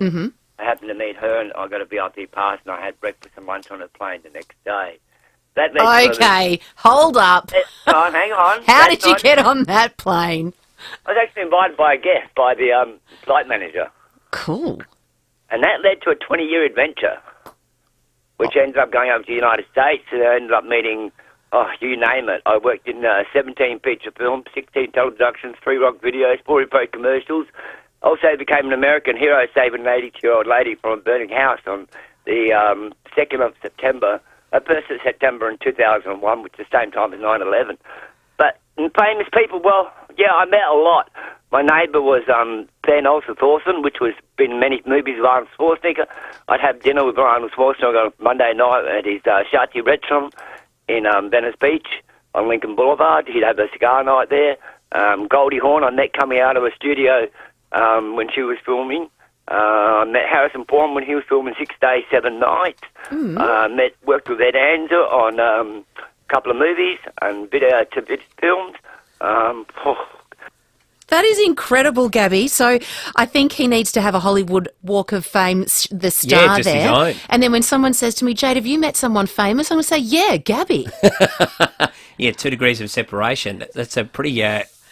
I happened to meet her, and I got a VIP pass, and I had breakfast and lunch on a plane the next day. That led Okay, hold up. Hang on. How did you get on that plane? I was actually invited by a guest, by the flight manager. Cool. And that led to a 20-year adventure, which ended up going over to the United States, and I ended up meeting, you name it. I worked in 17 feature films, 16 teleproductions, 3 rock videos, 4 repo commercials. Also became an American hero, saving an 82-year-old lady from a burning house on the 2nd of September, 1st of September in 2001, which is the same time as 9/11. But famous people, well, yeah, I met a lot. My neighbour was Ben Thorson, which was been in many movies with Arnold Schwarzenegger. I'd have dinner with Arnold Schwarzenegger on Monday night at his Chartier restaurant in Venice Beach on Lincoln Boulevard. He'd have a cigar night there. Goldie Hawn, I met coming out of a studio when she was filming. I met Harrison Ford when he was filming 6 Days, 7 Nights. Worked with Ed Anser on a couple of movies and video films. That is incredible, Gabby. So I think he needs to have a Hollywood Walk of Fame, the star just there. his own. And then when someone says to me, "Jade, have you met someone famous?" I'm going to say, "Yeah, Gabby." Yeah, 2 degrees of separation. That's a pretty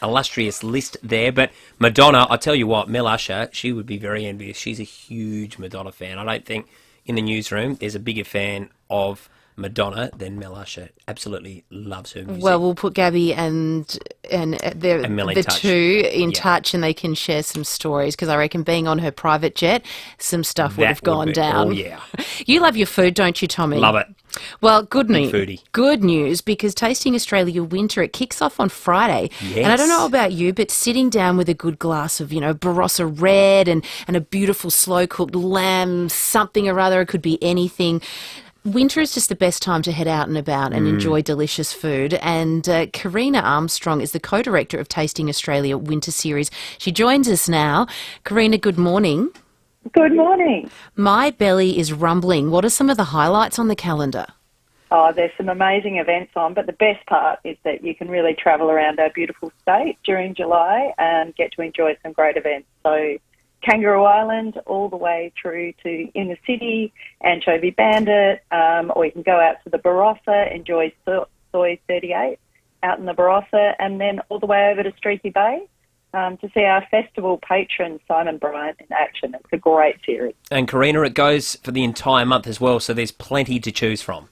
illustrious list there. But Madonna, I'll tell you what, Mel Usher, she would be very envious. She's a huge Madonna fan. I don't think in the newsroom there's a bigger fan of Madonna than Mel Usher. Absolutely loves her music. Well, we'll put Gabby and Mel in the touch. two in touch, and they can share some stories, because I reckon being on her private jet, some stuff would have gone down. Oh, yeah. You love your food, don't you, Tommy? Love it. Well, good Big news. foodie. Good news, because Tasting Australia Winter, it kicks off on Friday. Yes. And I don't know about you, but sitting down with a good glass of, Barossa Red and a beautiful slow-cooked lamb, something or other, it could be anything. Winter is just the best time to head out and about and enjoy delicious food. And Karina Armstrong is the co-director of Tasting Australia Winter Series. She joins us now. Karina, good morning. Good morning. My belly is rumbling. What are some of the highlights on the calendar? Oh, there's some amazing events on, but the best part is that you can really travel around our beautiful state during July and get to enjoy some great events. So Kangaroo Island all the way through to Inner City, Anchovy Bandit, or you can go out to the Barossa, enjoy Soy 38 out in the Barossa, and then all the way over to Streaky Bay to see our festival patron Simon Bryant in action. It's a great series. And Karina, it goes for the entire month as well, so there's plenty to choose from.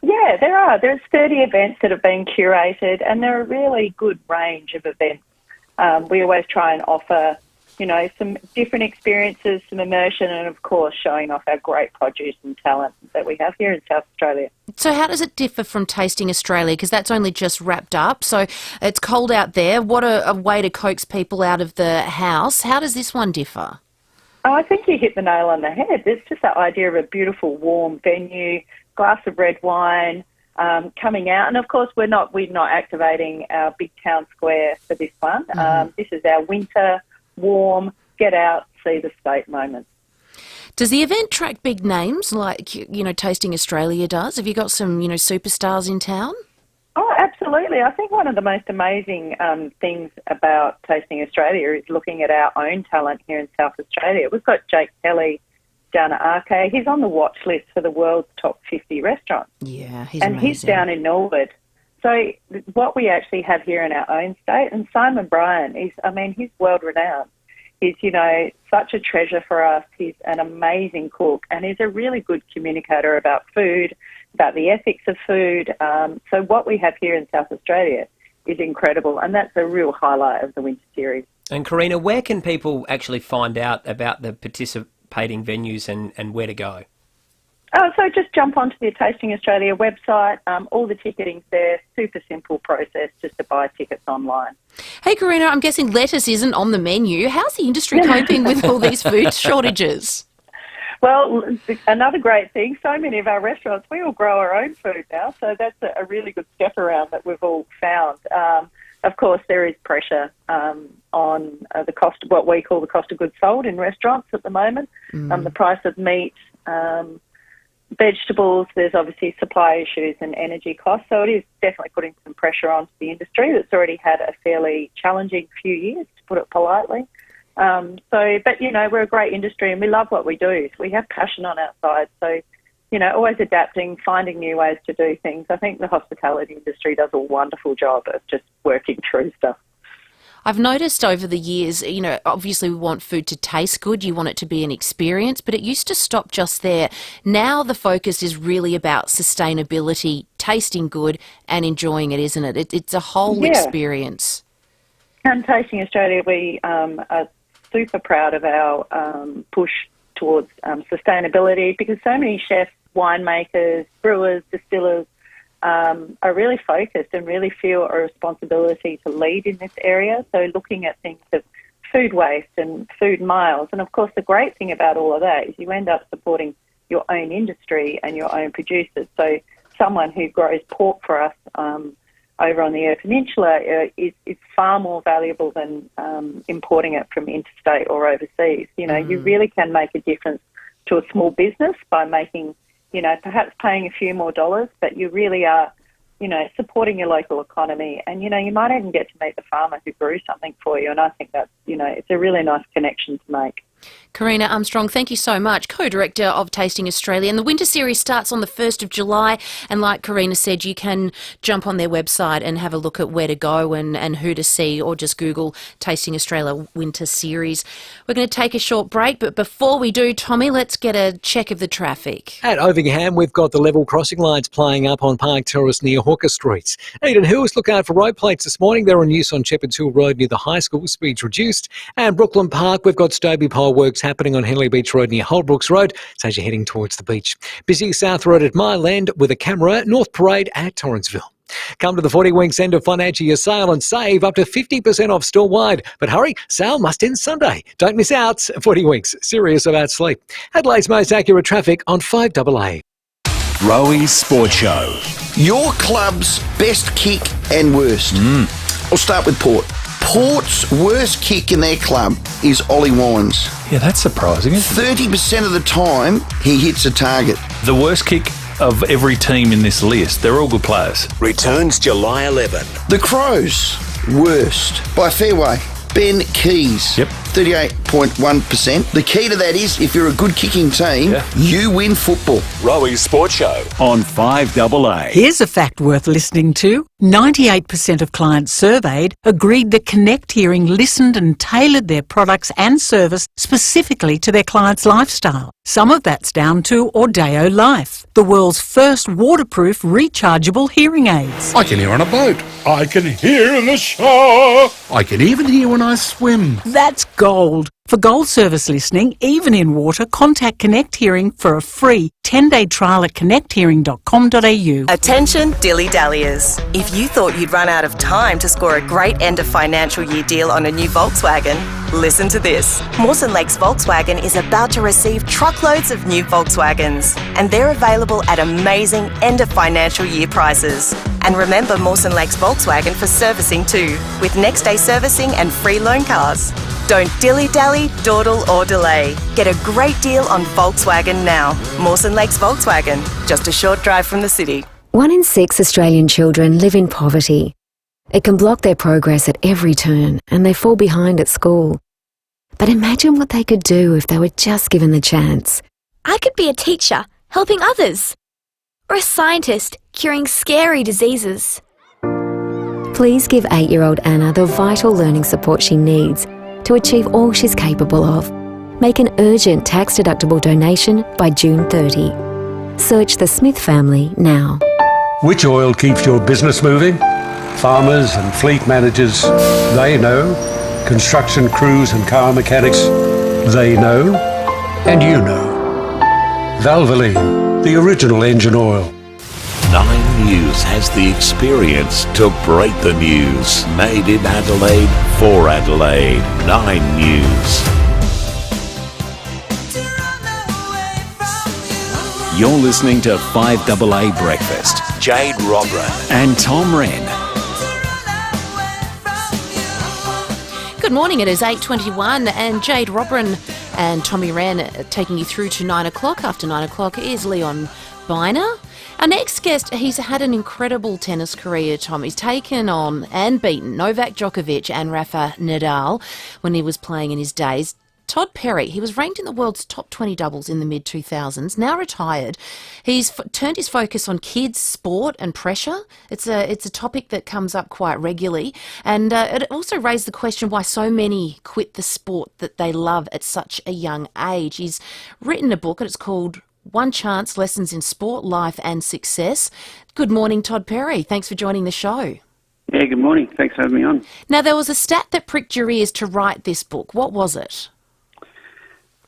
Yeah, there are. There's 30 events that have been curated, and they're a really good range of events. We always try and offer some different experiences, some immersion, and of course showing off our great produce and talent that we have here in South Australia. So how does it differ from Tasting Australia? Because that's only just wrapped up, so it's cold out there. What a way to coax people out of the house. How does this one differ? Oh, I think you hit the nail on the head. It's just that idea of a beautiful, warm venue, glass of red wine, coming out. And of course, we're not activating our big town square for this one. This is our winter, warm, get out, see the state moment. Does the event track big names like, Tasting Australia does? Have you got some, superstars in town? Oh, absolutely. Absolutely. I think one of the most amazing things about Tasting Australia is looking at our own talent here in South Australia. We've got Jake Kelly down at Arcade. He's on the watch list for the world's top 50 restaurants. Yeah, he's and amazing. He's down in Norwood. So what we actually have here in our own state, and Simon Bryan, he's world-renowned. He's, such a treasure for us. He's an amazing cook, and he's a really good communicator about food, about the ethics of food. So what we have here in South Australia is incredible, and that's a real highlight of the Winter Series. And Karina, where can people actually find out about the participating venues and where to go? So just jump onto the Tasting Australia website. All the ticketing's there. Super simple process just to buy tickets online. Hey, Karina, I'm guessing lettuce isn't on the menu. How's the industry coping with all these food shortages? Well, another great thing, so many of our restaurants, we all grow our own food now, so that's a really good step around that we've all found. Of course, there is pressure on the cost of what we call the cost of goods sold in restaurants at the moment, the price of meat, vegetables. There's obviously supply issues and energy costs, so it is definitely putting some pressure onto the industry that's already had a fairly challenging few years, to put it politely. But we're a great industry and we love what we do. We have passion on our side, so always adapting, finding new ways to do things. I think the hospitality industry does a wonderful job of just working through stuff. I've noticed over the years, obviously we want food to taste good, you want it to be an experience, but it used to stop just there. Now the focus is really about sustainability, tasting good and enjoying it, isn't it? It's a whole experience. And Tasting Australia, we are super proud of our push towards sustainability, because so many chefs, winemakers, brewers, distillers, are really focused and really feel a responsibility to lead in this area. So looking at things of food waste and food miles. And of course, the great thing about all of that is you end up supporting your own industry and your own producers. So someone who grows pork for us over on the Eyre Peninsula is far more valuable than importing it from interstate or overseas. You really can make a difference to a small business by making, perhaps paying a few more dollars, but you really are, supporting your local economy. And, you might even get to meet the farmer who grew something for you. And I think that's, it's a really nice connection to make. Karina Armstrong, thank you so much, co-director of Tasting Australia. And the Winter Series starts on the 1st of July. And like Karina said, you can jump on their website and have a look at where to go and who to see, or just Google Tasting Australia Winter Series. We're going to take a short break, but before we do, Tommy, let's get a check of the traffic. At Ovingham, we've got the level crossing lights playing up on Park Terrace near Hawker Streets. Eden Hills, look out for road plates this morning. They're on use on Shepherd's Hill Road near the high school, speeds reduced. And Brooklyn Park, we've got Stobie Pole works happening on Henley Beach Road near Holbrooks Road, so as you're heading towards the beach. Busy South Road at Myland with a camera, North Parade at Torranceville. Come to the 40 Winks end of financial year sale and save up to 50% off store-wide. But hurry, sale must end Sunday. Don't miss out. 40 Winks, serious about sleep. Adelaide's most accurate traffic on 5AA. Rowie Sports Show. Your club's best kick and worst. I'll start with Port. Port's worst kick in their club is Ollie Wines. Yeah, that's surprising, isn't it? 30% of the time, he hits a target. The worst kick of every team in this list. They're all good players. Returns July 11. The Crows, worst. By FIVEAA, Ben Keys. Yep. 38.1%. The key to that is, if you're a good kicking team, you win football. Rowie Sports Show on 5AA. Here's a fact worth listening to. 98% of clients surveyed agreed that Connect Hearing listened and tailored their products and service specifically to their client's lifestyle. Some of that's down to Audeo Life, the world's first waterproof rechargeable hearing aids. I can hear on a boat. I can hear in the shower. I can even hear when I swim. That's gold. For gold service listening, even in water, contact Connect Hearing for a free 10-day trial at connecthearing.com.au. Attention dilly-dalliers. If you thought you'd run out of time to score a great end of financial year deal on a new Volkswagen, listen to this. Mawson Lakes Volkswagen is about to receive truckloads of new Volkswagens, and they're available at amazing end of financial year prices. And remember Mawson Lakes Volkswagen for servicing too, with next day servicing and free loan cars. Don't dilly-dally, dawdle or delay. Get a great deal on Volkswagen now. Mawson Lakes Volkswagen, just a short drive from the city. 1 in 6 Australian children live in poverty. It can block their progress at every turn and they fall behind at school. But imagine what they could do if they were just given the chance. I could be a teacher, helping others. Or a scientist, curing scary diseases. Please give 8-year-old Anna the vital learning support she needs to achieve all she's capable of. Make an urgent tax-deductible donation by June 30. Search the Smith family now. Which oil keeps your business moving? Farmers and fleet managers, they know. Construction crews and car mechanics, they know. And you know. Valvoline, the original engine oil. 9 News has the experience to break the news. Made in Adelaide, for Adelaide. 9 News. You're listening to 5AA Breakfast. Jade Robran and Tom Wren. Good morning, it is 8:21 and Jade Robran and Tommy Wren taking you through to 9 o'clock. After 9 o'clock is Leon Biner. Our next guest, he's had an incredible tennis career, Tom. He's taken on and beaten Novak Djokovic and Rafa Nadal when he was playing in his days. Todd Perry, he was ranked in the world's top 20 doubles in the mid-2000s, now retired. He's turned his focus on kids, sport and pressure. It's a topic that comes up quite regularly. And it also raised the question why so many quit the sport that they love at such a young age. He's written a book and it's called One Chance, Lessons in Sport, Life and Success. Good morning, Todd Perry. Thanks for joining the show. Yeah, good morning. Thanks for having me on. Now, there was a stat that pricked your ears to write this book. What was it?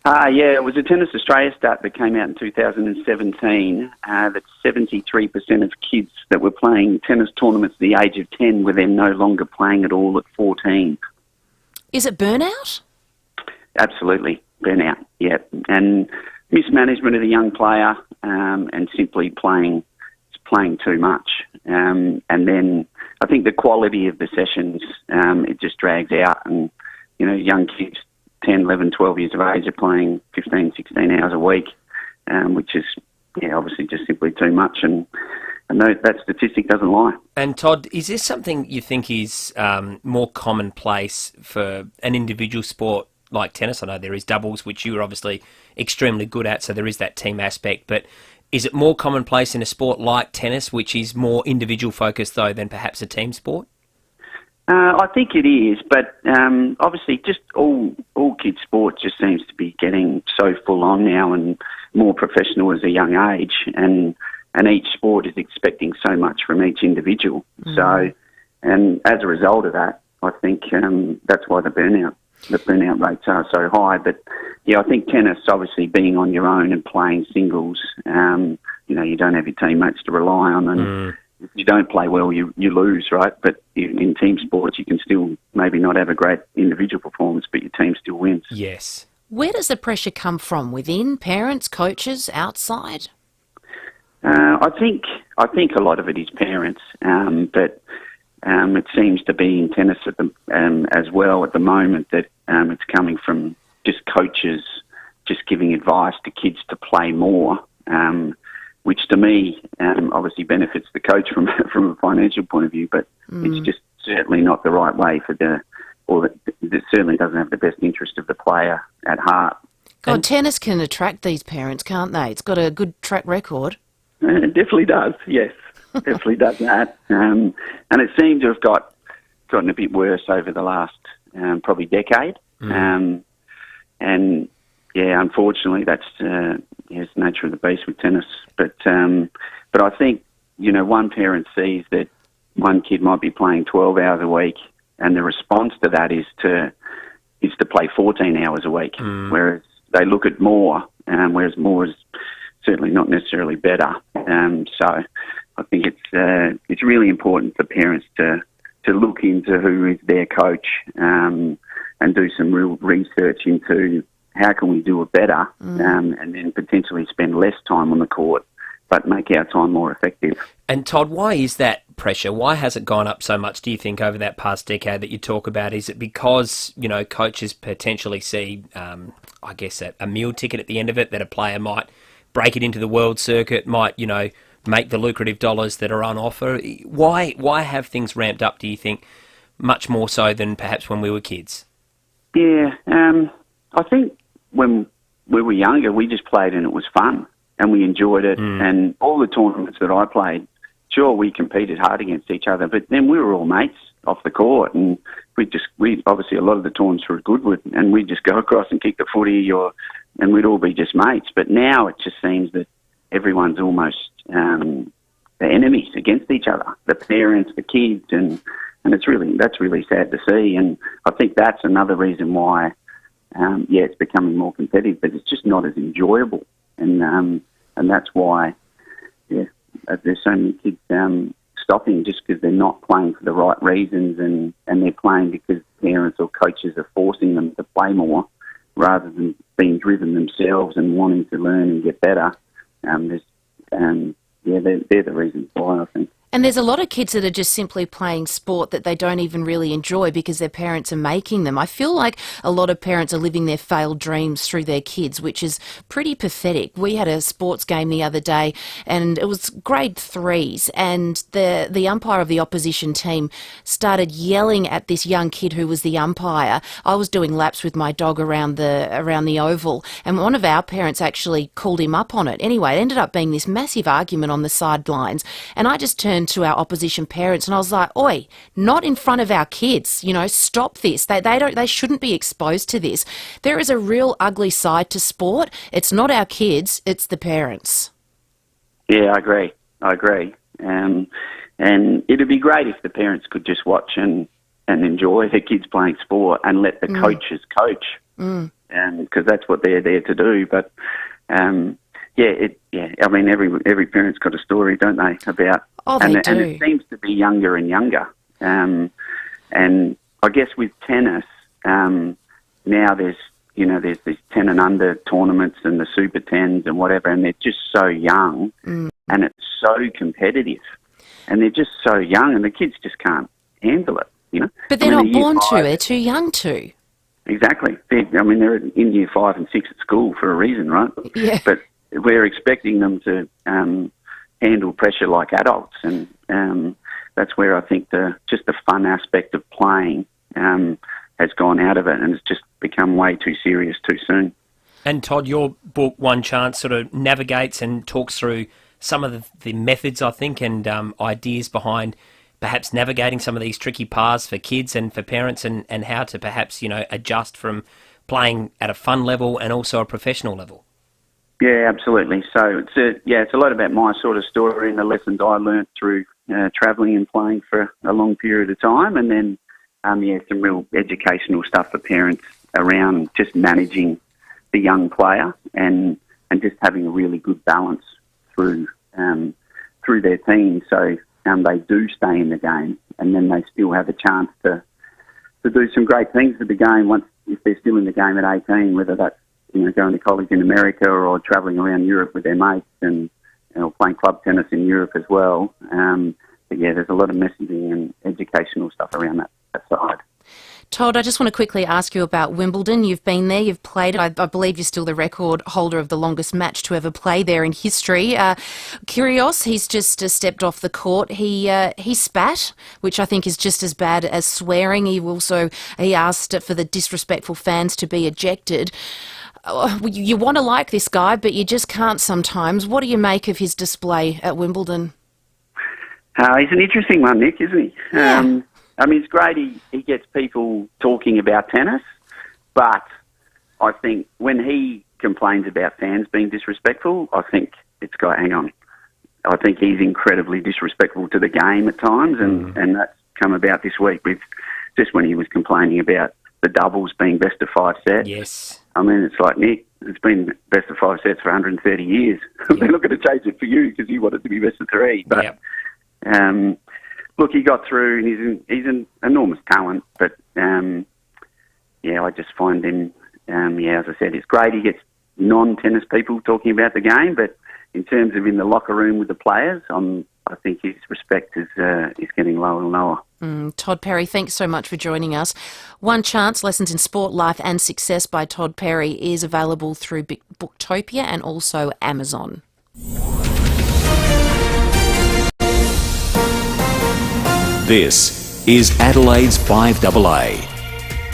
Yeah, it was a Tennis Australia stat that came out in 2017 that 73% of kids that were playing tennis tournaments at the age of 10 were then no longer playing at all at 14. Is it burnout? Absolutely, burnout, yeah. And mismanagement of the young player and simply playing too much. And then I think the quality of the sessions, it just drags out and, you know, young kids 10, 11, 12 years of age are playing 15, 16 hours a week, which is, yeah, obviously just simply too much. And that statistic doesn't lie. And Todd, is this something you think is more commonplace for an individual sport like tennis? I know there is doubles, which you are obviously extremely good at, so there is that team aspect. But is it more commonplace in a sport like tennis, which is more individual focused, though, than perhaps a team sport? I think it is, but obviously just all kids' sport just seems to be getting so full on now and more professional as a young age, and each sport is expecting so much from each individual. So, and as a result of that, I think that's why the burnout rates are so high. But yeah, I think tennis, obviously being on your own and playing singles, you know, you don't have your teammates to rely on, and if you don't play well, you lose, right? But in team sports, you can still maybe not have a great individual performance, but your team still wins. Yes. Where does the pressure come from? Within? Parents, coaches, outside? I think a lot of it is parents, but it seems to be in tennis as well at the moment that it's coming from just coaches just giving advice to kids to play more. Which to me obviously benefits the coach from a financial point of view, but it's just certainly not the right way it certainly doesn't have the best interest of the player at heart. God, tennis can attract these parents, can't they? It's got a good track record. It definitely does, yes. Definitely does that. And it seems to have gotten a bit worse over the last probably decade. And yeah, unfortunately, that's the nature of the beast with tennis. But I think, you know, one parent sees that one kid might be playing 12 hours a week, and the response to that is to play 14 hours a week. Whereas they look at more, whereas more is certainly not necessarily better. So I think it's really important for parents to look into who is their coach and do some real research into how can we do it better, and then potentially spend less time on the court, but make our time more effective. And Todd, why is that pressure? Why has it gone up so much, do you think, over that past decade that you talk about? Is it because, you know, coaches potentially see, I guess, a meal ticket at the end of it, that a player might break it into the world circuit, might, you know, make the lucrative dollars that are on offer. Why have things ramped up, do you think, much more so than perhaps when we were kids? Yeah, I think when we were younger, we just played and it was fun and we enjoyed it. And all the tournaments that I played, sure, we competed hard against each other, but then we were all mates off the court, and we obviously a lot of the tournaments were at Goodwood, and we'd just go across and kick the footy, and we'd all be just mates. But now it just seems that everyone's almost the enemies against each other, the parents, the kids, and that's really sad to see. And I think that's another reason why, it's becoming more competitive, but it's just not as enjoyable, and that's why, there's so many kids stopping just because they're not playing for the right reasons, and they're playing because parents or coaches are forcing them to play more rather than being driven themselves and wanting to learn and get better. They're the reasons why, I think. And there's a lot of kids that are just simply playing sport that they don't even really enjoy because their parents are making them. I feel like a lot of parents are living their failed dreams through their kids, which is pretty pathetic. We had a sports game the other day and it was grade 3s, and the umpire of the opposition team started yelling at this young kid who was the umpire. I was doing laps with my dog around the oval, and one of our parents actually called him up on it. Anyway, it ended up being this massive argument on the sidelines, and I just turned to our opposition parents and I was like, "Oi, not in front of our kids, stop this. They shouldn't be exposed to this." There is a real ugly side to sport. It's not our kids, it's the parents. Yeah, I agree. And it'd be great if the parents could just watch and enjoy their kids playing sport and let the coaches coach, because that's what they're there to do. But I mean, every parent's got a story, don't they? About they do. And it seems to be younger and younger. And I guess with tennis, now there's these 10 and under tournaments and the Super 10s and whatever, and they're just so young, and it's so competitive, and they're just so young, and the kids just can't handle it. But they're not born to. They're too young to. Exactly. They're in year 5 and 6 at school for a reason, right? Yeah. But we're expecting them to handle pressure like adults, and that's where I think the fun aspect of playing has gone out of it, and it's just become way too serious too soon. And Todd, your book, One Chance, sort of navigates and talks through some of the methods, I think, and ideas behind perhaps navigating some of these tricky paths for kids and for parents, and how to perhaps, adjust from playing at a fun level and also a professional level. Yeah, absolutely. So it's a lot about my sort of story and the lessons I learnt through travelling and playing for a long period of time, and then some real educational stuff for parents around just managing the young player and just having a really good balance through their team, so they do stay in the game, and then they still have a chance to do some great things with the game if they're still in the game at 18, whether that's going to college in America or travelling around Europe with their mates and playing club tennis in Europe as well. But there's a lot of messaging and educational stuff around that side. Todd, I just want to quickly ask you about Wimbledon. You've been there, you've played. I believe you're still the record holder of the longest match to ever play there in history. Kyrgios, he's just stepped off the court. He spat, which I think is just as bad as swearing. He asked for the disrespectful fans to be ejected. You want to like this guy, but you just can't sometimes. What do you make of his display at Wimbledon? He's an interesting one, Nick, isn't he? Yeah. It's great he gets people talking about tennis, but I think when he complains about fans being disrespectful, I think it's got, hang on. I think he's incredibly disrespectful to the game at times, and that's come about this week with just when he was complaining about the doubles being best of 5 sets. Yes. It's like, Nick, it's been best of 5 sets for 130 years. They're not going to change it for you because you want it to be best of 3. But, look, he got through, and he's an enormous talent. But, I just find him, as I said, it's great. He gets non-tennis people talking about the game, but in terms of in the locker room with the players, I think his respect is getting lower and lower. Todd Perry, thanks so much for joining us. One Chance, Lessons in Sport, Life and Success by Todd Perry is available through Booktopia and also Amazon. This is Adelaide's 5AA.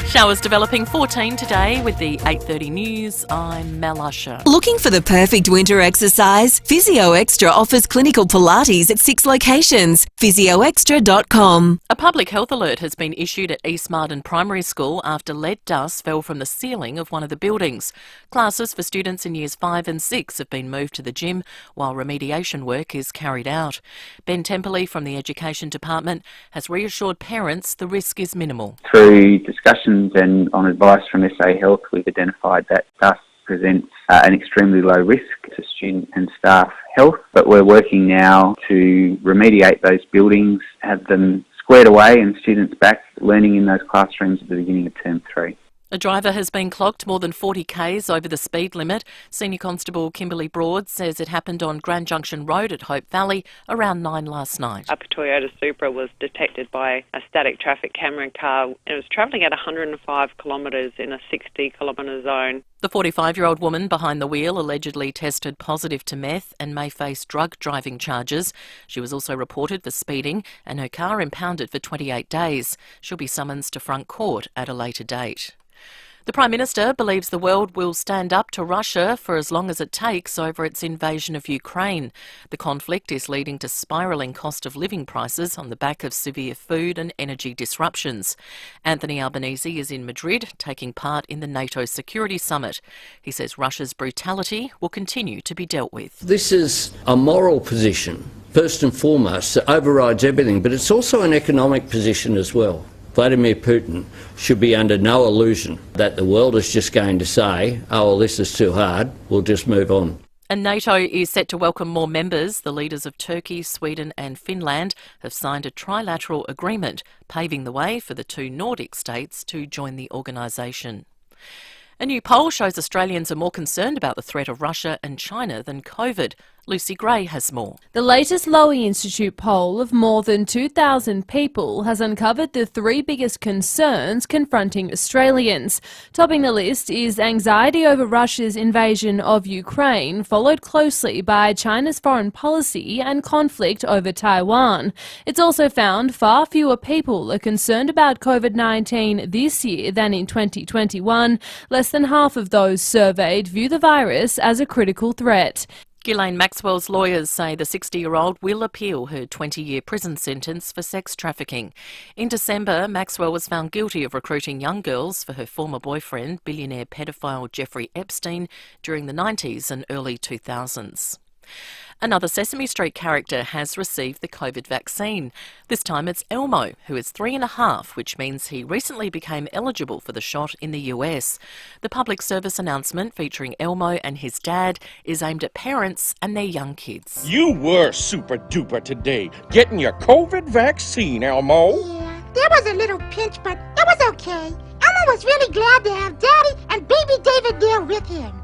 Showers developing 14 today with the 8:30 news. I'm Mel Usher. Looking for the perfect winter exercise? Physio Extra offers clinical Pilates at 6 locations. PhysioExtra.com. A public health alert has been issued at East Marden Primary School after lead dust fell from the ceiling of one of the buildings. Classes for students in years 5 and 6 have been moved to the gym while remediation work is carried out. Ben Temperley from the Education Department has reassured parents the risk is minimal. Through discussions and on advice from SA Health, we've identified that dust presents an extremely low risk to student and staff health, but we're working now to remediate those buildings, have them squared away and students back learning in those classrooms at the beginning of term 3. A driver has been clocked more than 40 k's over the speed limit. Senior Constable Kimberly Broad says it happened on Grand Junction Road at Hope Valley around 9 last night. A Toyota Supra was detected by a static traffic camera car. It was travelling at 105 kilometres in a 60 kilometre zone. The 45-year-old woman behind the wheel allegedly tested positive to meth and may face drug driving charges. She was also reported for speeding and her car impounded for 28 days. She'll be summoned to front court at a later date. The Prime Minister believes the world will stand up to Russia for as long as it takes over its invasion of Ukraine. The conflict is leading to spiralling cost of living prices on the back of severe food and energy disruptions. Anthony Albanese is in Madrid taking part in the NATO Security Summit. He says Russia's brutality will continue to be dealt with. This is a moral position, first and foremost, that overrides everything, but it's also an economic position as well. Vladimir Putin should be under no illusion that the world is just going to say, oh, well, this is too hard, we'll just move on. And NATO is set to welcome more members. The leaders of Turkey, Sweden and Finland have signed a trilateral agreement, paving the way for the 2 Nordic states to join the organisation. A new poll shows Australians are more concerned about the threat of Russia and China than COVID. Lucy Gray has more. The latest Lowy Institute poll of more than 2,000 people has uncovered the 3 biggest concerns confronting Australians. Topping the list is anxiety over Russia's invasion of Ukraine, followed closely by China's foreign policy and conflict over Taiwan. It's also found far fewer people are concerned about COVID-19 this year than in 2021. Less than half of those surveyed view the virus as a critical threat. Ghislaine Maxwell's lawyers say the 60-year-old will appeal her 20-year prison sentence for sex trafficking. In December, Maxwell was found guilty of recruiting young girls for her former boyfriend, billionaire pedophile Jeffrey Epstein, during the 90s and early 2000s. Another Sesame Street character has received the COVID vaccine. This time it's Elmo, who is 3.5, which means he recently became eligible for the shot in the US. The public service announcement featuring Elmo and his dad is aimed at parents and their young kids. You were super duper today, getting your COVID vaccine, Elmo. Yeah, there was a little pinch, but it was okay. Elmo was really glad to have Daddy and baby David there with him.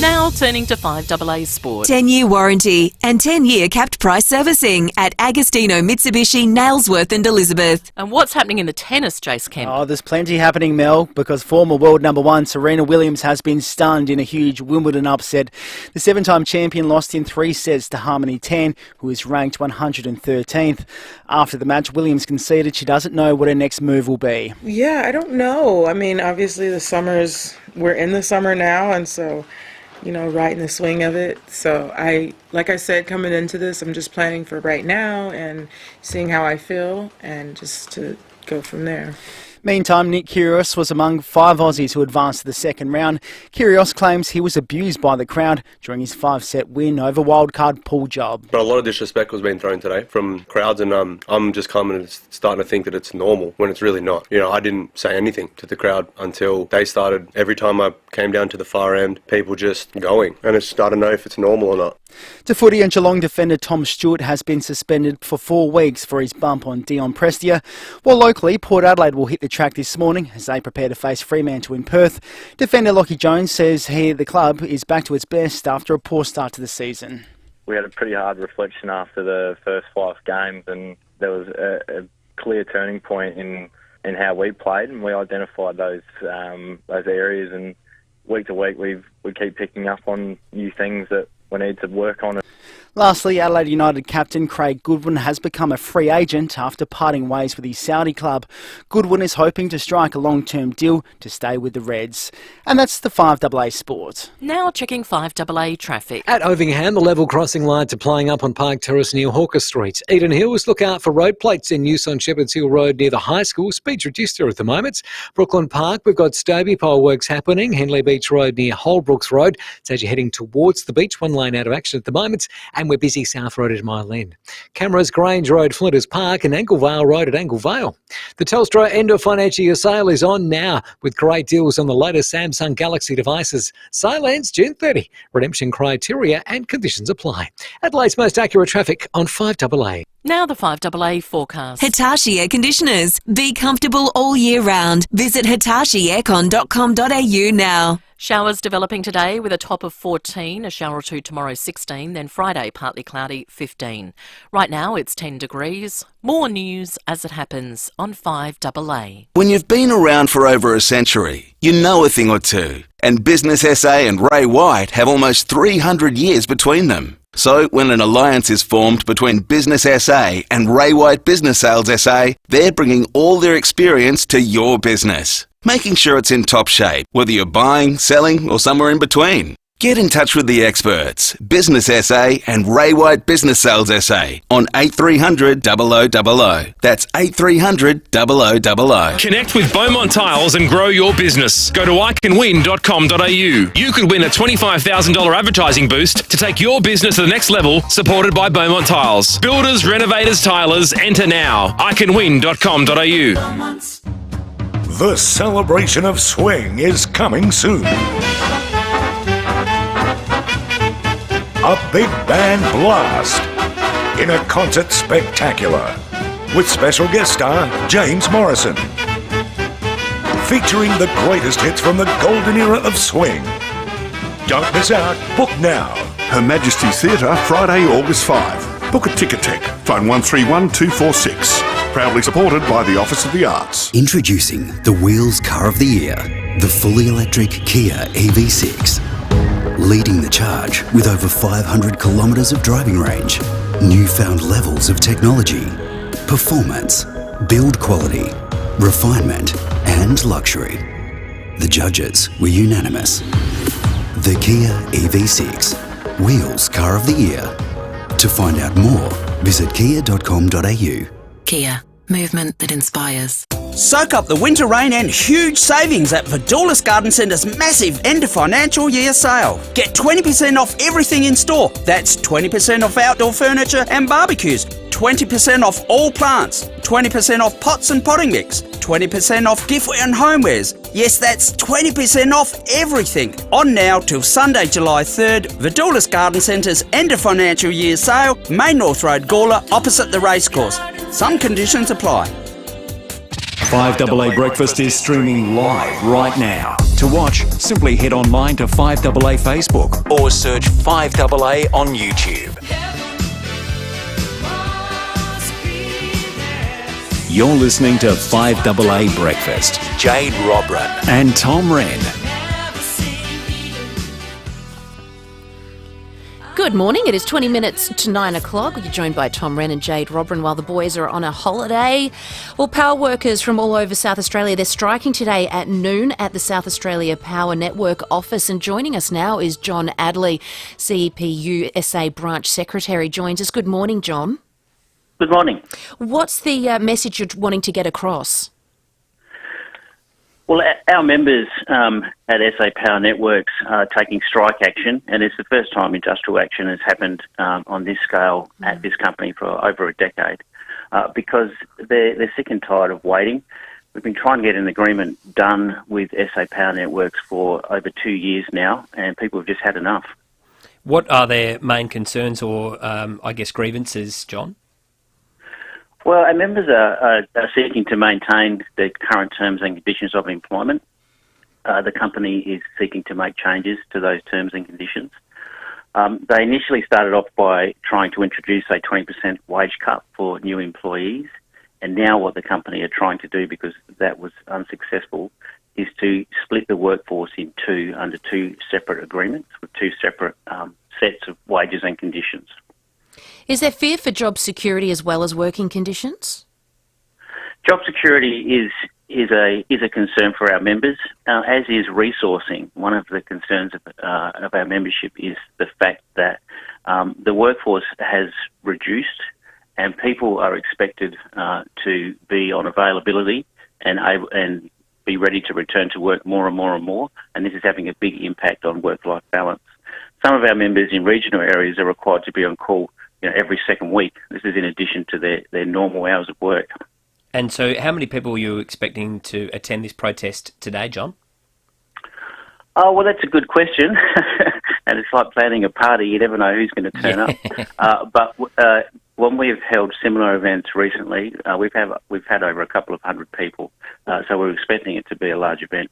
Now turning to 5AA Sport. 10-year warranty and 10-year capped price servicing at Agostino Mitsubishi, Nailsworth and Elizabeth. And what's happening in the tennis, Jace Kemp? Oh, there's plenty happening, Mel, because former world number 1 Serena Williams has been stunned in a huge Wimbledon upset. The 7-time champion lost in 3 sets to Harmony 10, who is ranked 113th. After the match, Williams conceded she doesn't know what her next move will be. Yeah, I don't know. I mean, obviously we're in the summer now, and so, you know, right in the swing of it. So like I said, coming into this, I'm just planning for right now and seeing how I feel and just to go from there. Meantime, Nick Kyrgios was among 5 Aussies who advanced to the second round. Kyrgios claims he was abused by the crowd during his 5-set win over wildcard Paul Jubb. But a lot of disrespect was being thrown today from crowds, and I'm just coming and starting to think that it's normal when it's really not. You know, I didn't say anything to the crowd until they started. Every time I came down to the far end, people just going, and it's starting to know if it's normal or not. To footy, and Geelong defender Tom Stewart has been suspended for 4 weeks for his bump on Dion Prestia. While locally, Port Adelaide will hit the track this morning as they prepare to face Fremantle in Perth. Defender Lockie Jones says the club is back to its best after a poor start to the season. We had a pretty hard reflection after the first 5 games, and there was a clear turning point in how we played, and we identified those areas, and week to week we keep picking up on new things that we need to work on. Lastly, Adelaide United captain Craig Goodwin has become a free agent after parting ways with his Saudi club. Goodwin is hoping to strike a long-term deal to stay with the Reds. And that's the 5AA Sport. Now checking 5AA traffic. At Ovingham, the level crossing lights are playing up on Park Terrace near Hawker Street. Eden Hills, look out for road plates in use on Shepherds Hill Road near the high school. Speed's reduced there at the moment. Brooklyn Park, we've got Stobie Pole works happening. Henley Beach Road near Holbrooks Road. It's as you're heading towards the beach, one lane out of action at the moment. And we're busy South Road at Mile End. Cameras, Grange Road, Flinders Park and Anglevale Road at Anglevale. The Telstra end of financial year sale is on now with great deals on the latest Samsung Galaxy devices. Sale ends June 30. Redemption criteria and conditions apply. Adelaide's most accurate traffic on 5AA. Now the 5AA forecast. Hitachi Air Conditioners. Be comfortable all year round. Visit hitachieaircon.com.au now. Showers developing today with a top of 14, a shower or two tomorrow 16, then Friday partly cloudy 15. Right now it's 10 degrees. More news as it happens on 5AA. When you've been around for over a century, you know a thing or two. And Business SA and Ray White have almost 300 years between them. So when an alliance is formed between Business SA and Ray White Business Sales SA, they're bringing all their experience to your business, making sure it's in top shape, whether you're buying, selling or somewhere in between. Get in touch with the experts, Business SA and Ray White Business Sales SA on 8300 0000. That's 8300 0000. Connect with Beaumont Tiles and grow your business. Go to iCanWin.com.au. You could win a $25,000 advertising boost to take your business to the next level, supported by Beaumont Tiles. Builders, renovators, tilers, enter now. iCanWin.com.au. The celebration of swing is coming soon. A big band blast in a concert spectacular with special guest star James Morrison, featuring the greatest hits from the golden era of swing. Don't miss out. Book now. Her Majesty's Theatre, Friday, August 5. Book a Ticket Tech. Phone 131 246. Proudly supported by the Office of the Arts. Introducing the Wheels Car of the Year, the fully electric Kia EV6. Leading the charge with over 500 kilometres of driving range, newfound levels of technology, performance, build quality, refinement and luxury. The judges were unanimous. The Kia EV6, Wheels Car of the Year. To find out more, visit kia.com.au. Kia, movement that inspires. Soak up the winter rain and huge savings at Vidoulis Garden Centre's massive end of financial year sale. Get 20% off everything in store. That's 20% off outdoor furniture and barbecues, 20% off all plants, 20% off pots and potting mix, 20% off giftware and homewares. Yes, that's 20% off everything. On now till Sunday, July 3rd, Vidoulis Garden Centre's end of financial year sale, Main North Road, Gawler, opposite the racecourse. Some conditions apply. 5AA Breakfast is streaming live right now. To watch, simply head online to 5AA Facebook or search 5AA on YouTube. You're listening to 5AA Breakfast. Jade Robran and Tom Wren. Good morning. It is 20 minutes to 9 o'clock. You're joined by Tom Wren and Jade Robran while the boys are on a holiday. Well, power workers from all over South Australia, they're striking today at noon at the South Australia Power Network office. And joining us now is John Adley, CEPU SA Branch Secretary, joins us. Good morning, John. Good morning. What's the message you're wanting to get across? Well, our members at SA Power Networks are taking strike action, and it's the first time industrial action has happened on this scale at this company for over a decade, because they're sick and tired of waiting. We've been trying to get an agreement done with SA Power Networks for over 2 years now, and people have just had enough. What are their main concerns or, I guess, grievances, John? Well, our members are seeking to maintain the current terms and conditions of employment. The company is seeking to make changes to those terms and conditions. They initially started off by trying to introduce a 20% wage cut for new employees, and now what the company are trying to do, because that was unsuccessful, is to split the workforce in two under two separate agreements with two separate sets of wages and conditions. Is there fear for job security as well as working conditions? Job security is a concern for our members, as is resourcing. One of the concerns of our membership is the fact that the workforce has reduced, and people are expected to be on availability and be ready to return to work more and more and more. And this is having a big impact on work-life balance. Some of our members in regional areas are required to be on call, every second week. This is in addition to their normal hours of work. And so how many people are you expecting to attend this protest today, John? Oh, well, that's a good question. And it's like planning a party. You never know who's going to turn up. But when we've held similar events recently, we've had over a couple of hundred people. So we're expecting it to be a large event.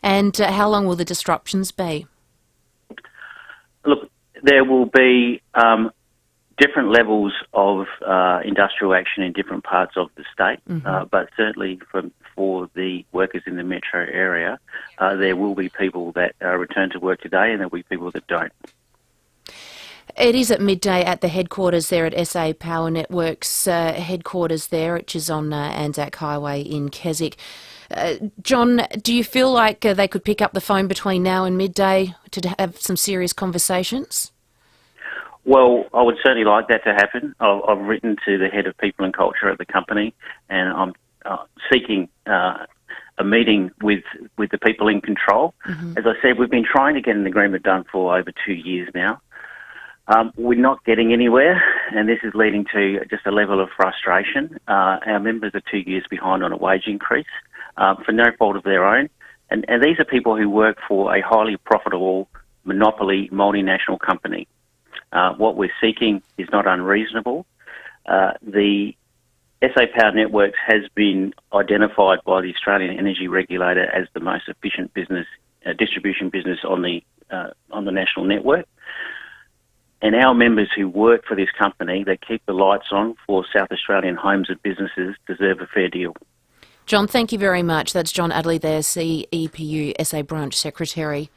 And how long will the disruptions be? Look, there will be different levels of industrial action in different parts of the state, but certainly for the workers in the metro area, there will be people that return to work today and there will be people that don't. It is at midday at the headquarters there at SA Power Networks headquarters there, which is on Anzac Highway in Keswick. John, do you feel like they could pick up the phone between now and midday to have some serious conversations? Well, I would certainly like that to happen. I've written to the head of people and culture at the company, and I'm seeking a meeting with the people in control. As I said, we've been trying to get an agreement done for over 2 years now. We're not getting anywhere, and this is leading to just a level of frustration. Our members are 2 years behind on a wage increase for no fault of their own. And these are people who work for a highly profitable monopoly multinational company. What we're seeking is not unreasonable. The SA Power Networks has been identified by the Australian Energy Regulator as the most efficient distribution business on the national network. And our members who work for this company, that keep the lights on for South Australian homes and businesses, deserve a fair deal. John, thank you very much. That's John Adderley there, CEPU SA Branch Secretary.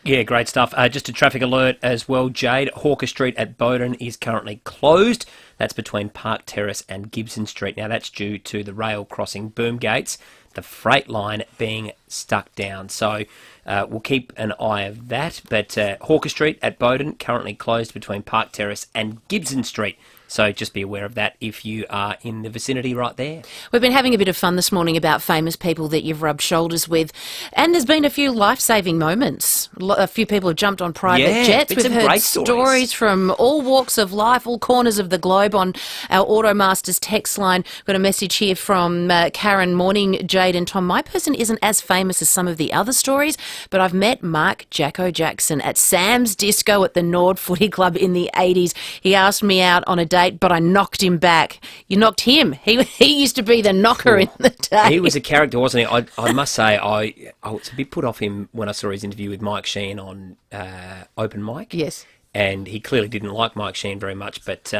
Yeah, great stuff. Just a traffic alert as well, Jade. Hawker Street at Bowden is currently closed. That's between Park Terrace and Gibson Street. Now, that's due to the rail crossing boom gates, the freight line being stuck down. So we'll keep an eye of that. But Hawker Street at Bowden currently closed between Park Terrace and Gibson Street. So just be aware of that if you are in the vicinity right there. We've been having a bit of fun this morning about famous people that you've rubbed shoulders with, and there's been a few life-saving moments. A few people have jumped on private jets. We've heard stories from all walks of life, all corners of the globe on our Automasters text line. We've got a message here from Karen. Morning, Jade and Tom. My person isn't as famous as some of the other stories, but I've met Mark Jacko Jackson at Sam's Disco at the Nord Footy Club in the 80s. He asked me out on a date, but I knocked him back. You knocked him. He used to be the knocker in the day. He was a character, wasn't he? I must say, I was a bit put off him when I saw his interview with Mike Sheehan on Open Mic. Yes. And he clearly didn't like Mike Sheehan very much, but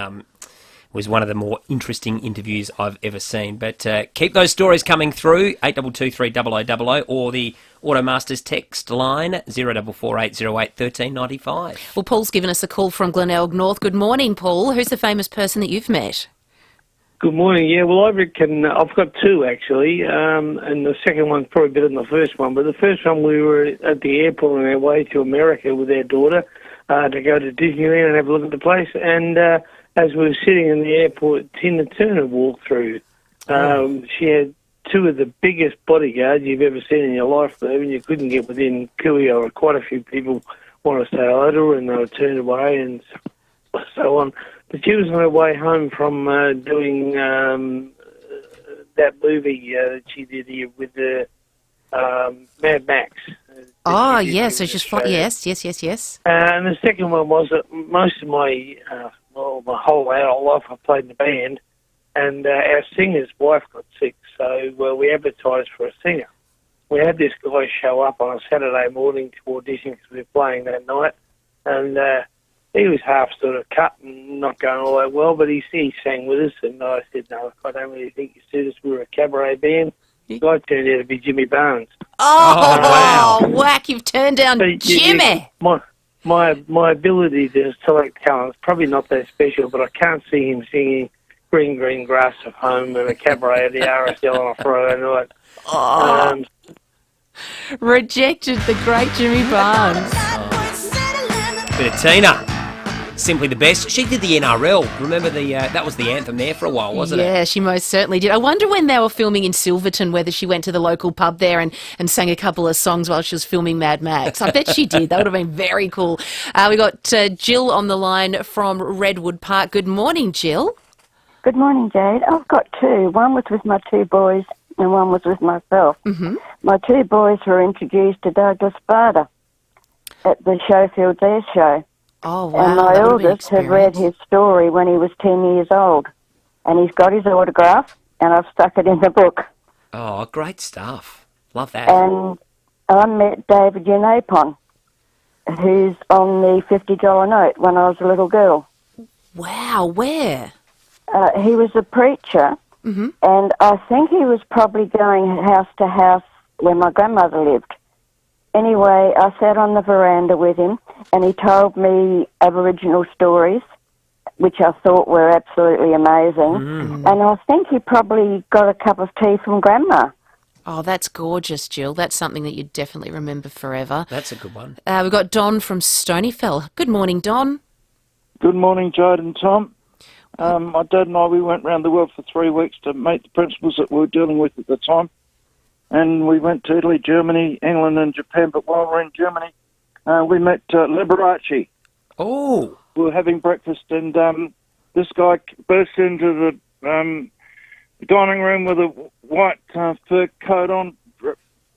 was one of the more interesting interviews I've ever seen. But keep those stories coming through, 8223 or the Automasters text line, 044808 1395. Well, Paul's given us a call from Glenelg North. Good morning, Paul. Who's the famous person that you've met? Good morning. Yeah, well, I reckon I've got two, actually, and the second one's probably better than the first one. But the first one, we were at the airport on our way to America with our daughter to go to Disneyland and have a look at the place. And as we were sitting in the airport, Tina Turner walked through. She had two of the biggest bodyguards you've ever seen in your life, and you couldn't get within Coolio. Quite a few people wanted to say hello to her, and they were turned away and so on. But she was on her way home from doing that movie that she did here with the Mad Max. Oh, yes. So she's yes. And the second one was that most of my whole adult life I played in the band, and our singer's wife got sick, so we advertised for a singer. We had this guy show up on a Saturday morning to audition because we were playing that night, and he was half sort of cut and not going all that well, but he sang with us, and I said, no, I don't really think you suit us. We were a cabaret band. The guy turned out to be Jimmy Barnes. Oh, wow. Whack, you've turned down Jimmy. my ability to select talent is probably not that special, but I can't see him singing Green, Green Grass at home and a cabaret at the RSL on a Friday night. Oh. Rejected the great Jimmy Barnes. Bit of Tina. Simply the best. She did the NRL. Remember that was the anthem there for a while, wasn't it? Yeah, she most certainly did. I wonder when they were filming in Silverton whether she went to the local pub there and sang a couple of songs while she was filming Mad Max. I bet she did. That would have been very cool. We got Jill on the line from Redwood Park. Good morning, Jill. Good morning, Jade. I've got two. One was with my two boys and one was with myself. Mm-hmm. My two boys were introduced to Douglas Bader at the Showfield Air Show. Oh, wow. And my eldest had read his story when he was 10 years old. And he's got his autograph, and I've stuck it in the book. Oh, great stuff. Love that. And I met David Yanapon, who's on the $50 note when I was a little girl. Wow, where? He was a preacher, and I think he was probably going house to house where my grandmother lived. Anyway, I sat on the veranda with him, and he told me Aboriginal stories, which I thought were absolutely amazing. And I think he probably got a cup of tea from Grandma. Oh, that's gorgeous, Jill. That's something that you definitely remember forever. That's a good one. We've got Don from Stonyfell. Good morning, Don. Good morning, Jade and Tom. My dad and I, we went around the world for 3 weeks to meet the principals that we were dealing with at the time. And we went to Italy, Germany, England and Japan. But while we were in Germany, we met Liberace. Oh. We were having breakfast, and this guy burst into the dining room with a white fur coat on,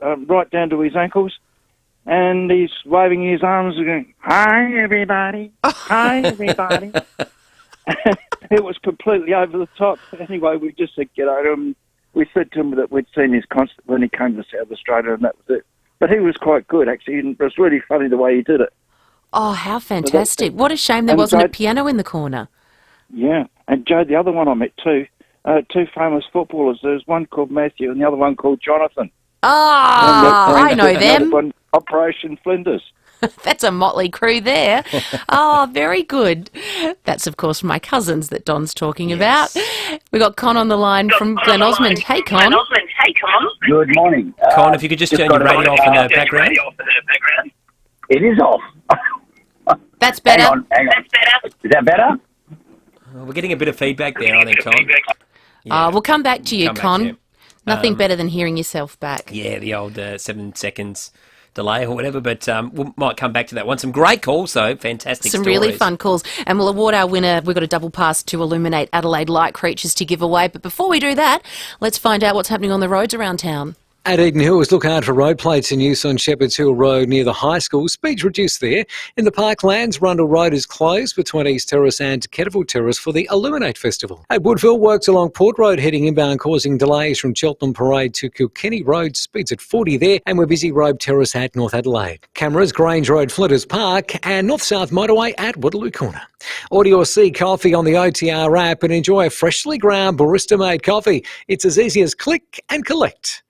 right down to his ankles. And he's waving his arms and going, "Hi, everybody. Hi, everybody." It was completely over the top. Anyway, we just said get over him. We said to him that we'd seen his concert when he came to South Australia, and that was it. But he was quite good, actually. It was really funny the way he did it. Oh, how fantastic. What a shame there wasn't a piano in the corner. Yeah. And Joe, the other one I met too, two famous footballers. There's one called Matthew and the other one called Jonathan. I know them. One, Operation Flinders. That's a motley crew there. Oh, very good. That's, of course, my cousins that Don's talking about. We've got Con on the line from Glen Osmond. Hey, Con. Good morning. Con, if you could just turn your radio off in the background. It is off. That's better. Hang on. Is that better? We're getting a bit of feedback there, I think, Con. We'll come back to you, Con. Nothing better than hearing yourself back. Yeah, the old 7 seconds delay or whatever, but we might come back to that one. Some great calls, though. Fantastic Some stories. really fun calls. And we'll award our winner. We've got a double pass to Illuminate Adelaide Light Creatures to give away. But before we do that, let's find out what's happening on the roads around town. At Eden Hills, look out for road plates in use on Shepherd's Hill Road near the high school. Speeds reduced there. In the Parklands, Rundle Road is closed between East Terrace and Kettleville Terrace for the Illuminate Festival. At Woodville, works along Port Road heading inbound causing delays from Cheltenham Parade to Kilkenny Road. Speeds at 40 there, and we're busy Road Terrace at North Adelaide. Cameras, Grange Road, Flinders Park and North-South Motorway at Waterloo Corner. Order your C coffee on the OTR app and enjoy a freshly ground barista-made coffee. It's as easy as click and collect.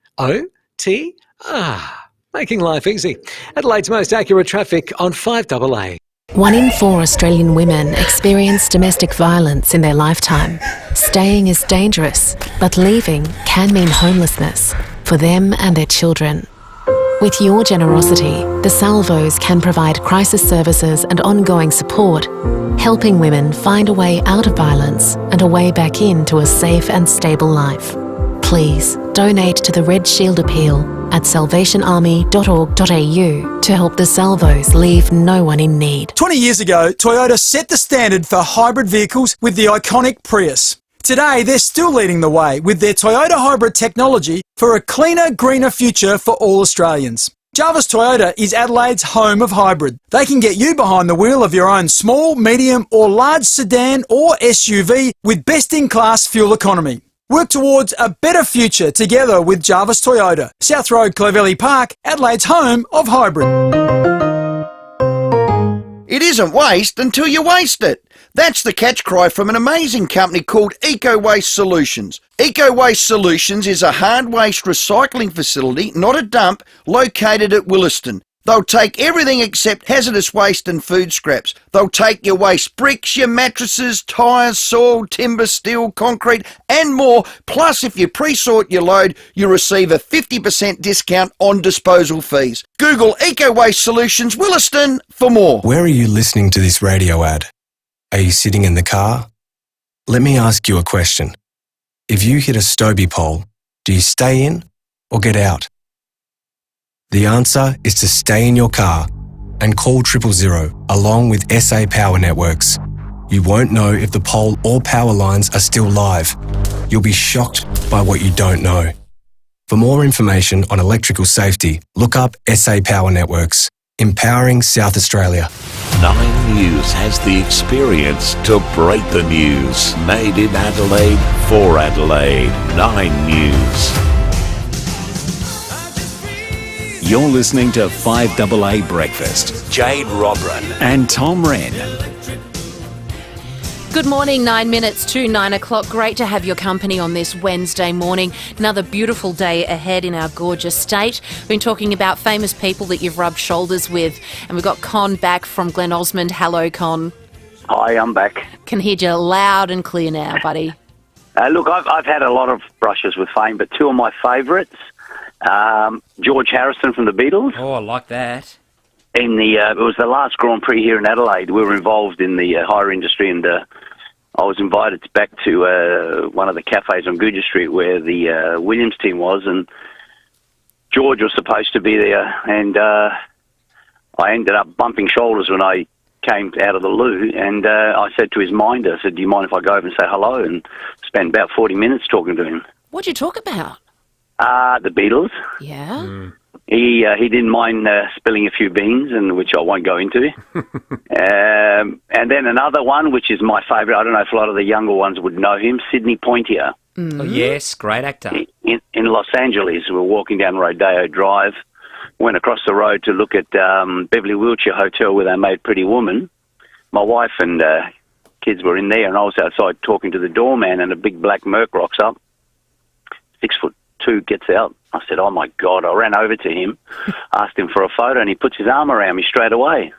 Making life easy. Adelaide's most accurate traffic on 5AA. 1 in 4 Australian women experience domestic violence in their lifetime. Staying is dangerous, but leaving can mean homelessness for them and their children. With your generosity, the Salvos can provide crisis services and ongoing support, helping women find a way out of violence and a way back into a safe and stable life. Please donate to the Red Shield Appeal at salvationarmy.org.au to help the Salvos leave no one in need. 20 years ago, Toyota set the standard for hybrid vehicles with the iconic Prius. Today, they're still leading the way with their Toyota hybrid technology for a cleaner, greener future for all Australians. Jarvis Toyota is Adelaide's home of hybrid. They can get you behind the wheel of your own small, medium or large sedan or SUV with best-in-class fuel economy. Work towards a better future together with Jarvis Toyota. South Road, Clovelly Park, Adelaide's home of hybrid. It isn't waste until you waste it. That's the catch cry from an amazing company called Eco Waste Solutions. Eco Waste Solutions is a hard waste recycling facility, not a dump, located at Williston. They'll take everything except hazardous waste and food scraps. They'll take your waste bricks, your mattresses, tyres, soil, timber, steel, concrete and more. Plus, if you pre-sort your load, you'll receive a 50% discount on disposal fees. Google Eco Waste Solutions Williston for more. Where are you listening to this radio ad? Are you sitting in the car? Let me ask you a question. If you hit a Stobie pole, do you stay in or get out? The answer is to stay in your car and call 000 along with SA Power Networks. You won't know if the pole or power lines are still live. You'll be shocked by what you don't know. For more information on electrical safety, look up SA Power Networks, empowering South Australia. 9 News has the experience to break the news. Made in Adelaide for Adelaide. 9 News. You're listening to 5AA Breakfast. Jade Robran and Tom Wren. Good morning, 9 minutes to 9 o'clock. Great to have your company on this Wednesday morning. Another beautiful day ahead in our gorgeous state. We've been talking about famous people that you've rubbed shoulders with, and we've got Con back from Glen Osmond. Hello, Con. Hi, I'm back. Can hear you loud and clear now, buddy. Look, I've had a lot of brushes with fame, but two of my favourites, George Harrison from the Beatles. Oh, I like that. It was the last Grand Prix here in Adelaide. We were involved in the hire industry, and I was invited back to one of the cafes on Guja Street where the Williams team was, and George was supposed to be there, and I ended up bumping shoulders when I came out of the loo, and I said to his minder, I said, do you mind if I go over and say hello? And spent about 40 minutes talking to him. What'd you talk about? The Beatles. Yeah? He didn't mind spilling a few beans, and which I won't go into. And then another one, which is my favourite. I don't know if a lot of the younger ones would know him, Sidney Poitier. Oh, yes, great actor. In Los Angeles, we were walking down Rodeo Drive, went across the road to look at Beverly Wilshire Hotel where they made Pretty Woman. My wife and kids were in there, and I was outside talking to the doorman, and a big black Merc rocks up, 6'2", gets out. I said, oh, my God. I ran over to him, asked him for a photo, and he puts his arm around me straight away.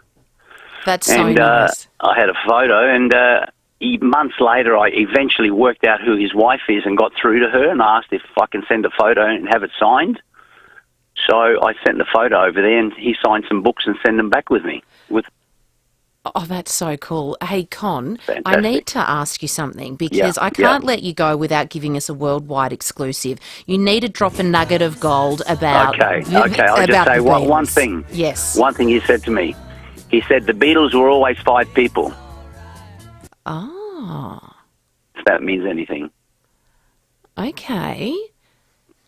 That's so nice. I had a photo, and months later, I eventually worked out who his wife is and got through to her, and I asked if I can send a photo and have it signed. So I sent the photo over there, and he signed some books and sent them back with me. Oh, that's so cool. Hey, Con, Fantastic. I need to ask you something because I can't let you go without giving us a worldwide exclusive. You need to drop a nugget of gold about... Okay. I'll just say one thing. Yes. One thing he said to me. He said the Beatles were always 5 people. Oh. If that means anything. Okay.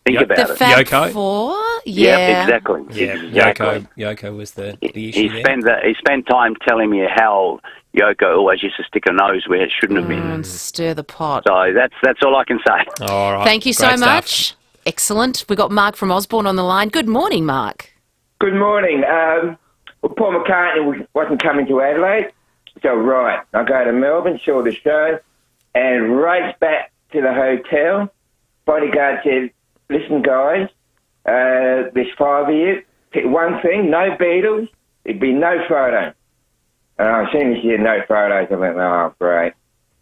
Think about it. The Fab Yoko? Four? Yeah, exactly. Yeah, Exactly. Yoko was the issue He there. he spent time telling me how Yoko always used to stick her nose where it shouldn't have been. And stir the pot. So that's all I can say. All right. Thank you so Great stuff. much. Excellent. We've got Mark from Osborne on the line. Good morning, Mark. Good morning. Well, Paul McCartney wasn't coming to Adelaide, so I go to Melbourne, saw the show, and raced back to the hotel. Bodyguard said, listen, guys, there's 5 of you. Pick one thing, no Beatles, there'd be no photo. And as soon as you said no photos, I went, oh, great.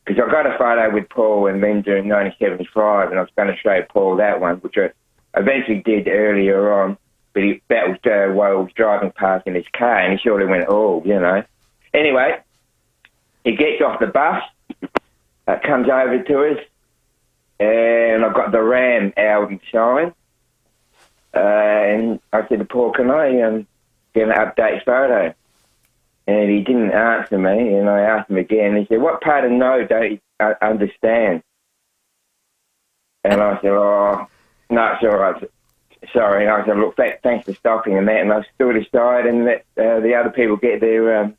Because I got a photo with Paul and Linda in 1975, and I was going to show Paul that one, which I eventually did earlier on. But that was while I was driving past in his car, and he sort of went, oh, you know. Anyway, he gets off the bus, comes over to us, and I've got the Ram album signed. And I said to Paul, can I get an update photo? And he didn't answer me, and I asked him again. He said, what part of no don't you understand? And I said, oh, no, it's all right. Sorry. And I said, look, thanks for stopping and that. And I stood aside and let the other people get their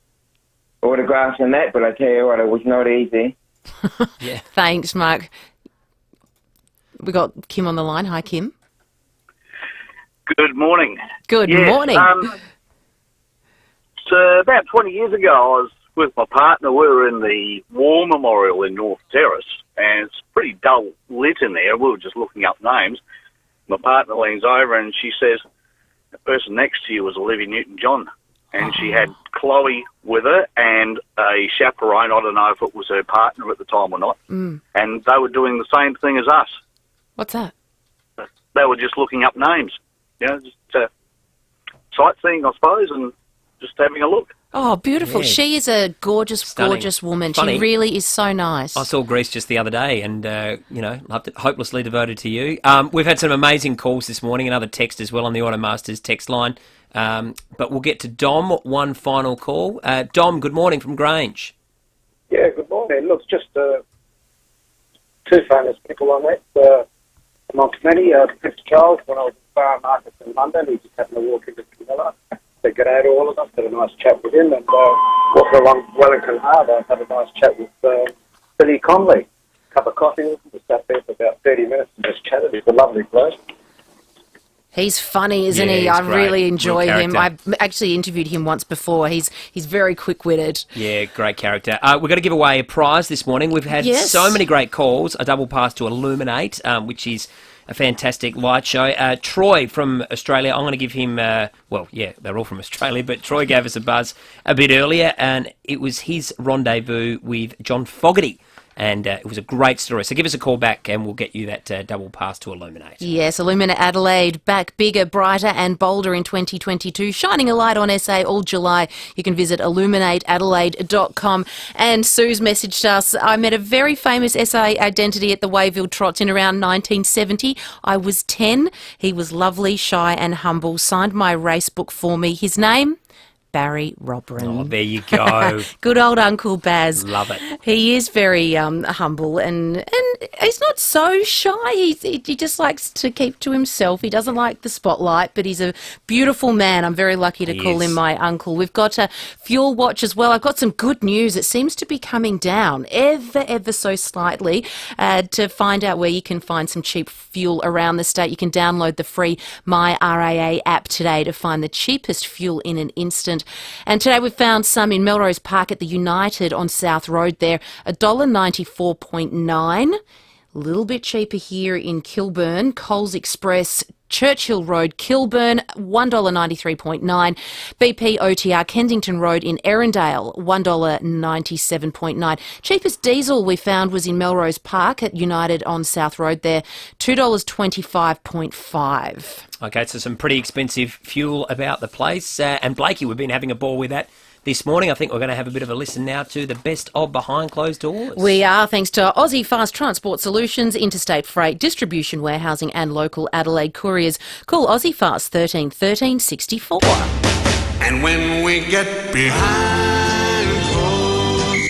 autographs and that. But I tell you what, it was not easy. Yeah. Thanks, Mark. We got Kim on the line. Hi, Kim. Good morning. Good morning. So about 20 years ago, I was with my partner. We were in the War Memorial in North Terrace, and it's pretty dull lit in there. We were just looking up names. My partner leans over and she says, the person next to you was Olivia Newton-John, and she had Chloe with her and a chaperone. I don't know if it was her partner at the time or not. Mm. And they were doing the same thing as us. What's that? They were just looking up names, just sightseeing, I suppose, and just having a look. Oh, beautiful. Yeah. She is a gorgeous, Stunning. gorgeous woman. Funny. She really is so nice. I saw Greece just the other day and, loved it. Hopelessly devoted to you. We've had some amazing calls this morning, another text as well on the Automasters text line. But we'll get to Dom, one final call. Dom, good morning from Grange. Yeah, good morning. Look, just two famous people I met. Amongst many, Prince Charles, when I was at the farm market in London, he just happened to walk into Camilla. Said good day to all of us, had a nice chat with him, and walking along Wellington Harbour, had a nice chat with Billy Conley. Cup of coffee with him, we sat there for about 30 minutes and just chatted. It's a lovely place. He's funny, isn't Yeah, he? he's I great. really enjoy Real him. character. I've actually interviewed him once before. He's very quick-witted. Yeah, great character. We're going to give away a prize this morning. We've had Yes. so many great calls. A double pass to Illuminate, which is a fantastic light show. Troy from Australia, I'm going to give him, they're all from Australia, but Troy gave us a buzz a bit earlier, and it was his rendezvous with John Fogerty. And it was a great story. So give us a call back and we'll get you that double pass to Illuminate. Yes, Illuminate Adelaide, back bigger, brighter and bolder in 2022, shining a light on SA all July. You can visit illuminateadelaide.com. And Sue's messaged us, I met a very famous SA identity at the Wayville Trots in around 1970. I was 10. He was lovely, shy and humble, signed my race book for me. His name? Barry Robran. Oh, there you go. Good old Uncle Baz. Love it. He is very humble and he's not so shy. He just likes to keep to himself. He doesn't like the spotlight, but he's a beautiful man. I'm very lucky to call him my uncle. We've got a fuel watch as well. I've got some good news. It seems to be coming down ever so slightly. To find out where you can find some cheap fuel around the state, you can download the free My RAA app today to find the cheapest fuel in an instant. And today we've found some in Melrose Park at the United on South Road there, $1.94.9. A little bit cheaper here in Kilburn, Coles Express, Churchill Road, Kilburn, $1.93.9. BP OTR, Kensington Road in Erindale, $1.97.9. Cheapest diesel we found was in Melrose Park at United on South Road there, $2.25.5. Okay, so some pretty expensive fuel about the place. And Blakey, we've been having a ball with that this morning. I think we're going to have a bit of a listen now to the best of behind closed doors. We are, thanks to Aussie Fast Transport Solutions, Interstate Freight, Distribution Warehousing and local Adelaide couriers. Call Aussie Fast 13 13 64. And when we get behind closed...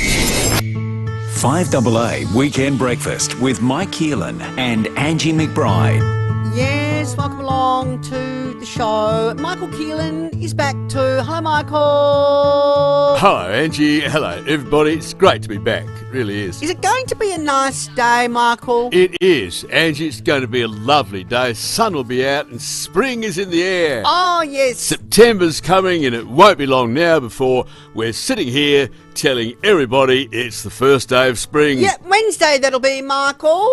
5AA Weekend Breakfast with Mike Keelan and Angie McBride. Yes, welcome along to the show. Michael Keelan is back too. Hello, Michael. Hello, Angie. Hello, everybody. It's great to be back. It really is. Is it going to be a nice day, Michael? It is, Angie. It's going to be a lovely day. Sun will be out and spring is in the air. Oh, yes. September's coming and it won't be long now before we're sitting here telling everybody it's the first day of spring. Yeah, Wednesday that'll be, Michael.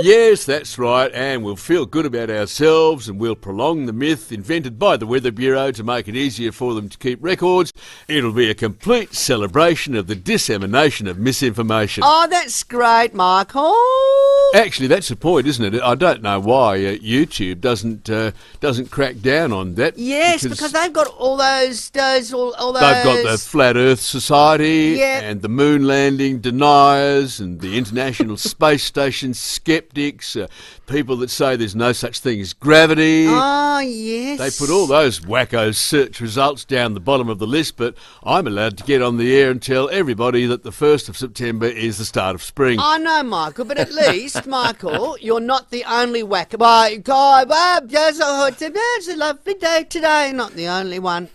Yes, that's right, and we'll feel good about ourselves and we'll prolong the myth invented by the Weather Bureau to make it easier for them to keep records. It'll be a complete celebration of the dissemination of misinformation. Oh, that's great, Michael. Actually, that's the point, isn't it? I don't know why YouTube doesn't crack down on that. Yes, because they've got all those. They've got the Flat Earth Society and the moon landing deniers and the International Space Station skeptics, people that say there's no such thing as gravity. Oh, yes. They put all those wacko search results down the bottom of the list, but I'm allowed to get on the air and tell everybody that the 1st of September is the start of spring. I know, Michael, but at least, Michael, you're not the only whack. My God, it's a lovely day today. Not the only one.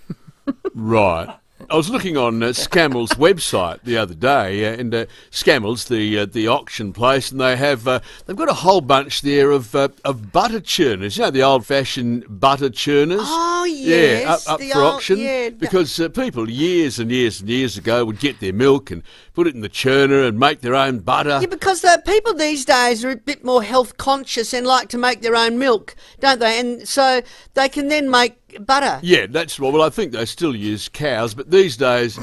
Right. I was looking on Scammell's website the other day, and Scammell's the auction place, and they've got a whole bunch there of butter churners. You know, the old-fashioned butter churners. Oh yes, yeah, up for auction. Because people years and years and years ago would get their milk and put it in the churner and make their own butter. Yeah, because people these days are a bit more health conscious and like to make their own milk, don't they? And so they can then make butter. Yeah, that's right. Well, I think they still use cows, but these days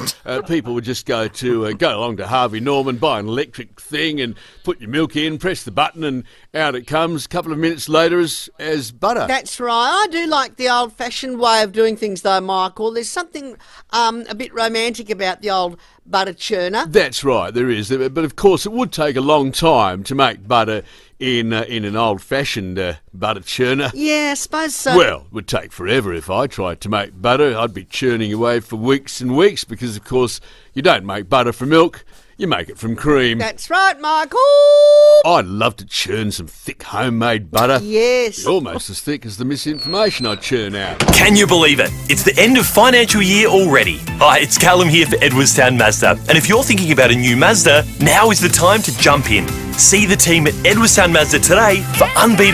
people would just go along to Harvey Norman, buy an electric thing, and put your milk in, press the button, and out it comes. A couple of minutes later as butter. That's right. I do like the old-fashioned way of doing things, though, Michael. There's something a bit romantic about the old butter churner. That's right, there is. But of course, it would take a long time to make butter in an old-fashioned butter churner. Yeah, I suppose so. Well, it would take forever if I tried to make butter. I'd be churning away for weeks and weeks because, of course, you don't make butter from milk. You make it from cream. That's right, Michael. I'd love to churn some thick homemade butter. Yes. Almost as thick as the misinformation I churn out. Can you believe it? It's the end of financial year already. Hi, it's Callum here for Edwardstown Mazda. And if you're thinking about a new Mazda, now is the time to jump in. See the team at Edwardstown Mazda today for unbeatable